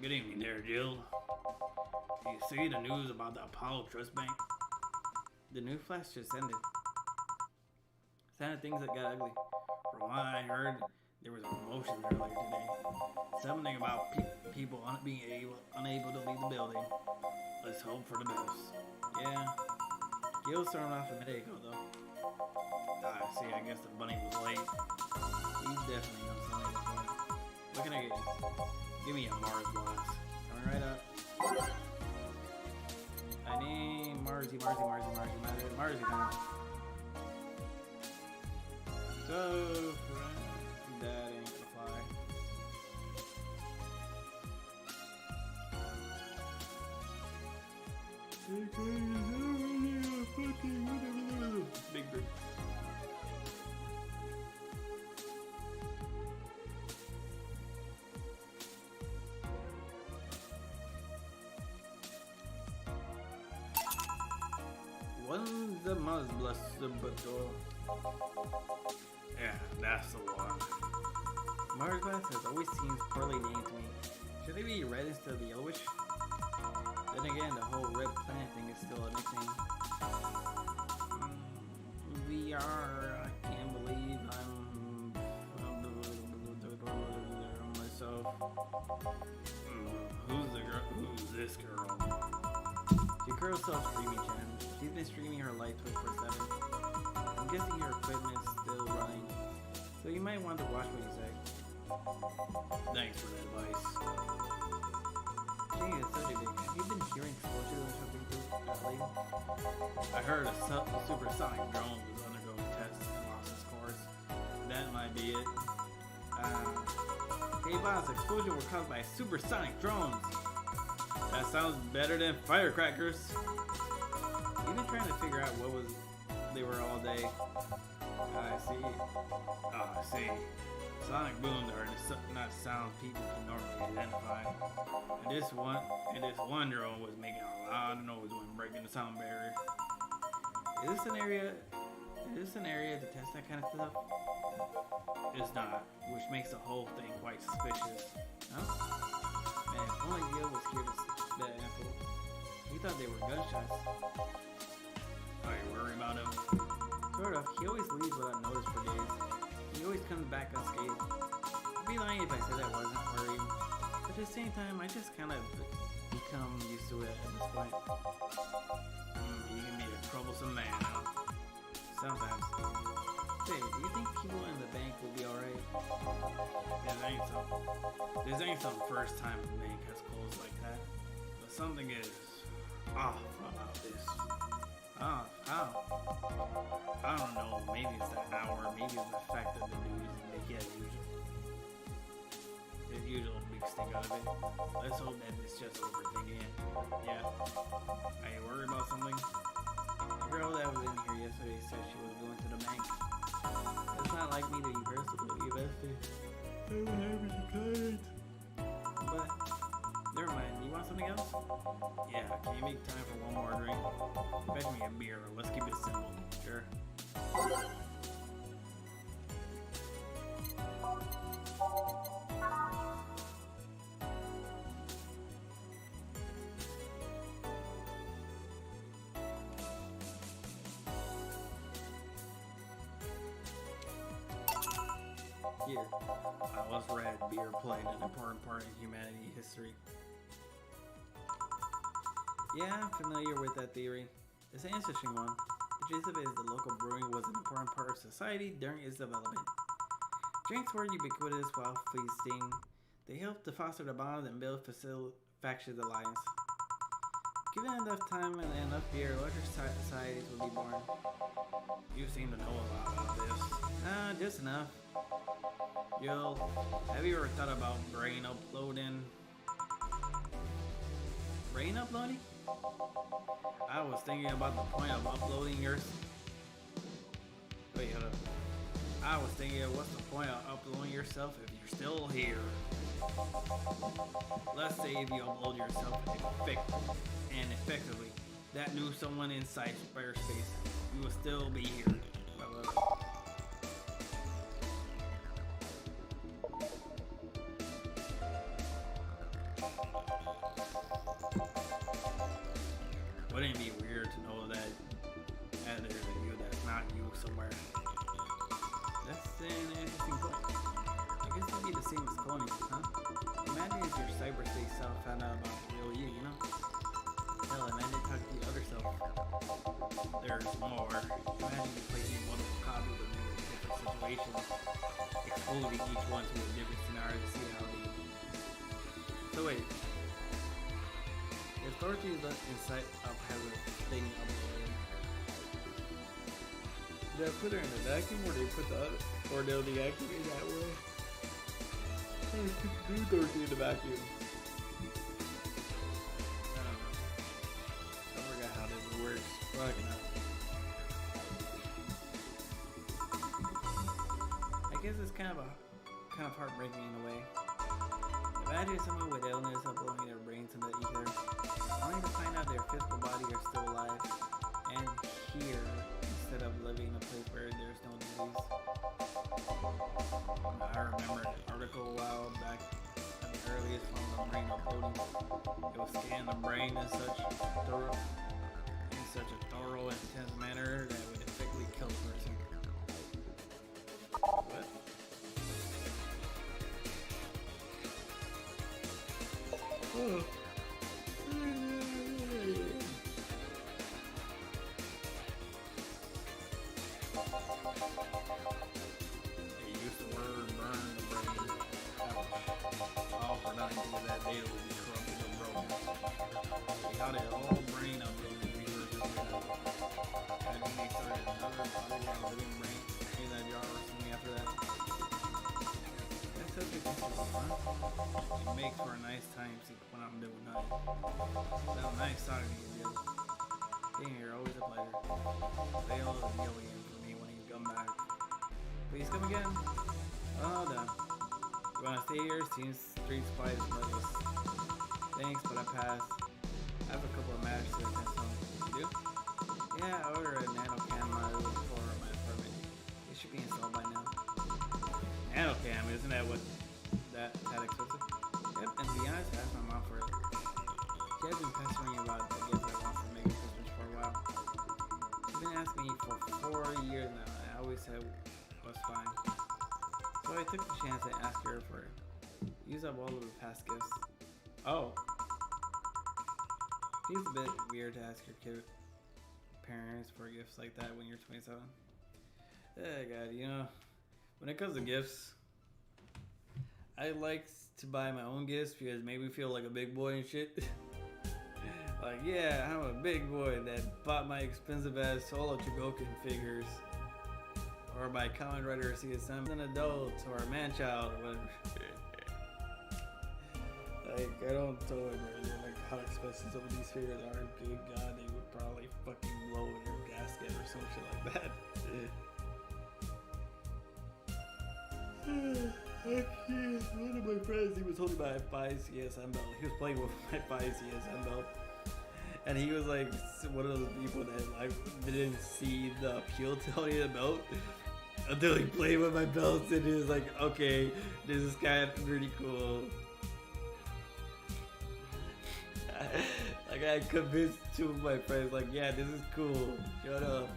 Good evening there, Jill. Do you see the news about the Apollo Trust Bank? The news flash just ended. Sounded things that got ugly. From what I heard, there was a promotion earlier today. Something about people being unable to leave the building. Let's hope for the best. Yeah. Gil started off a minute ago, though. See, I guess the bunny was late. He's definitely knows something this morning. Looking at you. Give me a Mars blast. Coming right up. I need Marsy time. So, that ain't gonna fly. Big bird. One's a Mars blaster, but yeah, that's the one. Mars Blast has always seemed poorly named to me. Should they be red instead of yellowish? Then again, the whole red planet thing is still a nickname. VR, I can't believe I'm myself. Who's this girl? She curls herself streaming, Chen. She's been streaming her live 24/7. I'm guessing your equipment's still running, so you might want to watch what you say. Thanks for the advice. Gee, it's such a big. Have you been hearing explosions or something lately? I heard a supersonic drone was undergoing tests and lost its course. That might be it. Hey boss, explosion were caused by supersonic drones. That sounds better than firecrackers. You've been trying to figure out what they were all day. I see. I see. Sonic booms are not sounds people can normally identify. And this one drone was making a lot of noise when breaking the sound barrier. Is this an area to test that kind of stuff? It's not, which makes the whole thing quite suspicious. Huh? Man, if only Gil was here to see that apple. He thought they were gunshots. Are you worried about him? Sort of. He always leaves without notice for days. He always comes back unscathed. I'd be lying if I said I wasn't worried. But at the same time, I just kind of become used to it at this point. You can be a troublesome man, huh? Sometimes. Say, do you think people in the bank will be alright? This ain't some first time the bank has closed like that. But something is off about this. Off? How? I don't know. Maybe it's the hour. Maybe it's the fact that the news they get the usual big stink out of it. Let's hope that it's just overthinking it. Yeah. Are you worried about something? The girl that was in here yesterday said she was going to the bank. It's not like me to be versatile, invested. I would have it declined. But never mind. You want something else? Yeah. Can you make time for one more drink? Fetch me a beer. Let's keep it simple. Sure. here. I once read beer played an important part in humanity history. Yeah, I'm familiar with that theory. It's an interesting one. The gist of it is the local brewing was an important part of society during its development. Drinks were ubiquitous while feasting. They helped to foster the bonds and build factions alliance. Given enough time and enough beer, larger societies would be born. You seem to know a lot about this. Just enough. Yo, have you ever thought about brain uploading? Brain uploading? I was thinking about the point of uploading yours. Wait, hold up. I was thinking, what's the point of uploading yourself if you're still here? Let's say if you upload yourself effectively, that knew someone inside Squarespace, you will still be here. Wouldn't it be weird to know that there's a you that's not you somewhere? That's an interesting point. I guess it'd be the same as cloning, huh? Imagine if your cyberspace self found out about the real you, you know? Hell, imagine talking to your other self. There's more. Imagine you placing multiple copies of you in different situations, exposing each one to a different scenario to see how they... So wait. If Dorothy is inside up has a thing uploaded, did I put her in the vacuum or did they put the other, or they'll deactivate that way? Do Dorothy in the vacuum. I don't know. I forgot how this works. Fucking hell. I guess it's kind of heartbreaking in a way. Imagine someone with illness uploading their brains in the ether, only to find out their physical body are still alive and here instead of living in a place where there's no disease. I remember an article a while back at the earliest form of brain uploading. It will scan the brain in such a thorough and intense manner that it would effectively kill the person. What? Oh. They used the word burn the brain. All for nothing because that data will be corrupted and broken. They got it all brain uploaded researchers made up. And then they started another polygon living brain in that jar or something after that. That's such a good one, huh? It makes for a nice time when I'm doing nothing. Well, nice talking to you, dude. Being here, always a pleasure. Say hello to Neil again for me when you come back. Please come again. Oh, done. You wanna stay here? Seems street quiet as brothers. Thanks, but I passed. I have a couple of matters to attend to. You do? Yeah, I ordered a nanocam module for my apartment. It should be installed by now. Nanocam, isn't that what that expensive? Yep, and to be honest, I asked my mom for it. She has been pestering me about the gift I want for making Christmas for a while. She's been asking me for 4 years now, and I always said it was fine. So I took the chance and asked her for it. Use up all of the past gifts. Oh. It's a bit weird to ask your kid parents for gifts like that when you're 27. Oh god, you know, when it comes to gifts, I like to buy my own gifts because it makes me feel like a big boy and shit. Like, yeah, I'm a big boy that bought my expensive ass Solo Chogokin figures. Or my Kamen Rider CSM, an adult or a man child or whatever. Like, I don't totally know like how expensive some of these figures are. Good god, they would probably fucking blow in your gasket or some shit like that. One of my friends, he was holding my 5CSM belt. He was playing with my 5CSM belt. And he was like one of those people that like didn't see the appeal to holding the belt until he played with my belts, and he was like, okay, this is kind of pretty cool. Like I convinced 2 of my friends, like, yeah, this is cool. Shut up.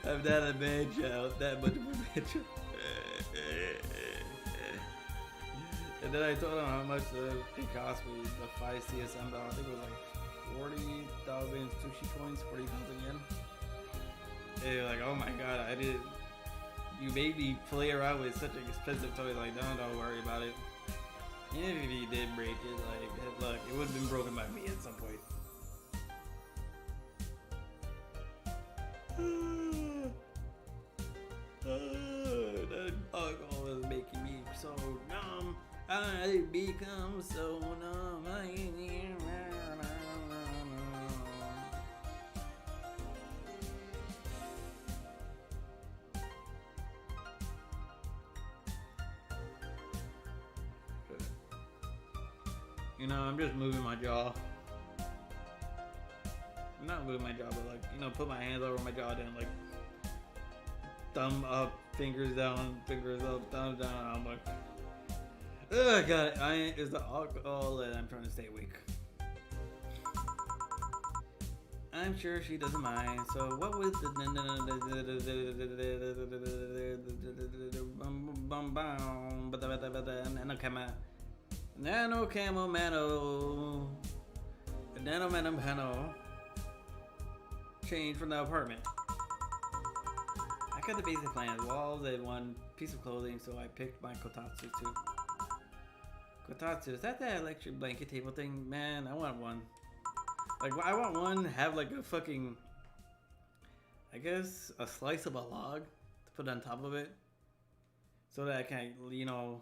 I'm not a man child, that much of a man child. And then I told him how much it cost me, the 5 CSM bell. I think it was like 40,000 sushi coins, 40,000 yen. And they're like, oh my god, I did. You made me play around with such an expensive toy. Like, don't worry about it. Even if he did break it, like, look, it would have been broken by me at some point. That alcohol is making me so numb. I become so numb. You know, I'm just moving my jaw. I'm not moving my jaw, but like, you know, put my hands over my jaw, then like thumb up, fingers down, fingers up, thumb down. I'm like, ugh, got it. It's the alcohol that I'm trying to stay awake. I'm sure she doesn't mind. So what was the Nano Camo Mano Nano Mano Mano change from the apartment. I got the basic plan, walls and one piece of clothing, so I picked my kotatsu too. Kotatsu, is that electric blanket table thing? Man, I want one. Like, I want one, have like a fucking, I guess, a slice of a log to put on top of it. So that I can, you know,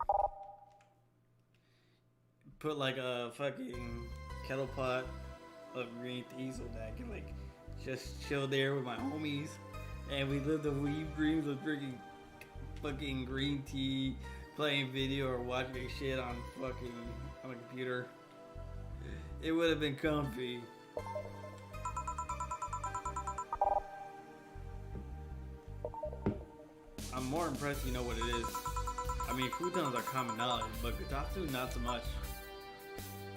put like a fucking kettle pot of green tea so that I can like just chill there with my homies. And we live the weeb dreams of drinking fucking green tea, playing video or watching shit on a computer. It would have been comfy. I'm more impressed you know what it is. I mean, futons are common knowledge, but kotatsu not so much.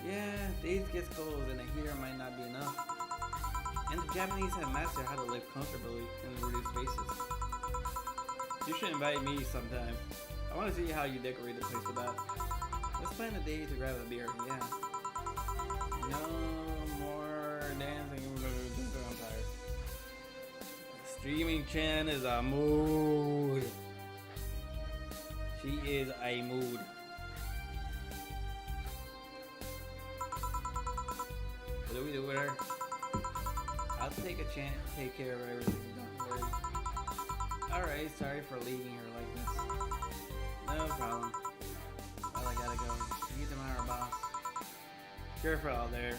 Yeah, days gets cold and a heater might not be enough. And the Japanese have mastered how to live comfortably in reduced spaces. You should invite me sometime. I want to see how you decorate the place with that. Let's plan a day to grab a beer, yeah. No more dancing. I'm tired. Streaming Chan is a mood. She is a mood. What do we do with her? I'll take a chance to take care of everything, don't worry. Alright, sorry for leaving her like this. No problem. Well, I gotta go. See you tomorrow, boss. Careful out there.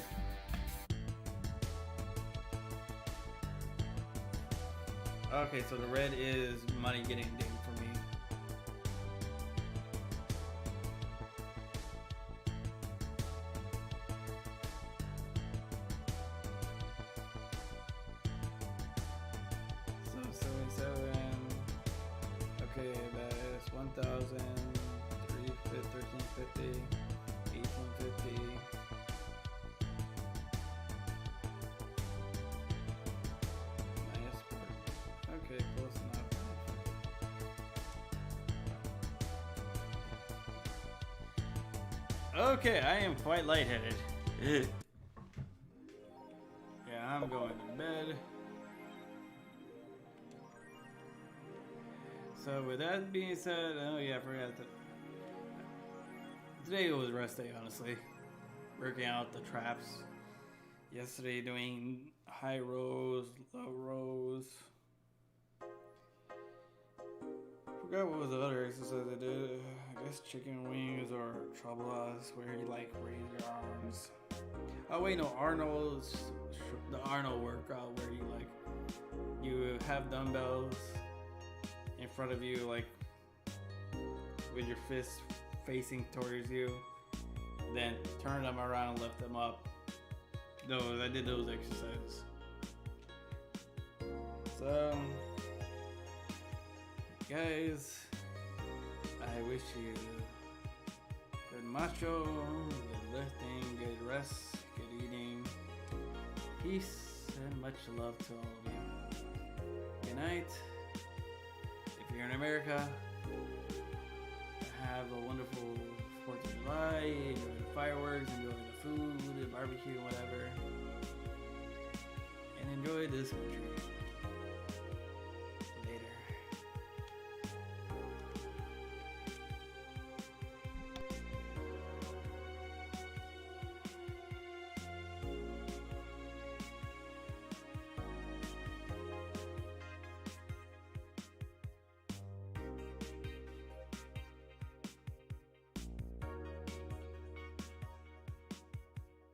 Okay, so the red is money getting dinged for me. So 77. Okay, that is 1,000, 1350, 1850. Okay, close enough. Okay, I am quite lightheaded. Yeah, I'm going to bed. So with that being said, oh yeah, I forgot to. Today was rest day, honestly. Working out the traps. Yesterday doing high rows, low rows. Forgot what was the other exercise I did. I guess chicken wings or troubles, where you like raise your arms. Oh wait, no, Arnold's the Arnold workout where you like you have dumbbells in front of you, like with your fists facing towards you, then turn them around, lift them up. I did those exercises. So guys, I wish you good macho, good lifting, good rest, good eating, peace, and much love to all of you. Good night. If you're in America, have a wonderful 4th of July. light, enjoy the fireworks, enjoy the food, the barbecue, whatever. And enjoy this country.